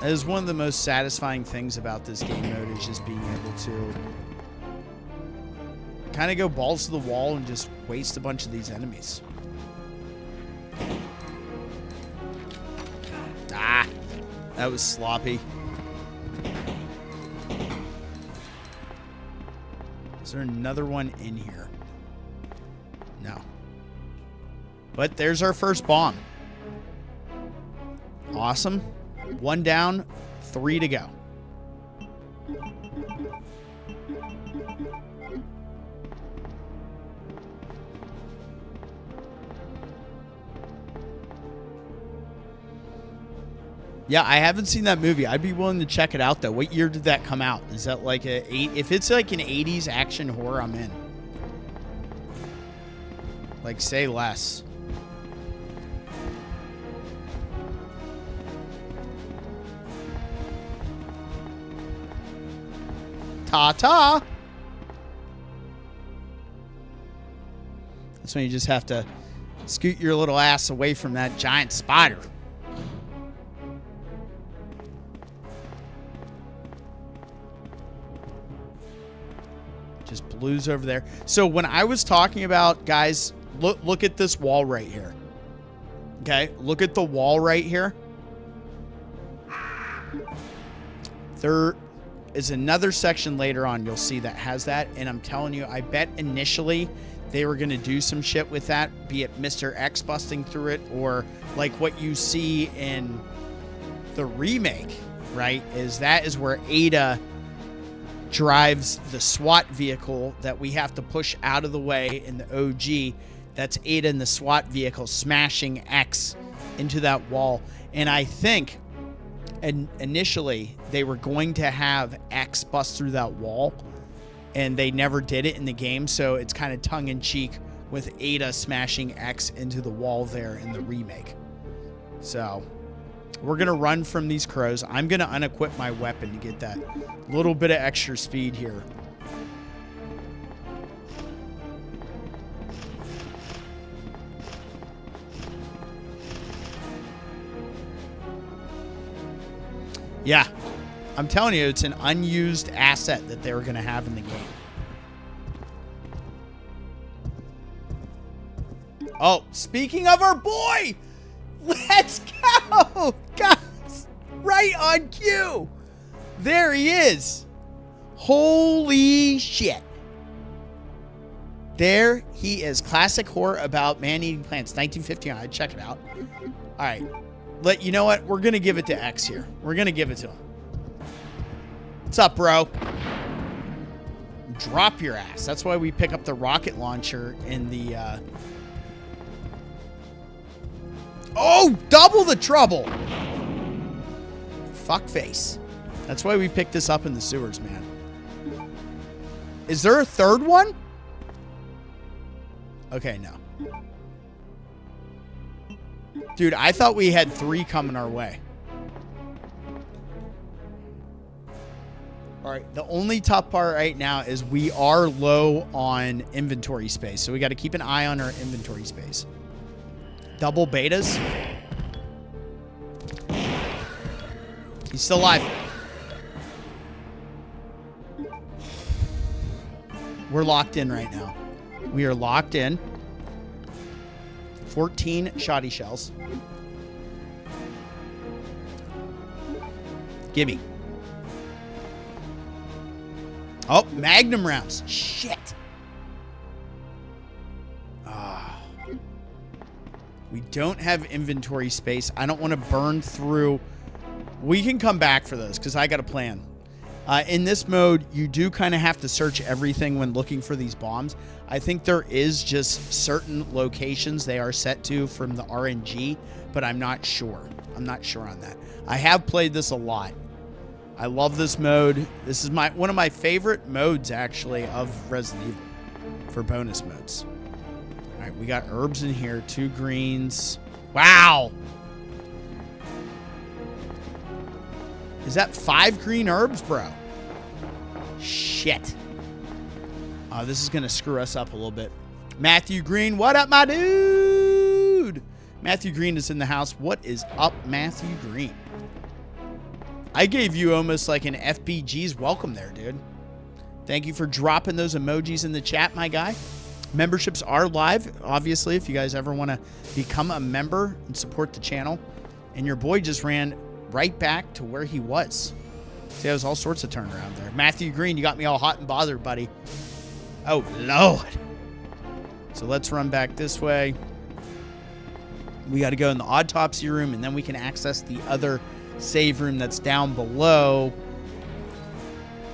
That is one of the most satisfying things about this game mode, is just being able to kind of go balls to the wall and just waste a bunch of these enemies. Ah, that was sloppy. Is there another one in here? No. But there's our first bomb. Awesome. 1 down, 3 to go. Yeah, I haven't seen that movie. I'd be willing to check it out, though. What year did that come out? Is that like if it's like an 80s action horror, I'm in. Like, say less. Ta-ta! That's when you just have to scoot your little ass away from that giant spider. Just blues over there. So when I was talking about, guys, look at this wall right here. Okay, look at the wall right here. There is another section later on you'll see that has that, and I'm telling you, I bet initially they were going to do some shit with that, be it Mr. X busting through it, or like what you see in the remake, right? That is where Ada drives the SWAT vehicle that we have to push out of the way in the OG. That's Ada in the SWAT vehicle smashing X into that wall. And I think initially they were going to have X bust through that wall and they never did it in the game, so it's kind of tongue-in-cheek with Ada smashing X into the wall there in the remake. So we're going to run from these crows. I'm going to unequip my weapon to get that little bit of extra speed here. Yeah, I'm telling you, it's an unused asset that they were going to have in the game. Oh, speaking of our boy, let's go, guys. Right on cue. There he is. Holy shit. There he is. Classic horror about man-eating plants, 1959. Check it out. All right. You know what? We're going to give it to X here. We're going to give it to him. What's up, bro? Drop your ass. That's why we pick up the rocket launcher in the... Oh, double the trouble. Fuckface. That's why we picked this up in the sewers, man. Is there a third one? Okay, no. Dude, I thought we had 3 coming our way. All right, the only tough part right now is we are low on inventory space, so we got to keep an eye on our inventory space. Double betas. He's still alive. We're locked in right now. We are locked in. 14 shoddy shells. Gimme. Oh, magnum rounds. Shit. We don't have inventory space. I don't want to burn through. We can come back for those because I got a plan. In this mode, you do kind of have to search everything when looking for these bombs. I think there is just certain locations they are set to from the RNG, but I'm not sure. I'm not sure on that. I have played this a lot. I love this mode. This is one of my favorite modes, actually, of Resident Evil for bonus modes. All right, we got herbs in here. 2 greens. Wow. Is that 5 green herbs, bro? Shit. Oh, this is going to screw us up a little bit. Matthew Green, what up, my dude? Matthew Green is in the house. What is up, Matthew Green? I gave you almost like an FBG's welcome there, dude. Thank you for dropping those emojis in the chat, my guy. Memberships are live, obviously, if you guys ever want to become a member and support the channel. And your boy just ran right back to where he was. See, there was all sorts of turnaround there. Matthew Green, you got me all hot and bothered, buddy. Oh, Lord. So let's run back this way. We got to go in the autopsy room, and then we can access the other save room that's down below.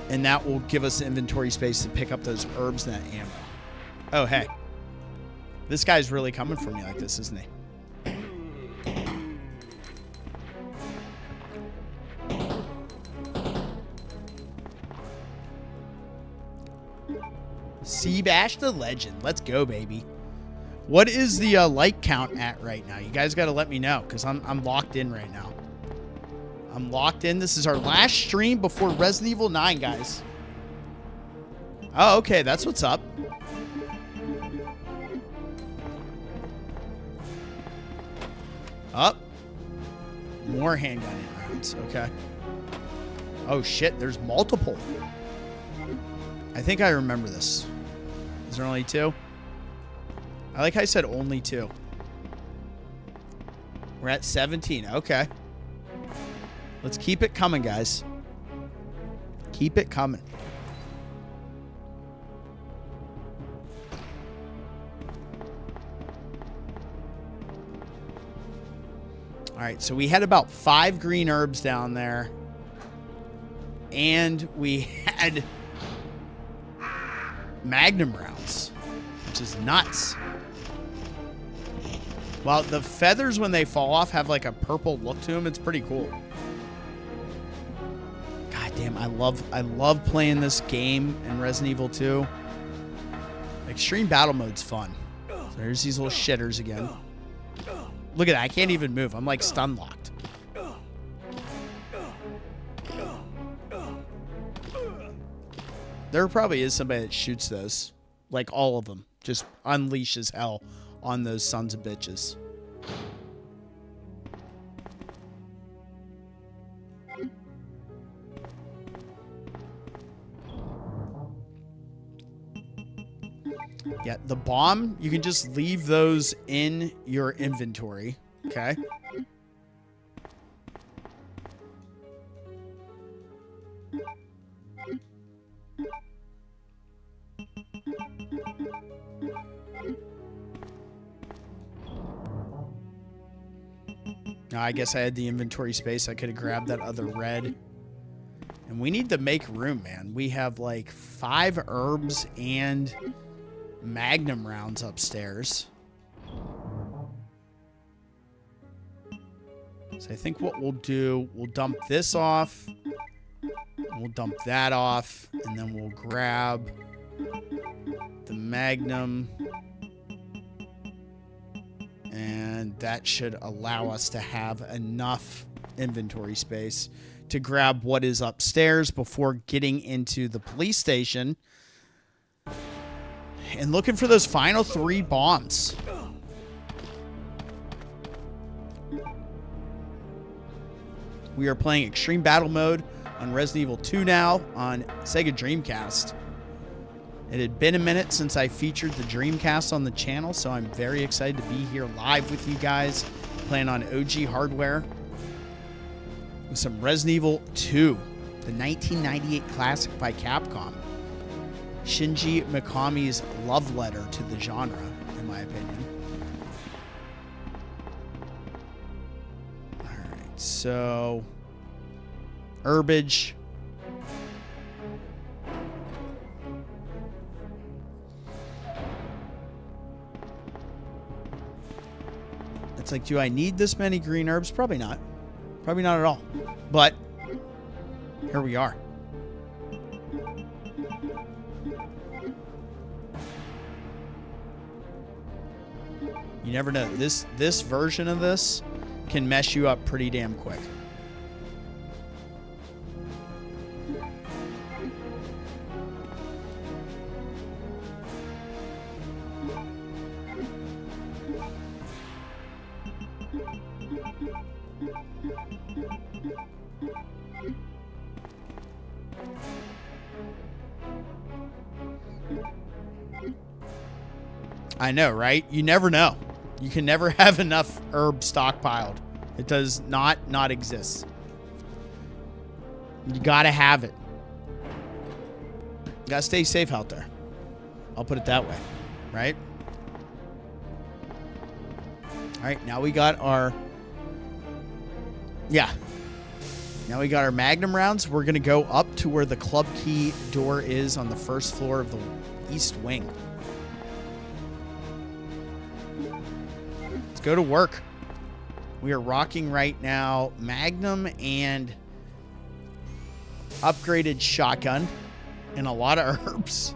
And that will give us inventory space to pick up those herbs and that ammo. Oh, hey. This guy's really coming for me like this, isn't he? Seabash the Legend. Let's go, baby. What is the like count at right now? You guys got to let me know because I'm locked in right now. I'm locked in. This is our last stream before Resident Evil 9, guys. Oh, okay. That's what's up. Up. More handgun rounds. Okay. Oh, shit. There's multiple. I think I remember this. Is there only 2? I like how I said only 2. We're at 17. Okay. Let's keep it coming, guys. Keep it coming. All right, so we had about 5 green herbs down there. And we had magnum rounds, which is nuts. Well, the feathers, when they fall off, have like a purple look to them. It's pretty cool. God Damn, I love playing this game in Resident Evil 2. Extreme battle mode's fun. So there's these little shitters again. Look at that. I can't even move. I'm like stun locked. There probably is somebody that shoots those. Like all of them. Just unleashes hell on those sons of bitches. Yeah, the bomb, you can just leave those in your inventory. Okay. I guess I had the inventory space. I could have grabbed that other red. And we need to make room, man. We have like 5 herbs and magnum rounds upstairs. So I think what we'll do, we'll dump this off. We'll dump that off. And then we'll grab the magnum. And that should allow us to have enough inventory space to grab what is upstairs before getting into the police station and looking for those final 3 bombs. We are playing Extreme Battle Mode on Resident Evil 2 now on Sega Dreamcast. It had been a minute since I featured the Dreamcast on the channel, so I'm very excited to be here live with you guys, playing on OG hardware with some Resident Evil 2, the 1998 classic by Capcom. Shinji Mikami's love letter to the genre, in my opinion. Alright, so herbage. It's like, do I need this many green herbs? Probably not. Probably not at all. But here we are. You never know. This version of this can mess you up pretty damn quick. I know, right? You never know. You can never have enough herb stockpiled. It does not exist. You gotta have it. You gotta stay safe out there. I'll put it that way, right? All right, now we got our... Yeah. Now we got our magnum rounds. We're gonna go up to where the club key door is on the first floor of the east wing. Go to work. We are rocking right now magnum and upgraded shotgun and a lot of herbs.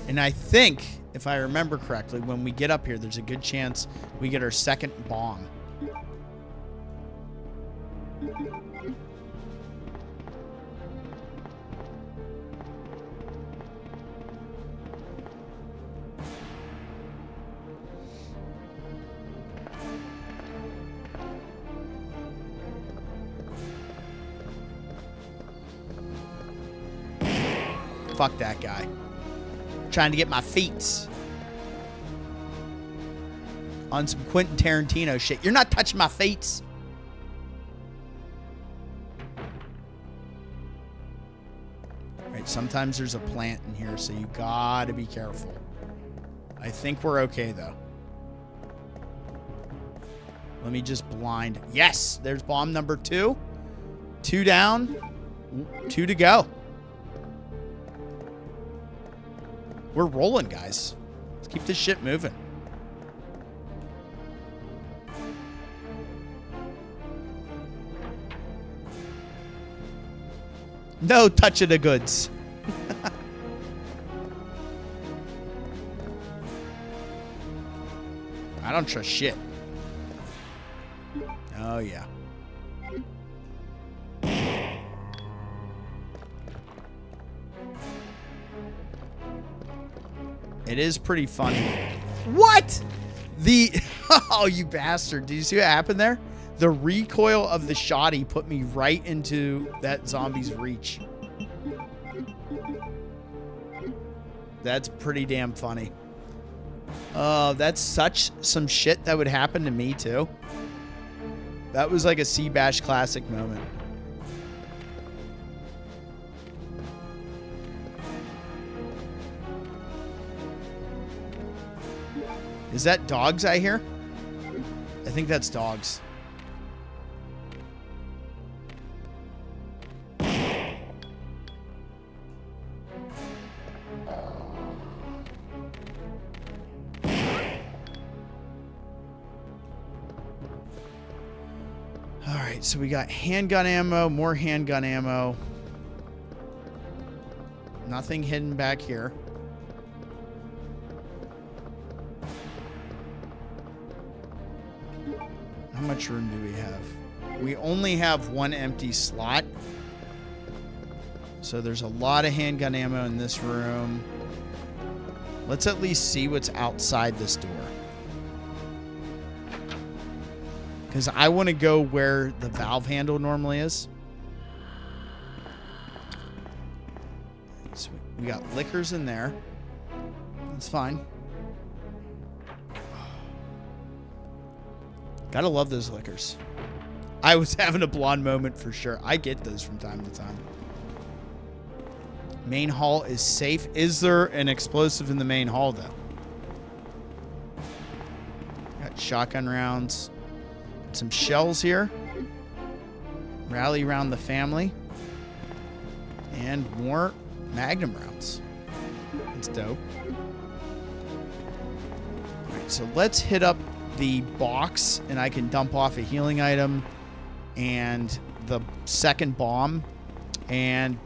And I think, if I remember correctly, when we get up here, there's a good chance we get our second bomb. Fuck that guy. Trying to get my feet on some Quentin Tarantino shit. You're not touching my feet. Right, sometimes there's a plant in here, so you gotta be careful. I think we're okay, though. Let me just blind. Yes, there's bomb number 2. 2 down, 2 to go. We're rolling, guys. Let's keep this shit moving. No touch of the goods. I don't trust shit. Oh, yeah. It is pretty funny. What? Oh, you bastard. Did you see what happened there? The recoil of the shotty put me right into that zombie's reach. That's pretty damn funny. That's such some shit that would happen to me, too. That was like a Seabash classic moment. Is that dogs I hear? I think that's dogs. Alright, so we got handgun ammo, more handgun ammo. Nothing hidden back here. How much room do we have? We only have one empty slot. So there's a lot of handgun ammo in this room. Let's at least see what's outside this door. Because I want to go where the valve handle normally is. So we got liquors in there. That's fine. Gotta love those liquors. I was having a blonde moment for sure. I get those from time to time. Main hall is safe. Is there an explosive in the main hall, though? Got shotgun rounds. Some shells here. Rally around the family. And more Magnum rounds. That's dope. Alright, so let's hit up the box and I can dump off a healing item and the second bomb. And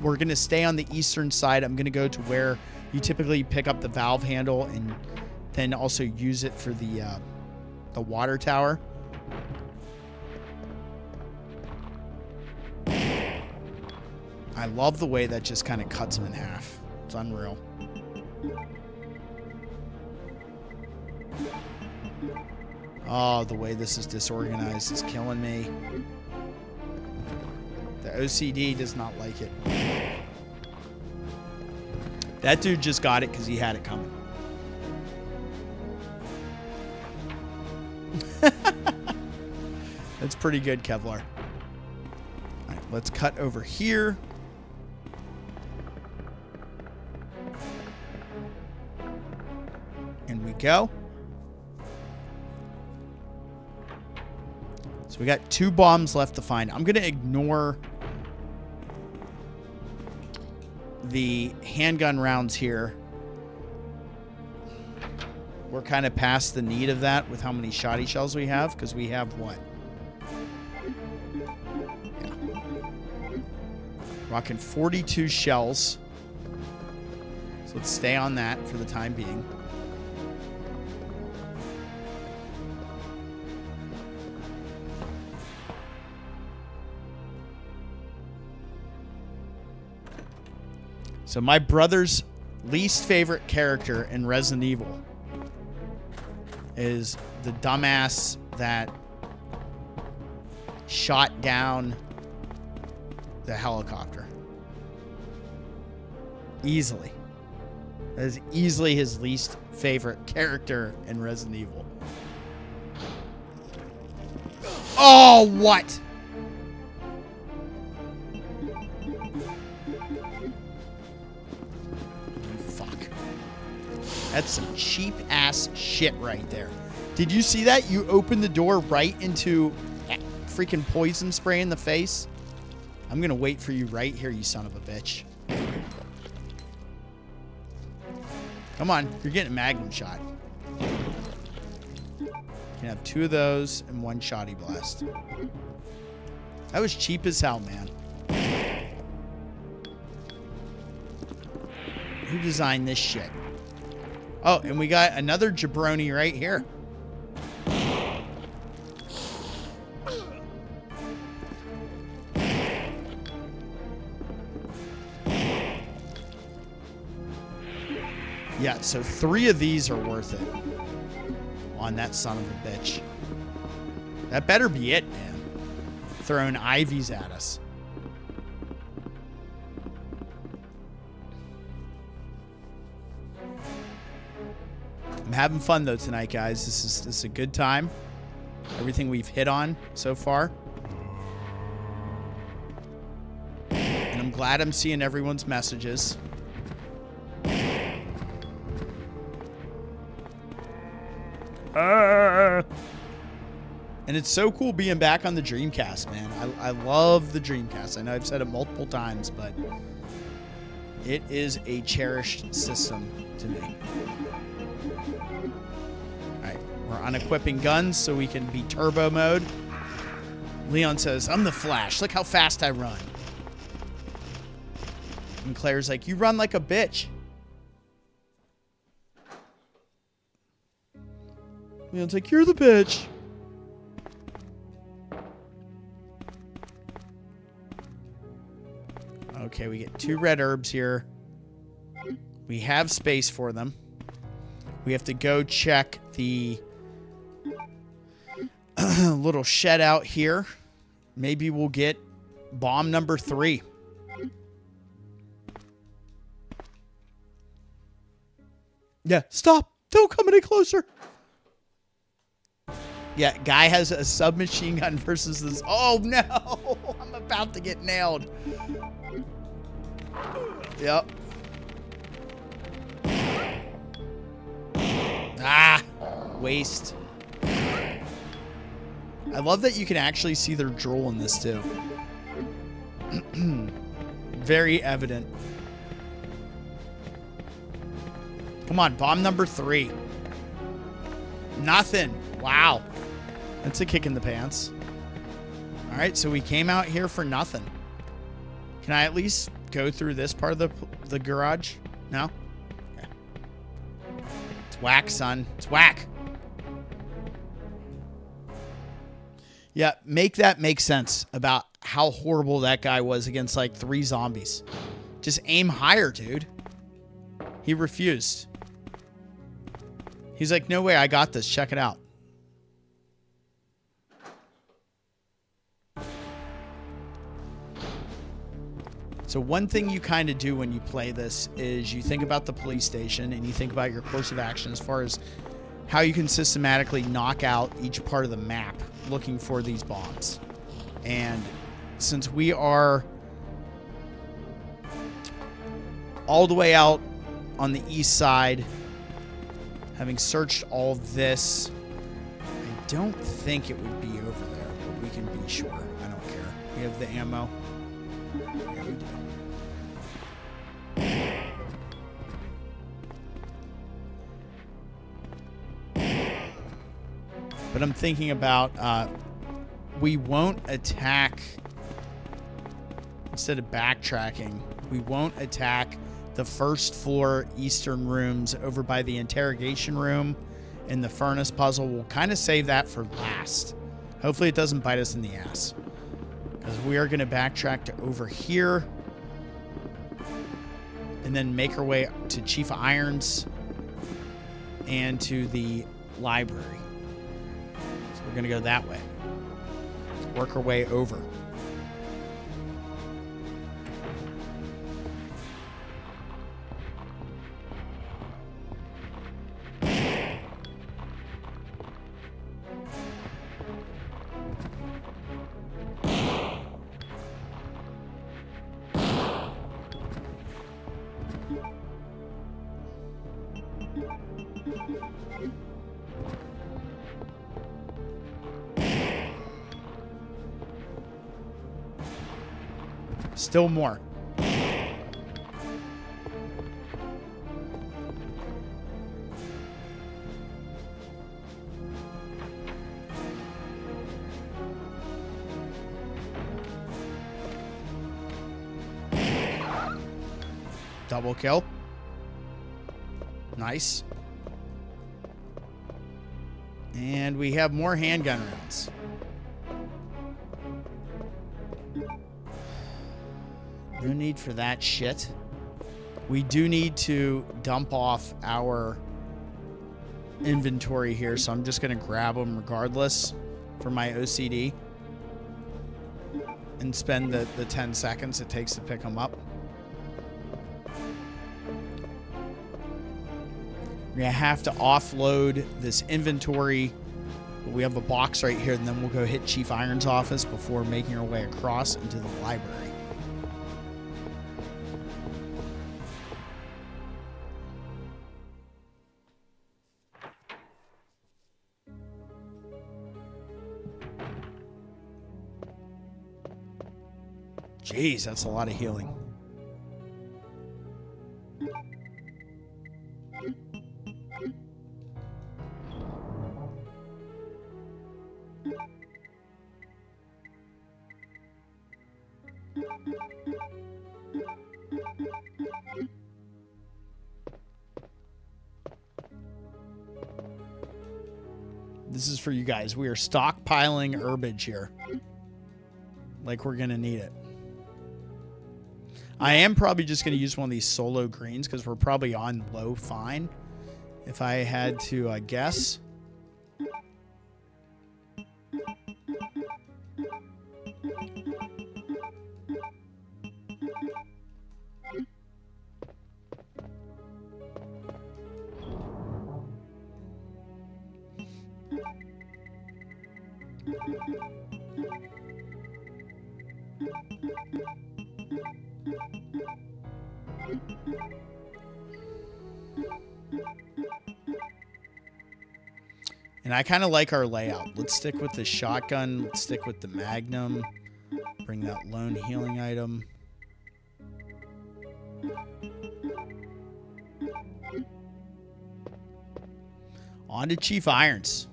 we're going to stay on the eastern side. I'm going to go to where you typically pick up the valve handle and then also use it for the water tower. I love the way that just kind of cuts him in half. It's unreal. Oh, the way this is disorganized is killing me. The OCD does not like it. That dude just got it because he had it coming. That's pretty good, Kevlar. All right, let's cut over here. And we go. So we got 2 bombs left to find. I'm going to ignore the handgun rounds here. We're kind of past the need of that with how many shoddy shells we have, because we have what? Yeah. Rocking 42 shells. So let's stay on that for the time being. So my brother's least favorite character in Resident Evil is the dumbass that shot down the helicopter. Easily. That is easily his least favorite character in Resident Evil. Oh, what? That's some cheap ass shit right there. Did you see that? You opened the door right into freaking poison spray in the face. I'm going to wait for you right here, you son of a bitch. Come on. You're getting a magnum shot. You can have 2 of those and 1 shoddy blast. That was cheap as hell, man. Who designed this shit? Oh, and we got another jabroni right here. Yeah, so 3 of these are worth it on that son of a bitch. That better be it, man. Throwing ivies at us. I'm having fun though tonight, guys. This is a good time. Everything we've hit on so far. And I'm glad I'm seeing everyone's messages. And it's so cool being back on the Dreamcast, man. I love the Dreamcast. I know I've said it multiple times, but it is a cherished system to me. Alright, we're unequipping guns so we can be turbo mode. Leon says, I'm the Flash. Look how fast I run. And Claire's like, you run like a bitch. Leon's like, you're the bitch. Okay, we get 2 red herbs here. We have space for them. We have to go check the little shed out here. Maybe we'll get bomb number 3. Yeah, stop. Don't come any closer. Yeah, guy has a submachine gun versus this. Oh, no. I'm about to get nailed. Yep. Ah, waste. I love that you can actually see their drool in this, too. Very evident. Come on, bomb number 3. Nothing. Wow. That's a kick in the pants. All right, so we came out here for nothing. Can I at least go through this part of the garage? No? Okay. It's whack, son. It's whack. Yeah, make that make sense about how horrible that guy was against like 3 zombies. Just aim higher, dude. He refused. He's like, no way, I got this. Check it out. So one thing you kind of do when you play this is you think about the police station and you think about your course of action as far as how you can systematically knock out each part of the map looking for these bombs. And since we are all the way out on the east side, having searched all this, I don't think it would be over there, but we can be sure. I don't care. We have the ammo. Yeah, we do. But I'm thinking about we won't attack, instead of backtracking, we won't attack the first floor eastern rooms over by the interrogation room and the furnace puzzle. We'll kind of save that for last. Hopefully it doesn't bite us in the ass. Because we are going to backtrack to over here and then make our way to Chief Irons and to the library. So we're going to go that way. Work our way over. Still more. Double kill. Nice. And we have more handgun rounds. No need for that shit. We do need to dump off our inventory here, so I'm just going to grab them regardless for my OCD and spend the 10 seconds it takes to pick them up. We're going to have to offload this inventory, but we have a box right here, and then we'll go hit Chief Iron's office before making our way across into the library. Jeez, that's a lot of healing. This is for you guys. We are stockpiling herbage here. Like we're going to need it. I am probably just going to use one of these solo greens because we're probably on low fine. If I had to guess. And I kind of like our layout. Let's stick with the shotgun. Let's stick with the Magnum. Bring that lone healing item. On to Chief Irons.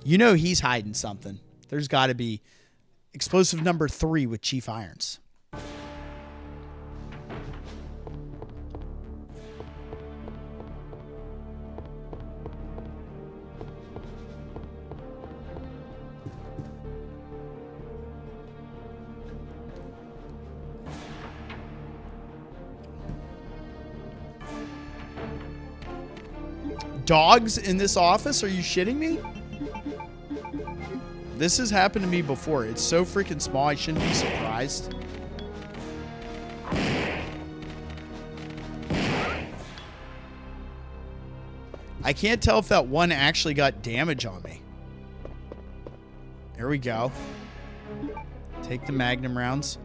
You know he's hiding something. There's got to be explosive number 3 with Chief Irons. Dogs in this office? Are you shitting me? This has happened to me before. It's so freaking small, I shouldn't be surprised. I can't tell if that one actually got damage on me. There we go. Take the Magnum rounds.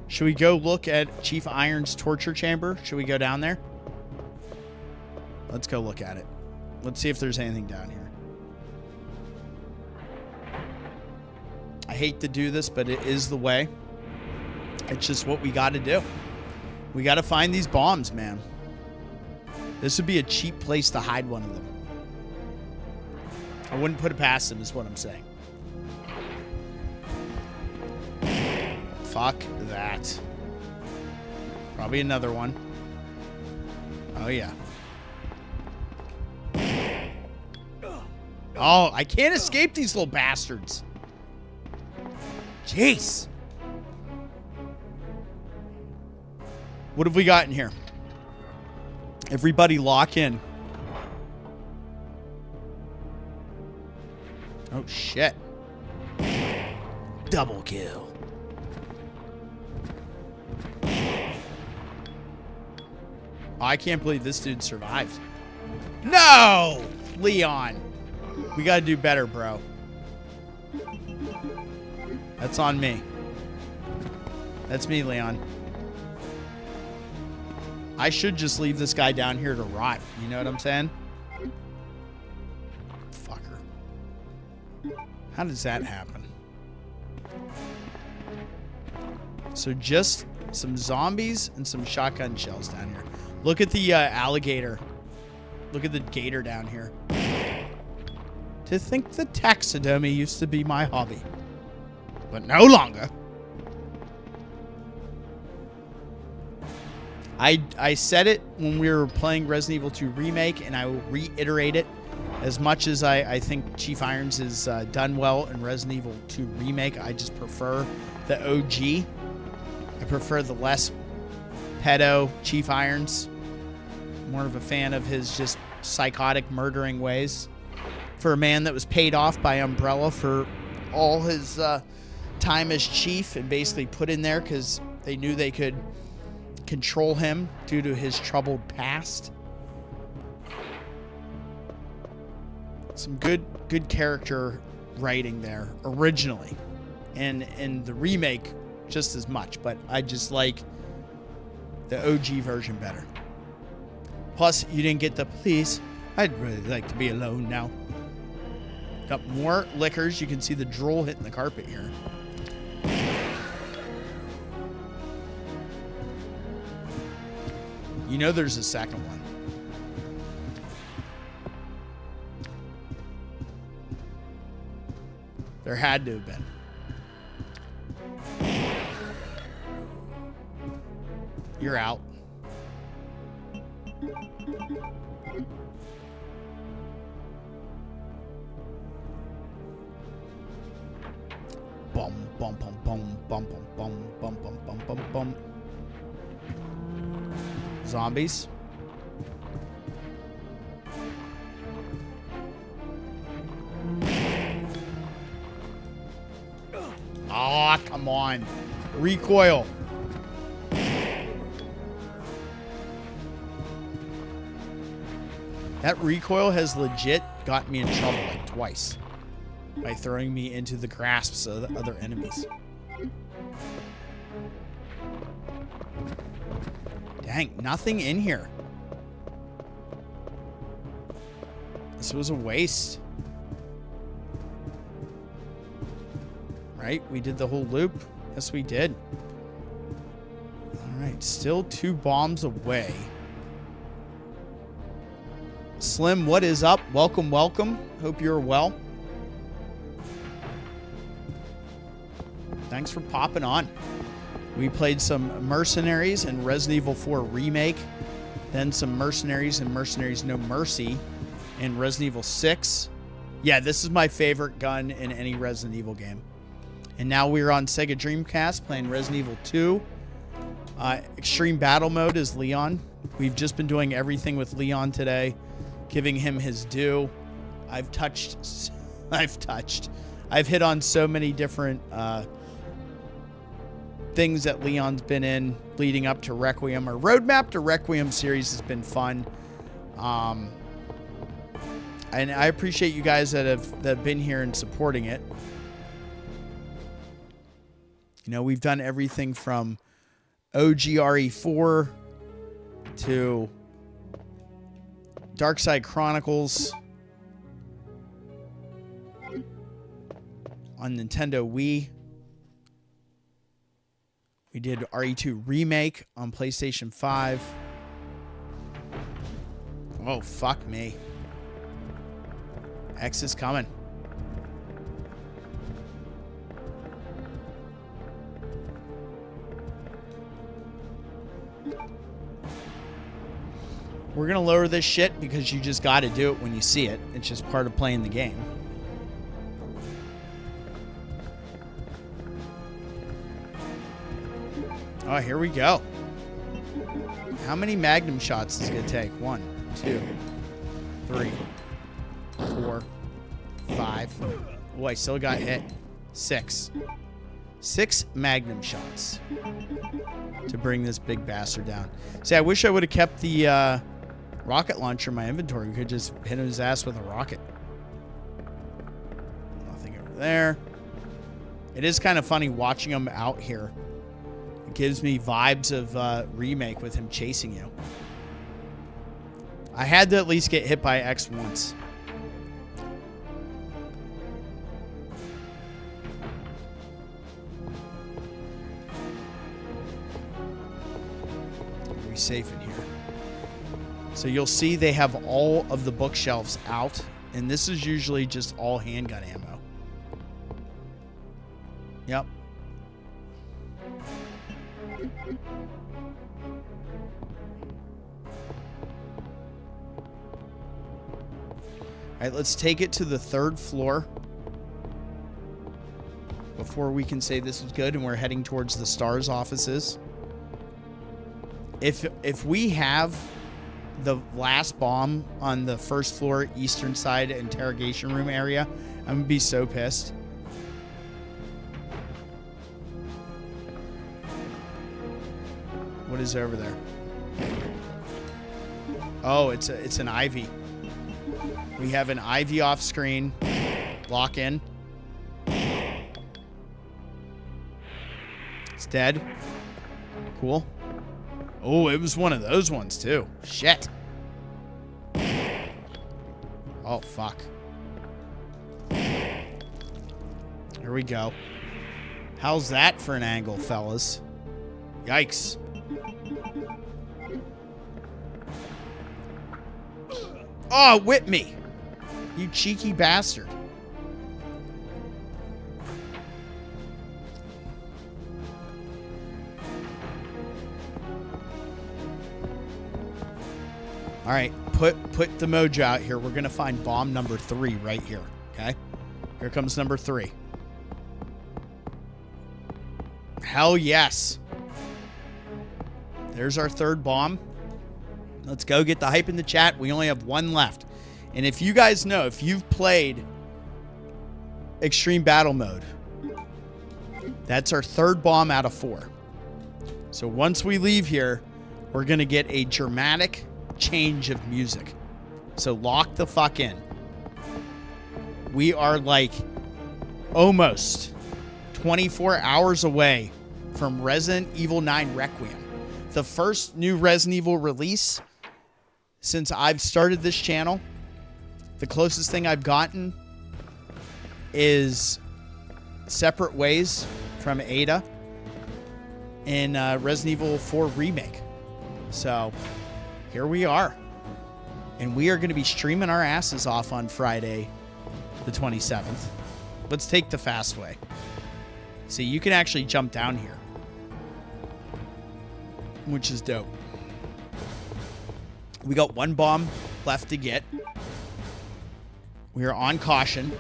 Should we go look at Chief Iron's torture chamber? Should we go down there? Let's go look at it. Let's see if there's anything down here. I hate to do this, but it is the way. It's just what we got to do. We got to find these bombs, man. This would be a cheap place to hide one of them. I wouldn't put it past them, is what I'm saying. Fuck that. Probably another one. Oh, yeah. Oh, I can't escape these little bastards. Jeez. What have we got in here? Everybody lock in. Oh, shit. Double kill. Oh, I can't believe this dude survived. No! Leon. We gotta do better, bro. That's on me. That's me, Leon. I should just leave this guy down here to rot. You know what I'm saying? Fucker. How does that happen? So just some zombies and some shotgun shells down here. Look at the alligator. Look at the gator down here. To think the taxidermy used to be my hobby. But no longer. I said it when we were playing Resident Evil 2 Remake, and I will reiterate it. As much as I think Chief Irons has done well in Resident Evil 2 Remake, I just prefer the OG. I prefer the less pedo Chief Irons. More of a fan of his just psychotic murdering ways. For a man that was paid off by Umbrella for all his time as chief and basically put in there because they knew they could control him due to his troubled past. Some good character writing there originally, and in the remake just as much, but I just like the OG version better. Plus, you didn't get the please. I'd really like to be alone now. Got more liquors. You can see the drool hitting the carpet here. You know there's a second one. There had to have been. You're out. Bum bum bum bum bum bum bum bum bum bum bum. Zombies. Ah, oh, come on. Recoil. That recoil has legit got me in trouble like twice by throwing me into the grasps of the other enemies. Dang, nothing in here. This was a waste. Right? We did the whole loop. Yes, we did. All right, still 2 bombs away. Slim, what is up? Welcome, welcome. Hope you're well. Thanks for popping on. We played some Mercenaries and Resident Evil 4 Remake, then some Mercenaries and Mercenaries No Mercy in Resident Evil 6. Yeah, this is my favorite gun in any Resident Evil game. And now we're on Sega Dreamcast playing Resident Evil 2. Extreme Battle Mode is Leon. We've just been doing everything with Leon today, giving him his due. I've hit on so many different things that Leon's been in leading up to Requiem. Our roadmap to Requiem series has been fun. And I appreciate you guys that have been here and supporting it. You know, we've done everything from OGRE4 to Dark Side Chronicles on Nintendo Wii. We did RE2 Remake on PlayStation 5. Oh, fuck me. X is coming. We're going to lower this shit because you just got to do it when you see it. It's just part of playing the game. Oh, here we go. How many Magnum shots is it going to take? 1, 2, 3, 4, 5. Oh, I still got hit. 6. 6 Magnum shots to bring this big bastard down. See, I wish I would have kept the rocket launcher in my inventory. We could just hit his ass with a rocket. Nothing over there. It is kind of funny watching him out here. It gives me vibes of Remake with him chasing you. I had to at least get hit by X once. Are we safe in here? So you'll see they have all of the bookshelves out, and this is usually just all handgun ammo. Yep. right, let's take it to the 3rd floor before we can say this was good, and we're heading towards the S.T.A.R.S offices. If we have the last bomb on the 1st floor eastern side interrogation room area, I'm gonna be so pissed. What is over there? Oh, it's an Ivy. We have an Ivy off screen. Lock in. It's dead. Cool. Oh, it was one of those ones too. Shit. Oh, fuck. Here we go. How's that for an angle, fellas? Yikes. Oh, whip me. You cheeky bastard. All right, put the mojo out here. We're going to find bomb number 3 right here, okay? Here comes number 3. Hell yes. There's our 3rd bomb. Let's go get the hype in the chat. We only have 1 left. And if you guys know, if you've played Extreme Battle Mode, that's our 3rd bomb out of 4. So once we leave here, we're going to get a dramatic change of music. So lock the fuck in. We are like almost 24 hours away from Resident Evil 9 Requiem. The first new Resident Evil release since I've started this channel. The closest thing I've gotten is Separate Ways from Ada in Resident Evil 4 Remake. So here we are. And we are going to be streaming our asses off on Friday, the 27th. Let's take the fast way. See, you can actually jump down here, which is dope. We got 1 bomb left to get. We are on caution.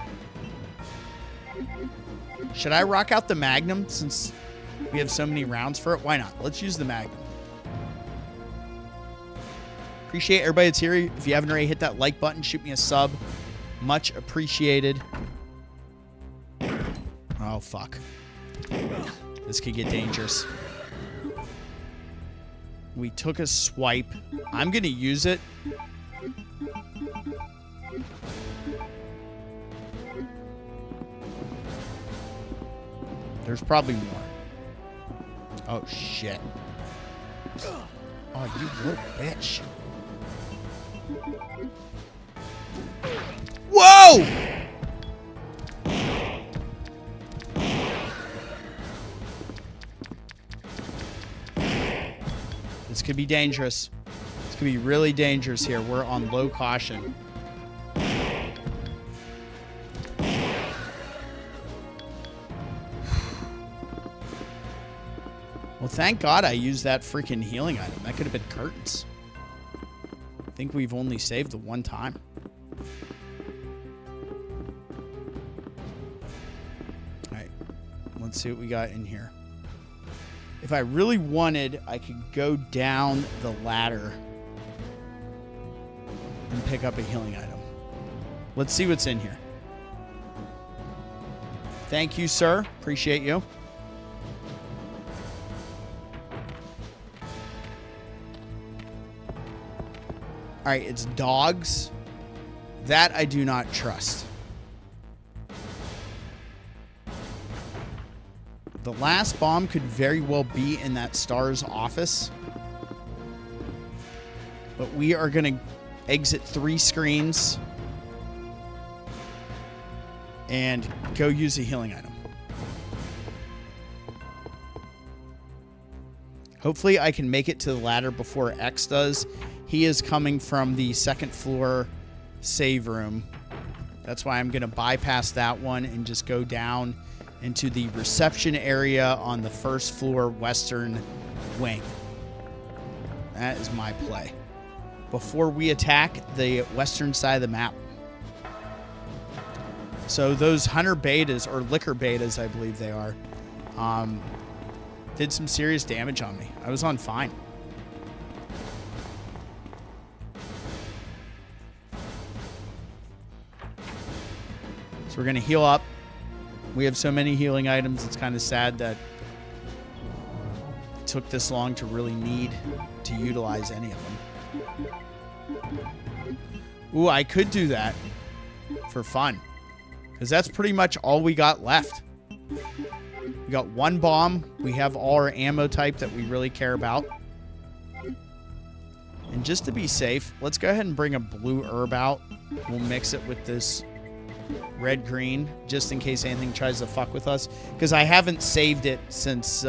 Should I rock out the Magnum since we have so many rounds for it? Why not? Let's use the Magnum. Appreciate everybody that's here. If you haven't already, hit that like button. Shoot me a sub. Much appreciated. Oh, fuck. This could get dangerous. We took a swipe. I'm going to use it. There's probably more. Oh, shit. Oh, you little bitch. Whoa! This could be dangerous. This could be really dangerous here. We're on low caution. Well, thank God I used that freaking healing item. That could have been curtains. I think we've only saved the 1 time. All right. Let's see what we got in here. If I really wanted, I could go down the ladder and pick up a healing item. Let's see what's in here. Thank you, sir. Appreciate you. All right, it's dogs. That I do not trust. The last bomb could very well be in that S.T.A.R.S office. But we are going to exit 3 screens and go use a healing item. Hopefully I can make it to the ladder before X does. He is coming from the 2nd floor save room. That's why I'm going to bypass that one and just go down into the reception area on the 1st floor western wing. That is my play. Before we attack the western side of the map. So those hunter betas, or liquor betas, I believe they are, did some serious damage on me. I was on fine. So we're going to heal up. We have so many healing items, it's kind of sad that it took this long to really need to utilize any of them. Ooh, I could do that for fun, because that's pretty much all we got left. We got one bomb. We have all our ammo type that we really care about. And just to be safe, let's go ahead and bring a blue herb out. We'll mix it with this red-green, just in case anything tries to fuck with us. Because I haven't saved it since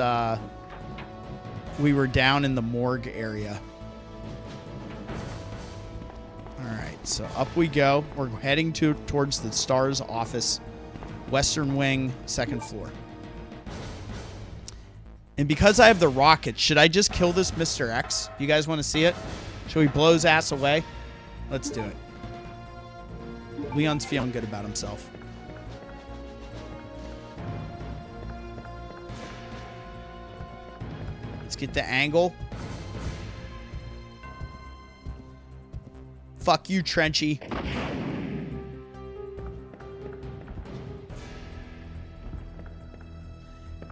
we were down in the morgue area. Alright, so up we go. We're heading towards the S.T.A.R.S office. Western wing, second floor. And because I have the rocket, should I just kill this Mr. X? You guys want to see it? Should we blow his ass away? Let's do it. Leon's feeling good about himself. Let's get the angle. Fuck you, Trenchy.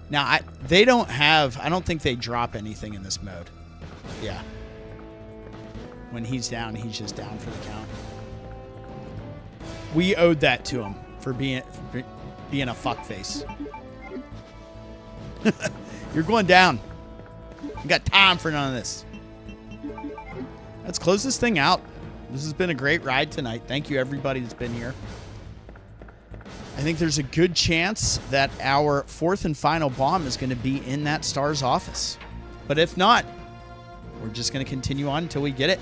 Now, they don't have... I don't think they drop anything in this mode. Yeah. When he's down, he's just down for the count. We owed that to him for being a fuckface. You're going down. You got time for none of this. Let's close this thing out. This has been a great ride tonight. Thank you, everybody that's been here. I think there's a good chance that our fourth and final bomb is going to be in that S.T.A.R.S office. But if not, we're just going to continue on until we get it.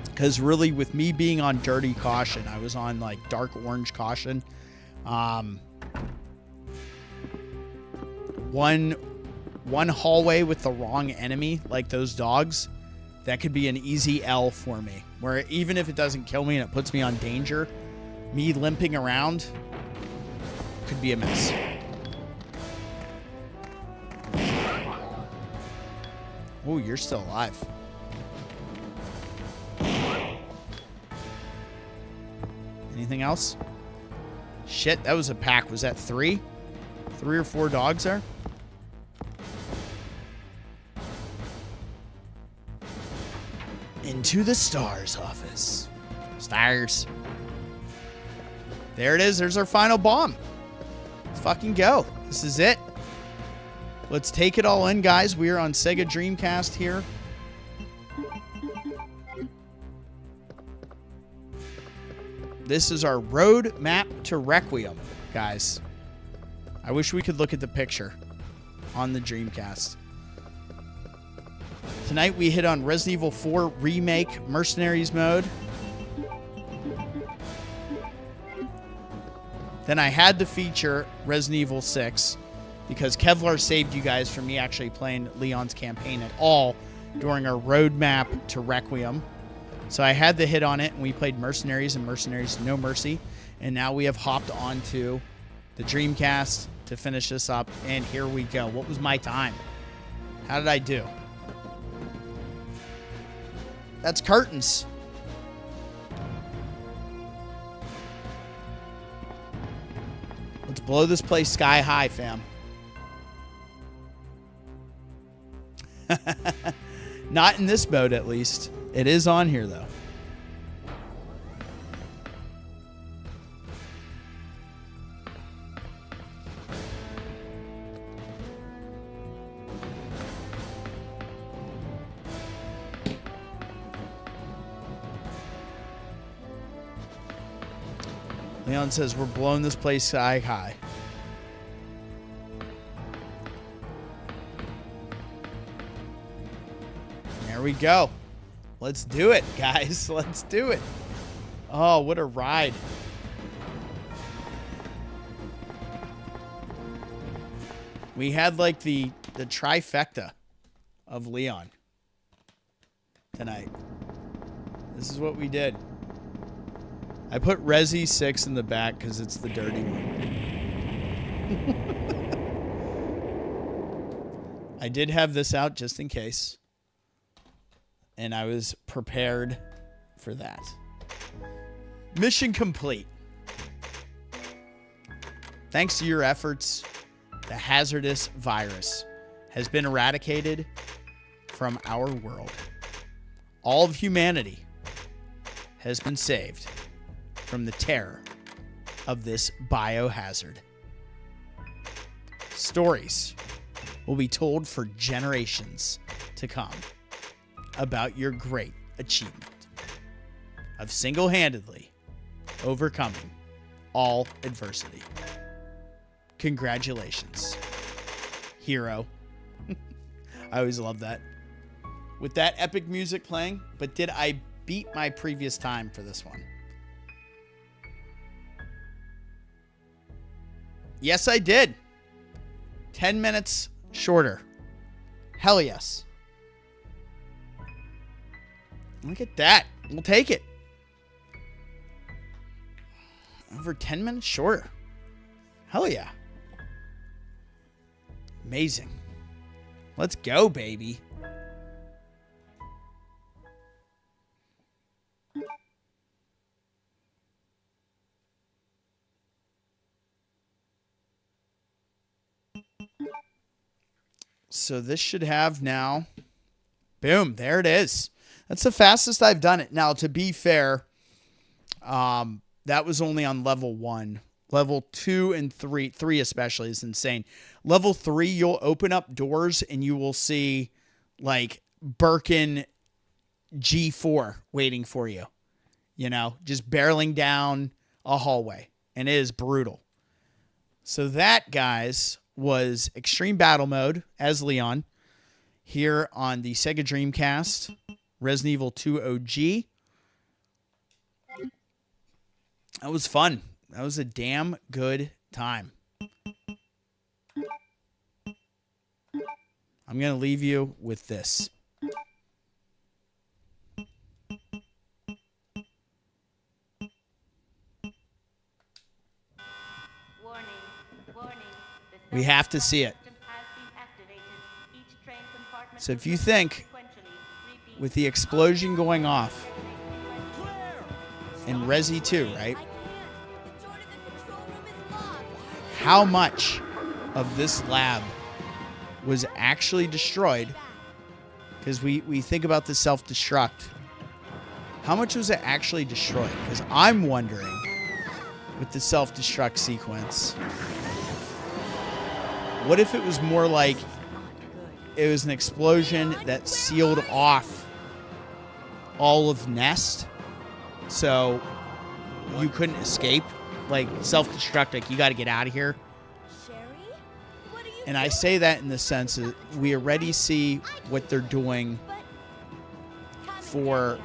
Because really, with me being on dirty caution, I was on like dark orange caution. One hallway with the wrong enemy, like those dogs, that could be an easy L for me. Where even if it doesn't kill me and it puts me on danger, me limping around could be a mess. Oh, you're still alive. Anything else? Shit, that was a pack. Was that 3? 3 or 4 dogs there? Into the S.T.A.R.S office. S.T.A.R.S. There it is. There's our final bomb. Let's fucking go. This is it. Let's take it all in, guys. We are on Sega Dreamcast here. This is our road map to Requiem, guys. I wish we could look at the picture on the Dreamcast. Tonight we hit on Resident Evil 4 Remake Mercenaries mode. Then I had to feature Resident Evil 6 because Kevlar saved you guys from me actually playing Leon's campaign at all during our roadmap to Requiem. So I had to hit on it, and we played Mercenaries and Mercenaries No Mercy. And now we have hopped onto the Dreamcast to finish this up. And here we go. What was my time? How did I do? That's curtains. Let's blow this place sky high, fam. Not in this mode, at least. It is on here, though. Leon says we're blowing this place sky high. There we go. Let's do it, guys. Let's do it. Oh, what a ride. We had like the trifecta of Leon tonight. This is what we did. I put Resi 6 in the back because it's the dirty one. I did have this out just in case. And I was prepared for that. Mission complete. Thanks to your efforts, the hazardous virus has been eradicated from our world. All of humanity has been saved from the terror of this biohazard. Stories will be told for generations to come about your great achievement of single-handedly overcoming all adversity. Congratulations, hero. I always love that. With that epic music playing, but did I beat my previous time for this one? Yes, I did. 10 minutes shorter. Hell yes. Look at that. We'll take it. Over 10 minutes shorter. Hell yeah. Amazing. Let's go, baby. So this should have now. Boom. There it is. That's the fastest I've done it. Now, to be fair, that was only on level 1. Level 2 and 3 especially is insane. Level 3, you'll open up doors and you will see like Birkin G4 waiting for you. You know, just barreling down a hallway. And it is brutal. So that, guys, was Extreme Battle Mode as Leon here on the Sega Dreamcast. Resident Evil 2 OG. That was fun. That was a damn good time. I'm going to leave you with this. We have to see it. So if you think, with the explosion going off in Resi 2, right? How much of this lab was actually destroyed? Because we think about the self-destruct. How much was it actually destroyed? Because I'm wondering, with the self-destruct sequence, what if it was more like it was an explosion that sealed off all of Nest, so you couldn't escape? Like self-destruct, like you got to get out of here. And I say that in the sense that we already see what they're doing for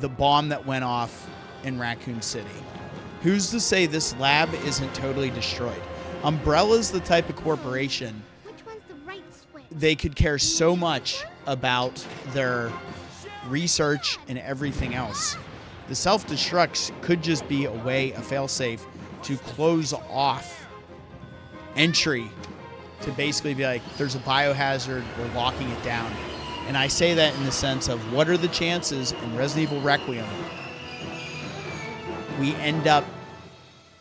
the bomb that went off in Raccoon City. Who's to say this lab isn't totally destroyed? Umbrella's the type of corporation, they could care so much about their research and everything else. The self-destructs could just be a way, a failsafe, to close off entry, to basically be like, there's a biohazard, we're locking it down. And I say that in the sense of, what are the chances in Resident Evil Requiem we end up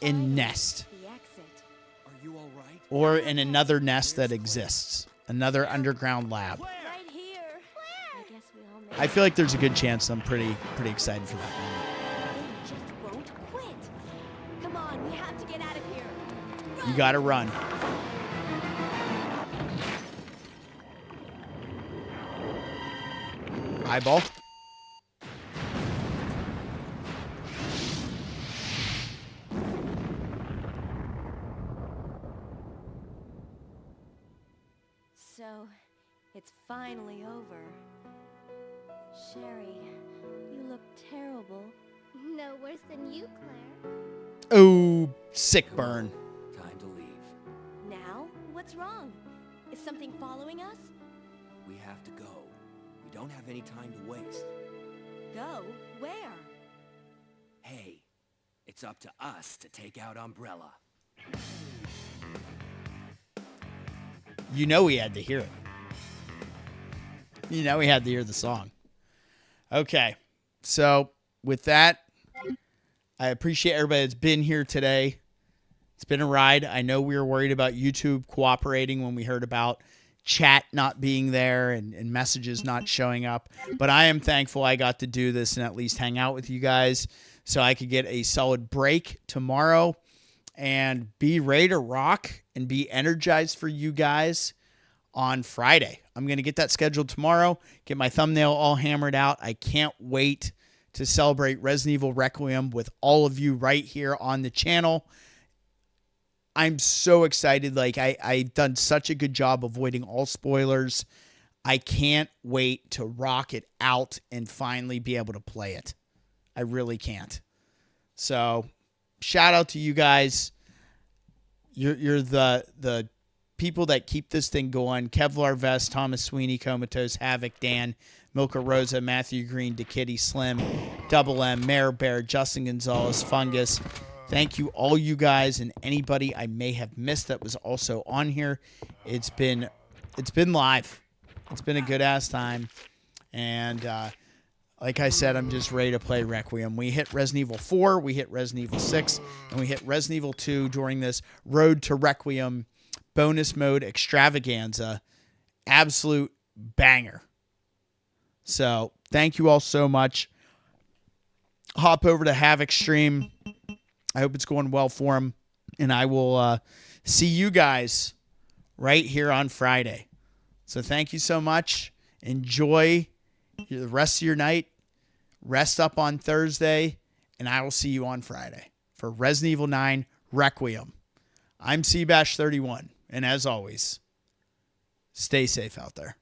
in Nest? Or in another Nest that exists. Another underground lab. I feel like there's a good chance. I'm pretty excited for that moment. Come on, we have to get out of here. You gotta run. Eyeball. So, it's finally over. Sherry, you look terrible. No worse than you, Claire. Oh, sick burn. Time to leave. Now? What's wrong? Is something following us? We have to go. We don't have any time to waste. Go? Where? Hey, it's up to us to take out Umbrella. You know he had to hear it. You know he had to hear the song. Okay, so with that, I appreciate everybody that's been here today. It's been a ride. I know we were worried about YouTube cooperating when we heard about chat not being there and messages not showing up. But I am thankful I got to do this and at least hang out with you guys so I could get a solid break tomorrow and be ready to rock and be energized for you guys on Friday. I'm going to get that scheduled tomorrow, get my thumbnail all hammered out. I can't wait to celebrate Resident Evil Requiem with all of you right here on the channel. I'm so excited. Like I've done such a good job avoiding all spoilers. I can't wait to rock it out and finally be able to play it. I really can't. So shout out to you guys. You're the people that keep this thing going. Kevlar Vest, Thomas Sweeney, Comatose, Havoc, Dan, Milka Rosa, Matthew Green, DeKitty, Slim, Double M, Mayor Bear, Justin Gonzalez, Fungus. Thank you, all you guys, and anybody I may have missed that was also on here. It's been live. It's been a good ass time, and like I said, I'm just ready to play Requiem. We hit Resident Evil 4, we hit Resident Evil 6, and we hit Resident Evil 2 during this Road to Requiem bonus mode extravaganza. Absolute banger. So thank you all so much. Hop over to Havoc stream. I hope it's going well for him. And I will see you guys right here on Friday. So thank you so much. Enjoy the rest of your night. Rest up on Thursday. And I will see you on Friday for Resident Evil 9 Requiem. I'm Seabash31. And as always, stay safe out there.